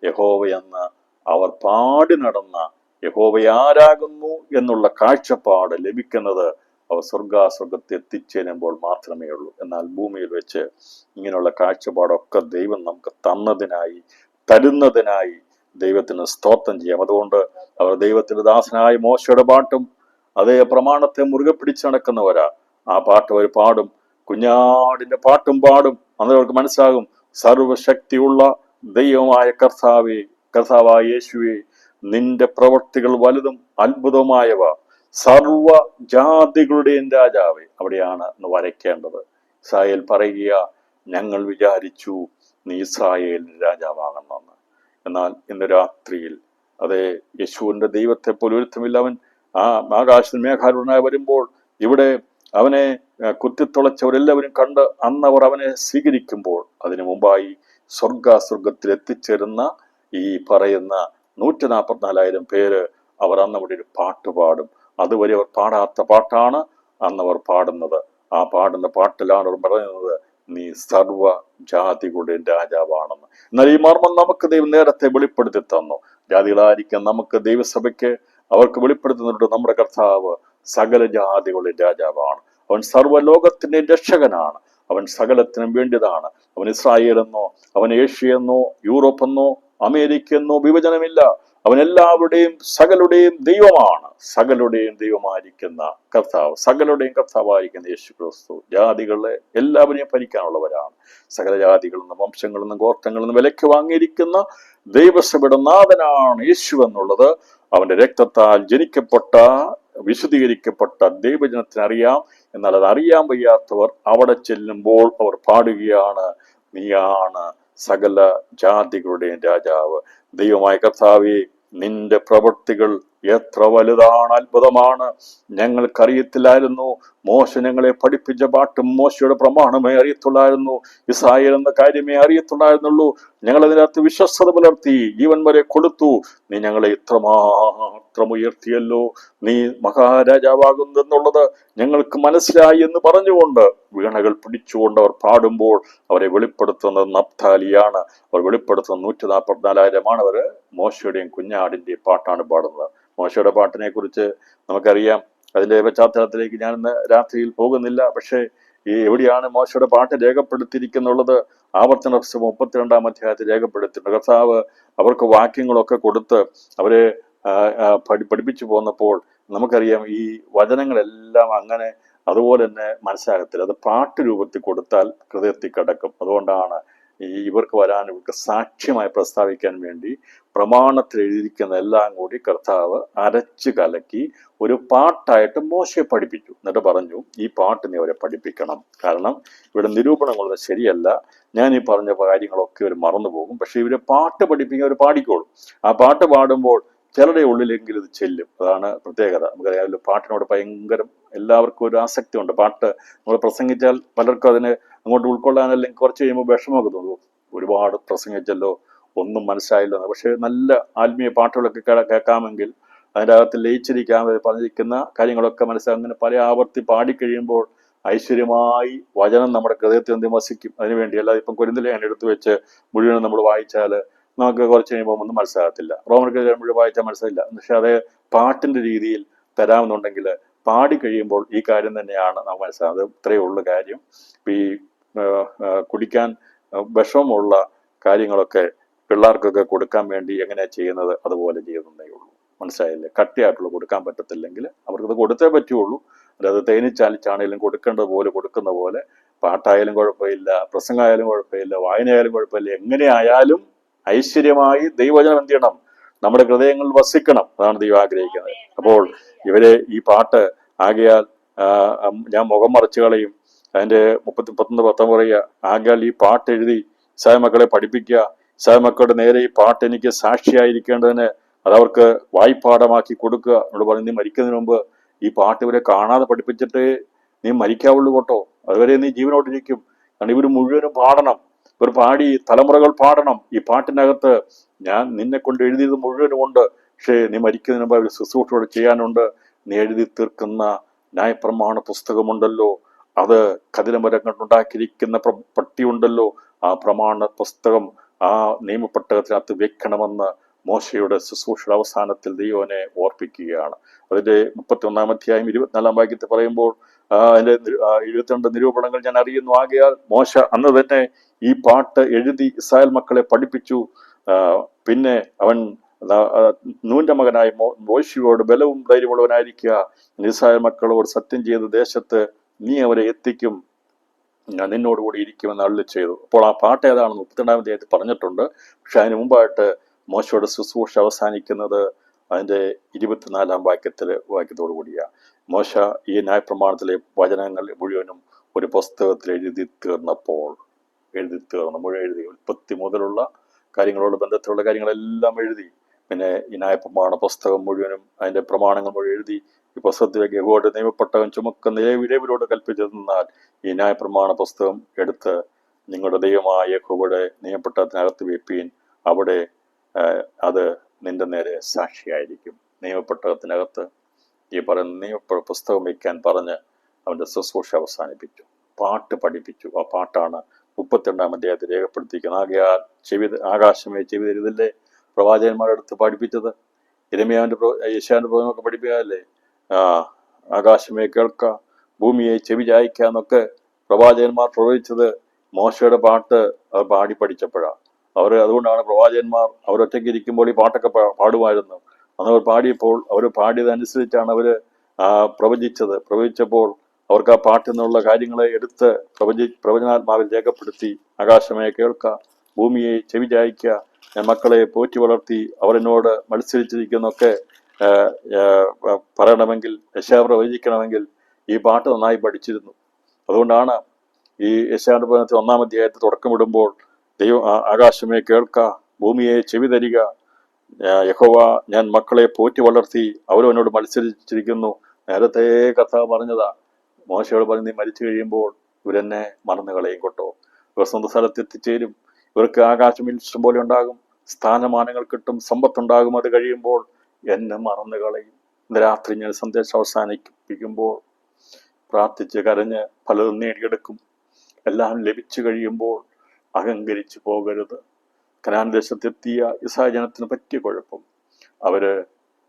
യഹോവയെന്ന് അവർ പാടി നടന്ന യഹോവ ആരാകുന്നു എന്നുള്ള കാഴ്ചപ്പാട് ലഭിക്കുന്നത് അവർ സ്വർഗാസ്വർഗത്തിൽ എത്തിച്ചേരുമ്പോൾ മാത്രമേ ഉള്ളൂ. എന്നാൽ ഭൂമിയിൽ വെച്ച് ഇങ്ങനെയുള്ള കാഴ്ചപ്പാടൊക്കെ ദൈവം നമുക്ക് തരുന്നതിനായി ദൈവത്തിന് സ്തോത്രം ചെയ്യാം. അതുകൊണ്ട് അവർ ദൈവത്തിന്റെ ദാസനായ മോശയുടെ പാട്ടും അതേ പ്രമാണത്തെ മുറുകെ പിടിച്ചു നടക്കുന്നവരാ. ആ പാട്ട് അവർ പാടും, കുഞ്ഞാടിന്റെ പാട്ടും പാടും. അന്നേരം അവർക്ക് മനസ്സിലാകും, സർവശക്തിയുള്ള ദൈവമായ കർത്താവായ യേശുവേ, നിന്റെ പ്രവൃത്തികൾ വലുതും അത്ഭുതവുമായവ, സർവജാതികളുടെയും രാജാവേ. അവിടെയാണ് വരയ്ക്കേണ്ടത്. ഇസ്രായേൽ പറയുക, ഞങ്ങൾ വിചാരിച്ചു നീ ഇസ്രായേലിന്റെ രാജാവാകണമെന്ന്. എന്നാൽ ഇന്ന് രാത്രിയിൽ അതേ യേശുവിന്റെ ദൈവത്തെ പോലെ ഒരുത്തമില്ല. അവൻ ആകാശത്തിൽ മേഘാരൂഢനായി വരുമ്പോൾ ഇവിടെ അവനെ കുത്തിത്തുളച്ചവരെല്ലാവരും കണ്ട് അന്നവർ അവനെ സ്വീകരിക്കുമ്പോൾ അതിനു മുമ്പായി സ്വർഗാസ്വർഗത്തിൽ എത്തിച്ചേരുന്ന ഈ പറയുന്ന 144,000 പേര് അവർ അന്നവിടെ ഒരു പാട്ട് പാടും. അതുവരെ അവർ പാടാത്ത പാട്ടാണ് അന്നവർ പാടുന്നത്. ആ പാടുന്ന പാട്ടിലാണ് അവർ പറയുന്നത്, നീ സർവജാതികളുടെ രാജാവാണെന്ന്. എന്നാൽ ഈ മർമ്മം നമുക്ക് ദൈവം നേരത്തെ വെളിപ്പെടുത്തി തന്നു. ജാതികളായിരിക്കും നമുക്ക് ദൈവസഭയ്ക്ക് അവർക്ക് വെളിപ്പെടുത്തുന്നുണ്ട്, നമ്മുടെ കർത്താവ് സകല ജാതികളുടെ രാജാവാണ്. അവൻ സർവ്വലോകത്തിന്റെ രക്ഷകനാണ്. അവൻ സകലത്തിനും വേണ്ടിയതാണ്. അവൻ ഇസ്രായേലെന്നോ അവൻ ഏഷ്യയെന്നോ യൂറോപ്പെന്നോ അമേരിക്കയെന്നോ വിഭജനമില്ല. അവൻ എല്ലാവരുടെയും സകലുടെയും ദൈവമാണ്. സകലുടെയും ദൈവമായിരിക്കുന്ന കർത്താവ്, സകലുടെയും കർത്താവായിരിക്കുന്ന യേശു ക്രിസ്തു ജാതികളെ എല്ലാവരെയും ഭരിക്കാനുള്ളവരാണ്. സകല ജാതികളിൽ നിന്നും വംശങ്ങളിൽ നിന്നും ഗോത്രങ്ങളിൽ നിന്നും വിലയ്ക്ക് വാങ്ങിയിരിക്കുന്ന ദൈവസഭയുടെ നാഥനാണ് യേശു എന്നുള്ളത് അവന്റെ രക്തത്താൽ ജനിക്കപ്പെട്ട വിശുദ്ധീകരിക്കപ്പെട്ട ദൈവജനത്തിന് അറിയാം. എന്നാൽ അത് അറിയാൻ വയ്യാത്തവർ അവിടെ ചെല്ലുമ്പോൾ അവർ പാടുകയാണ്, നീയാണ് സകല ജാതികളുടെയും രാജാവ്. ദൈവമായ കർത്താവേ, നിന്റെ പ്രവൃത്തികൾ എത്ര വലുതാണ്, അത്ഭുതമാണ്! ഞങ്ങൾക്കറിയത്തില്ലായിരുന്നു. മോശ ഞങ്ങളെ പഠിപ്പിച്ച പാട്ടും മോശയുടെ പ്രമാണമേ അറിയത്തുള്ളായിരുന്നു. ഇസ്രായേൽ എന്ന കാര്യമേ അറിയത്തുള്ളായിരുന്നുള്ളൂ. ഞങ്ങൾ അതിനകത്ത് വിശ്വസ്തത പുലർത്തി, ജീവൻ വരെ കൊടുത്തു. നീ ഞങ്ങളെ ഇത്രമാത്രം ഉയർത്തിയല്ലോ. നീ മഹാരാജാവാകുന്നെന്നുള്ളത് ഞങ്ങൾക്ക് മനസ്സിലായി എന്ന് പറഞ്ഞുകൊണ്ട് വീണകൾ പിടിച്ചുകൊണ്ട് അവർ പാടുമ്പോൾ അവരെ വെളിപ്പെടുത്തുന്നത് നഫ്താലിയാണ്. അവർ വെളിപ്പെടുത്തുന്നത് 144,000 അവർ മോശയുടെയും കുഞ്ഞാടിന്റെയും പാട്ടാണ് പാടുന്നത്. മോശയുടെ പാട്ടിനെ കുറിച്ച് നമുക്കറിയാം. അതിന്റെ പശ്ചാത്തലത്തിലേക്ക് ഞാൻ ഇന്ന് രാത്രിയിൽ പോകുന്നില്ല. പക്ഷേ ഈ എവിടെയാണ് മോശയുടെ പാട്ട് രേഖപ്പെടുത്തിയിരിക്കുന്നുള്ളത്? ആവർത്തന പുസ്തകം 32-ാം അധ്യായത്തിൽ രേഖപ്പെടുത്തിയിട്ടുണ്ട്. കർത്താവ് അവർക്ക് വാക്യങ്ങളൊക്കെ കൊടുത്ത് അവരെ പഠിപ്പിച്ചു പോന്നപ്പോൾ നമുക്കറിയാം ഈ വചനങ്ങളെല്ലാം അങ്ങനെ അതുപോലെ തന്നെ മനസ്സിലാകത്തില്ല. അത് പാട്ട് രൂപത്തിൽ കൊടുത്താൽ ഹൃദയത്തിൽ കിടക്കും. അതുകൊണ്ടാണ് ഇവർക്ക് വരാൻ, ഇവർക്ക് സാക്ഷ്യമായി പ്രസ്താവിക്കാൻ വേണ്ടി പ്രമാണത്തിൽ എഴുതിയിരിക്കുന്ന എല്ലാം കൂടി കർത്താവ് അരച്ച് കലക്കി ഒരു പാട്ടായിട്ട് മോശയെ പഠിപ്പിച്ചു. എന്നിട്ട് പറഞ്ഞു, ഈ പാട്ട് നീ അവരെ പഠിപ്പിക്കണം. കാരണം ഇവിടെ നിരൂപണങ്ങളൊന്നും ശരിയല്ല. ഞാൻ ഈ പറഞ്ഞ കാര്യങ്ങളൊക്കെ അവർ മറന്നുപോകും. പക്ഷെ ഇവരെ പാട്ട് പഠിപ്പിക്കാൻ അവർ പാടിക്കോളും. ആ പാട്ട് പാടുമ്പോൾ ചിലരുടെ ഉള്ളിലെങ്കിലും ഇത് ചെല്ലും. അതാണ് പ്രത്യേകത. നമുക്കറിയാമല്ലോ, പാട്ടിനോട് ഭയങ്കര എല്ലാവർക്കും ഒരു ആസക്തി ഉണ്ട്. പാട്ട് നമ്മൾ പ്രസംഗിച്ചാൽ പലർക്കും അതിനെ അങ്ങോട്ട് ഉൾക്കൊള്ളാൻ, അല്ലെങ്കിൽ കുറച്ച് കഴിയുമ്പോൾ വിഷമമൊക്കെ തോന്നും. ഒരുപാട് പ്രസംഗിച്ചല്ലോ, ഒന്നും മനസ്സിലായില്ലെന്ന്. പക്ഷെ നല്ല ആത്മീയ പാട്ടുകളൊക്കെ കേൾക്കാമെങ്കിൽ അതിൻ്റെ അകത്ത് ലയിച്ചിരിക്കാൻ പറഞ്ഞിരിക്കുന്ന കാര്യങ്ങളൊക്കെ മനസ്സിലാകും. അങ്ങനെ പല ആവർത്തി പാടിക്കഴിയുമ്പോൾ ഐശ്വര്യമായി വചനം നമ്മുടെ ഹൃദയത്തിൽ വസിക്കും. അതിനുവേണ്ടി അല്ലാതെ ഇപ്പം കുരുന്നിലേഖനം എടുത്തു വെച്ച് മുഴുവനും നമ്മൾ വായിച്ചാൽ നമുക്ക് കുറച്ച് കഴിയുമ്പോൾ ഒന്നും മനസ്സിലാകത്തില്ല. റോമർക്ക് മുഴുവൻ വായിച്ചാൽ മനസ്സിലായില്ല. പക്ഷെ അതേ പാട്ടിന്റെ രീതിയിൽ തരാമെന്നുണ്ടെങ്കിൽ പാടിക്കഴിയുമ്പോൾ ഈ കാര്യം തന്നെയാണ് നമുക്ക് മനസ്സിലാകുന്നത്. ഇത്രയേ ഉള്ളു കാര്യം. ഈ കുടിക്കാൻ വിഷമുള്ള കാര്യങ്ങളൊക്കെ പിള്ളേർക്കൊക്കെ കൊടുക്കാൻ വേണ്ടി എങ്ങനെയാണ് ചെയ്യുന്നത്, അതുപോലെ ചെയ്യുന്നതേ ഉള്ളൂ. മനസ്സിലായില്ലേ? കട്ടിയായിട്ടുള്ള കൊടുക്കാൻ പറ്റത്തില്ലെങ്കിൽ അവർക്കത് കൊടുത്തേ പറ്റുള്ളൂ. അല്ലാതെ തേനിച്ചാലിച്ചാണേലും കൊടുക്കേണ്ടത് പോലെ കൊടുക്കുന്ന പോലെ പാട്ടായാലും കുഴപ്പമില്ല, പ്രസംഗമായാലും കുഴപ്പമില്ല, വായനയായാലും കുഴപ്പമില്ല, എങ്ങനെയായാലും ഐശ്വര്യമായി ദൈവവചനം എന്ത് ചെയ്യണം? നമ്മുടെ ഹൃദയങ്ങളിൽ വസിക്കണം. അതാണ് ദൈവം ആഗ്രഹിക്കുന്നത്. അപ്പോൾ ഇവരെ ഈ പാട്ട് ആകയാൽ ഞാൻ മുഖം മറച്ചു കളയും. അതിന്റെ 31 പറയുക, ആകയാൽ ഈ പാട്ട് എഴുതി ഇസ്രായേൽ മക്കളെ പഠിപ്പിക്കുക. ഇസ്രായേൽ മക്കളുടെ നേരെ ഈ പാട്ട് എനിക്ക് സാക്ഷിയായിരിക്കേണ്ടതിന് അതവർക്ക് വായ്പാഠമാക്കി കൊടുക്കുക. എന്നോട് പറഞ്ഞു, നീ മരിക്കുന്നതിന് മുമ്പ് ഈ പാട്ട് ഇവരെ കാണാതെ പഠിപ്പിച്ചിട്ട് നീ മരിക്കാവുള്ളൂ കേട്ടോ. അതുവരെ നീ ജീവനോട്ടിരിക്കും. കാരണം ഇവർ മുഴുവനും പാടണം. ഇവർ പാടി തലമുറകൾ പാടണം. ഈ പാട്ടിനകത്ത് ഞാൻ നിന്നെ കൊണ്ട് എഴുതിയത് മുഴുവനും ഉണ്ട്. പക്ഷേ നീ മരിക്കുന്നതിന് മുമ്പ് അവർ ശുശ്രൂഷയോടെ ചെയ്യാനുണ്ട്. നീ എഴുതി തീർക്കുന്ന ന്യായപ്രമാണ പുസ്തകമുണ്ടല്ലോ, അത് കതിരമരം കൊണ്ടുണ്ടാക്കിയിരിക്കുന്ന പട്ടിയുണ്ടല്ലോ, ആ പ്രമാണ പുസ്തകം ആ നിയമപ്പെട്ടകത്തിനകത്ത് വെക്കണമെന്ന് മോശയുടെ ശുശ്രൂഷയുടെ അവസാനത്തിൽ ദൈവനെ ഓർപ്പിക്കുകയാണ്. അതിന്റെ 31-ാം അധ്യായം 24-ാം വാക്യത്തിൽ പറയുമ്പോൾ അതിന്റെ 72 നിരൂപണങ്ങൾ ഞാൻ അറിയുന്നു. ആകയാൽ മോശ അന്ന് തന്നെ ഈ പാട്ട് എഴുതി ഇസ്രായേൽ മക്കളെ പഠിപ്പിച്ചു. പിന്നെ അവൻ നൂന്റെ മകനായ മോശയോട് ബലവും ധൈര്യമുള്ളവനായിരിക്കുക, ഇസ്രായേൽ മക്കളോട് സത്യം ചെയ്ത ദേശത്ത് നീ അവരെ എത്തിക്കും, ഞാൻ നിന്നോടുകൂടി ഇരിക്കുമെന്ന് അരുളി ചെയ്തു. അപ്പോൾ ആ പാട്ട് ഏതാണെന്ന് 32-ാം അധ്യായത്തിൽ പറഞ്ഞിട്ടുണ്ട്. പക്ഷെ അതിന് മുമ്പായിട്ട് മോശയുടെ ശുശ്രൂഷ അവസാനിക്കുന്നത് അതിന്റെ 24-ാം വാക്യത്തോടു കൂടിയാണ്. മോശ ഈ ന്യായപ്രമാണത്തിലെ വചനങ്ങൾ മുഴുവനും ഒരു പുസ്തകത്തിൽ എഴുതി തീർന്നു. മുഴുവൻ എഴുതി. ഉൽപ്പത്തി മുതലുള്ള കാര്യങ്ങളോട് ബന്ധത്തിലുള്ള കാര്യങ്ങളെല്ലാം എഴുതി. പിന്നെ ഈ ന്യായപ്രമാണ പുസ്തകം മുഴുവനും അതിന്റെ പ്രമാണങ്ങൾ മുഴുവൻ എഴുതി ഈ പുസ്തകത്തിലേക്ക് യഹോവയുടെ നിയമപ്പെട്ടവൻ ചുമക്കുന്ന ലേവിയരോട് കൽപ്പിച്ചതെന്നാൽ ഈ ന്യായപ്രമാണ പുസ്തകം എടുത്ത് നിങ്ങളുടെ ദൈവമായ യഹോവയുടെ നിയമപ്പെട്ടതിനകത്ത് വെപ്പീൻ, അവിടെ അത് നിന്റെ നേരെ സാക്ഷിയായിരിക്കും. നിയമപ്പെട്ടകത്തിനകത്ത് ഈ പറയുന്ന നിയമ പുസ്തകം വയ്ക്കാൻ പറഞ്ഞ് അവന്റെ ശുശ്രൂഷ അവസാനിപ്പിച്ചു. പാട്ട് പഠിപ്പിച്ചു. ആ പാട്ടാണ് 32-ാം അധ്യായത്തിൽ രേഖപ്പെടുത്തിയിരിക്കുന്നത്. ആകയാൽ ആകാശമേ ചെവി തരുന്നില്ലേ പ്രവാചകന്മാരുടെ അടുത്ത് പഠിപ്പിച്ചത്. യിരെമ്യാവിന്റെ യെശയ്യാവിന്റെ പ്രവചനമൊക്കെ പഠിപ്പിക്കാല്ലേ? ആകാശമേ കേൾക്ക, ഭൂമിയെ ചെവി ചായ്ക്ക എന്നൊക്കെ പ്രവാചകന്മാർ പ്രവചിച്ചത് മോശയുടെ പാട്ട് അവർ പാടി പഠിച്ചപ്പോഴാണ്. അതുകൊണ്ടാണ് പ്രവാചകന്മാർ അവരൊറ്റയ്ക്ക് ഇരിക്കുമ്പോൾ ഈ പാട്ടൊക്കെ പാടുമായിരുന്നു. അന്ന് അവർ പാടിയപ്പോൾ അവർ പാടിയതനുസരിച്ചാണ് അവർ പ്രവചിച്ചപ്പോൾ അവർക്ക് ആ പാട്ടിൽ നിന്നുള്ള കാര്യങ്ങളെ എടുത്ത് പ്രവചനാത്മാവിൽ രേഖപ്പെടുത്തി. ആകാശമേ കേൾക്ക, ഭൂമിയെ ചെവി ചായ്ക്ക, ഞാൻ മക്കളെ പോറ്റി വളർത്തി അവർ എന്നോട് മത്സരിച്ചിരിക്കുന്നൊക്കെ പറയണമെങ്കിൽ, യെശയ്യാ പ്രവചിക്കണമെങ്കിൽ ഈ പാട്ട് നന്നായി പഠിച്ചിരുന്നു. അതുകൊണ്ടാണ് ഈ യെശയ്യാവിന്റെ പ്രവചനത്തിൽ 1-ാം അധ്യായത്തിൽ തുടക്കമിടുമ്പോൾ ദൈവം ആകാശമേ കേൾക്ക, ഭൂമിയെ ചെവി തരിക, യഹോവ ഞാൻ മക്കളെ പോറ്റി വളർത്തി അവരവനോട് മത്സരിച്ചിരിക്കുന്നു. നേരത്തെ കർത്താവ് പറഞ്ഞതാ. മോശയോട് പറഞ്ഞ് നീ മരിച്ചു കഴിയുമ്പോൾ ഇവരെന്നെ മറന്നു കളയും കേട്ടോ. ഇവർ സ്വന്തം സ്ഥലത്ത് എത്തിച്ചേരും. ഇവർക്ക് ആകാശം ഇഷ്ടം പോലെ ഉണ്ടാകും, സ്ഥാനമാനങ്ങൾ കിട്ടും, സമ്പത്തുണ്ടാകും. അത് കഴിയുമ്പോൾ എന്നെ മറന്നു കളയും. ഇന്ന് രാത്രി ഞാൻ സന്ദേശം അവസാനിപ്പിക്കുമ്പോൾ പ്രാർത്ഥിച്ച് കരഞ്ഞ് പലതും നേടിയെടുക്കും. എല്ലാം ലഭിച്ചു കഴിയുമ്പോൾ അഹങ്കരിച്ചു പോകരുത്. കനാൻ ദേശത്തെത്തിയ ഇസ്രായേൽ ജനത്തിന് പറ്റിയ കുഴപ്പം, അവര്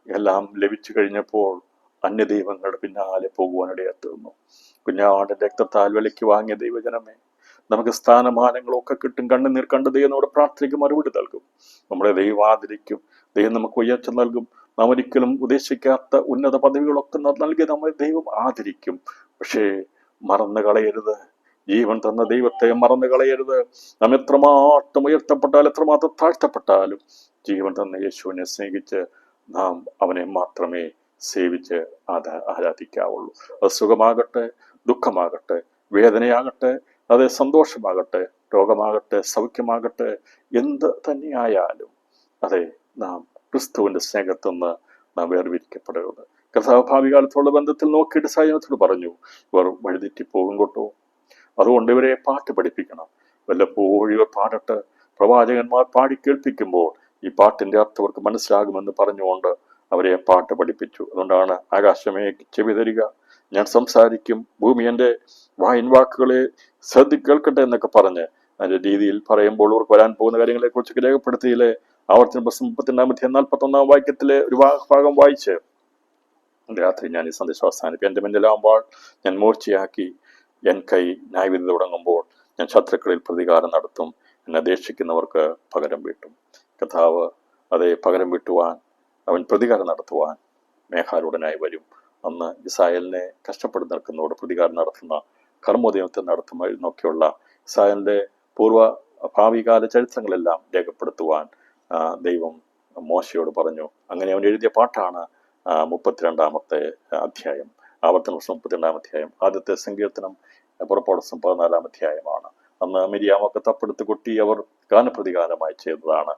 എല്ലാം ലഭിച്ചു കഴിഞ്ഞപ്പോൾ അന്യദൈവങ്ങളുടെ പിന്നാലെ പോകുവാനിടയാത്തീർന്നു. കുഞ്ഞാടിന്റെ രക്തത്താൽ വിലയ്ക്ക് വാങ്ങിയ ദൈവജനമേ, നമുക്ക് സ്ഥാനമാനങ്ങളൊക്കെ കിട്ടും. കണ്ണുനീർ കണ്ട് ദൈവം നമ്മുടെ പ്രാർത്ഥനയ്ക്ക് മറുപടി നൽകും. നമ്മുടെ ദൈവം ആദരിക്കും. ദൈവം നമുക്ക് ഉയർച്ച നൽകും. നാം ഒരിക്കലും ഉദ്ദേശിക്കാത്ത ഉന്നത പദവികളൊക്കെ നൽകി നമ്മളെ ദൈവം ആദരിക്കും. പക്ഷേ മറന്നു കളയരുത്, ജീവൻ തന്ന ദൈവത്തെ മറന്നു കളയരുത്. നാം എത്രമാത്രം ഉയർത്തപ്പെട്ടാലും എത്രമാത്രം താഴ്ത്തപ്പെട്ടാലും ജീവൻ തന്ന യേശുവിനെ സ്നേഹിച്ച് നാം അവനെ മാത്രമേ സേവിച്ച് ആരാധിക്കാവുള്ളൂ. അത് സുഖമാകട്ടെ, ദുഃഖമാകട്ടെ, വേദനയാകട്ടെ, അത് സന്തോഷമാകട്ടെ, രോഗമാകട്ടെ, സൗഖ്യമാകട്ടെ, എന്ത് തന്നെയായാലും അതെ, നാം ക്രിസ്തുവിന്റെ സ്നേഹത്തുനിന്ന് നാം വേർതിരിക്കപ്പെടരുത്. കർത്താവ് ഭാവി കാലത്തുള്ള ബന്ധത്തിൽ നോക്കിയിട്ട് സൈന്യത്തോട് പറഞ്ഞു, ഇവർ വഴിതെറ്റിപ്പോകും കേട്ടോ. അതുകൊണ്ട് ഇവരെ പാട്ട് പഠിപ്പിക്കണം. വല്ലപ്പോഴും ഇവർ പാടട്ടെ. പ്രവാചകന്മാർ പാടി കേൾപ്പിക്കുമ്പോൾ ഈ പാട്ടിന്റെ അർത്ഥം അവർക്ക് മനസ്സിലാകുമെന്ന് പറഞ്ഞുകൊണ്ട് അവരെ പാട്ട് പഠിപ്പിച്ചു. അതുകൊണ്ടാണ് ആകാശമേ ചെവി തരിക, ഞാൻ സംസാരിക്കും, ഭൂമി എൻ്റെ വായിൻ വാക്കുകളെ കേൾക്കട്ടെ എന്നൊക്കെ പറഞ്ഞ് അതിന്റെ രീതിയിൽ പറയുമ്പോൾ അവർക്ക് വരാൻ പോകുന്ന കാര്യങ്ങളെ കുറിച്ചൊക്കെ രേഖപ്പെടുത്തിയില്ലേ. ആവർത്തന പുസ്തകം 32-41 വാക്യത്തിലെ ഒരു ഭാഗം വായിച്ച് രാത്രി ഞാൻ ഈ സന്ദേശം അവസാനിപ്പിക്കും. എൻ്റെ മുന്നിലാകുമ്പോൾ ഞാൻ മൂർച്ചയാക്കി, എൻ കൈ ന്യായവിധി തുടങ്ങുമ്പോൾ ഞാൻ ശത്രുക്കളിൽ പ്രതികാരം നടത്തും, എന്നെ ദേഷിക്കുന്നവർക്ക് പകരം വീട്ടും. കർത്താവ് അതേ പകരം വീട്ടുവാൻ, അവൻ പ്രതികാരം നടത്തുവാൻ മേഘാരൂഢനായി വരും. അന്ന് ഇസ്രായേലിനെ കഷ്ടപ്പെട്ട് നിൽക്കുന്നതോട് പ്രതികാരം നടത്തുന്ന കർമ്മോദയത്തെ നടത്തുന്നൊക്കെയുള്ള ഇസ്രായേലിന്റെ പൂർവ്വ ഭാവികാല ചരിത്രങ്ങളെല്ലാം രേഖപ്പെടുത്തുവാൻ ദൈവം മോശയോട് പറഞ്ഞു. അങ്ങനെ അവൻ എഴുതിയ പാട്ടാണ് 32-ാമത്തെ അധ്യായം, ആവർത്തന പുസ്തകം 32-ാം അധ്യായം. ആദ്യത്തെ സങ്കീർത്തനം പുറപ്പാട് 14-ാം അധ്യായമാണ്. അന്ന് മിരിയാമൊക്കെ തപ്പെടുത്ത് കൊട്ടി അവർ ഗാനപ്രതിഗാനമായി ചെയ്തതാണ്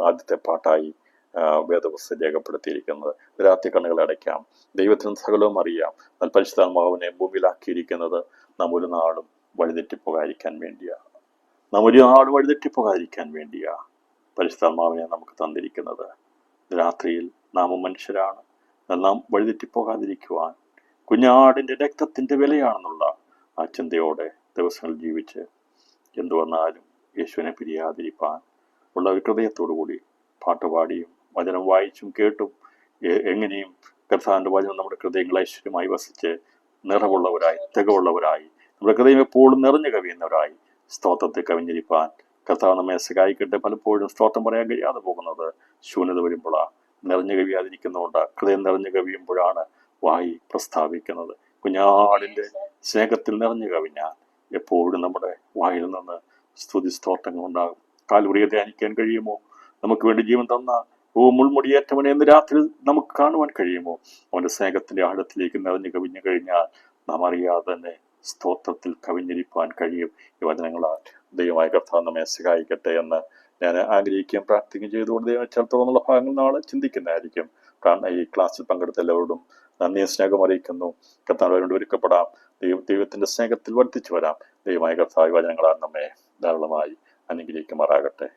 ആദ്യത്തെ പാട്ടായി വേദപുസ്തകം രേഖപ്പെടുത്തിയിരിക്കുന്നത്. രാത്രി കണ്ണുകൾ അടയ്ക്കാം. ദൈവത്തിന് സകലവും അറിയാം. എന്നാൽ പരിശുദ്ധാത്മാവിനെ ഭൂമിയിലാക്കിയിരിക്കുന്നത് നാം ഒരു നാളും വഴിതെറ്റിപ്പോകാതിരിക്കാൻ വേണ്ടിയാ. പരിശുദ്ധാത്മാവിനെ നമുക്ക് തന്നിരിക്കുന്നത്. രാത്രിയിൽ നാമും മനുഷ്യരാണ്. നാം വഴിതെറ്റിപ്പോകാതിരിക്കുവാൻ കുഞ്ഞാടിന്റെ രക്തത്തിന്റെ വിലയാണെന്നുള്ള ആ ചിന്തയോടെ ദിവസങ്ങൾ ജീവിച്ച് എന്തു വന്നാലും യേശുവിനെ പിരിയാതിരിപ്പാൻ ഉള്ള ഒരു ഹൃദയത്തോടുകൂടി പാട്ടുപാടിയും വചനം വായിച്ചും കേട്ടും എങ്ങനെയും കർത്താവിന്റെ വചനം നമ്മുടെ ഹൃദയങ്ങൾ ഐശ്വര്യമായി വസിച്ച് നിറവുള്ളവരായി, തികവുള്ളവരായി, നമ്മുടെ ഹൃദയം എപ്പോഴും നിറഞ്ഞു കവിയുന്നവരായി സ്തോത്രത്തെ കവിഞ്ഞിരിപ്പാൻ കർത്താവ് നമ്മെ സഹായിക്കട്ടെ. പലപ്പോഴും സ്തോത്രം പറയാൻ കഴിയാതെ പോകുന്നത് ശൂന്യത വരുമ്പോഴാണ്. നിറഞ്ഞു കവിയാതിരിക്കുന്നതുകൊണ്ട് ഹൃദയം നിറഞ്ഞു കവിയുമ്പോഴാണ് വായി പ്രസ്താവിക്കുന്നത്. കുഞ്ഞാടിന്റെ സ്നേഹത്തിൽ നിറഞ്ഞു കവിഞ്ഞാൽ എപ്പോഴും നമ്മുടെ വായിൽ നിന്ന് സ്തുതി സ്തോത്രങ്ങൾ ഉണ്ടാകും. കാൽവറിയെ ധ്യാനിക്കാൻ കഴിയുമോ? നമുക്ക് വേണ്ടി ജീവൻ തന്ന മുൾമുടിയേറ്റവനെ എന്ന് രാത്രി നമുക്ക് കാണുവാൻ കഴിയുമോ? അവന്റെ സ്നേഹത്തിന്റെ ആഴത്തിലേക്ക് നിറഞ്ഞു കവിഞ്ഞു കഴിഞ്ഞാൽ നാം അറിയാതെ തന്നെ സ്തോത്രത്തിൽ കവിഞ്ഞിരിപ്പാൻ കഴിയും. ഈ വചനങ്ങളാൽ ദൈവമായ കർത്താവ് നമ്മെ സഹായിക്കട്ടെ എന്ന് ഞാൻ ആഗ്രഹിക്കുകയും പ്രാർത്ഥിക്കുകയും ചെയ്തുകൊണ്ട് ദൈവം ചേർത്തോന്നുള്ള ഭാഗങ്ങൾ നാളെ ചിന്തിക്കുന്നതായിരിക്കും. കാരണം ഈ ക്ലാസ്സിൽ പങ്കെടുത്ത എല്ലാവരോടും നന്ദിയും സ്നേഹം അറിയിക്കുന്നു. കർത്താവിനോട് ഒരുക്കപ്പെടാം. ദൈവത്തിന്റെ സ്നേഹത്തിൽ വർദ്ധിച്ചു വരാം. ദൈവമായ കർത്താവ് വചനങ്ങളാൽ നമ്മെ ധാരാളമായി അനുഗ്രഹിക്കുമാറാകട്ടെ.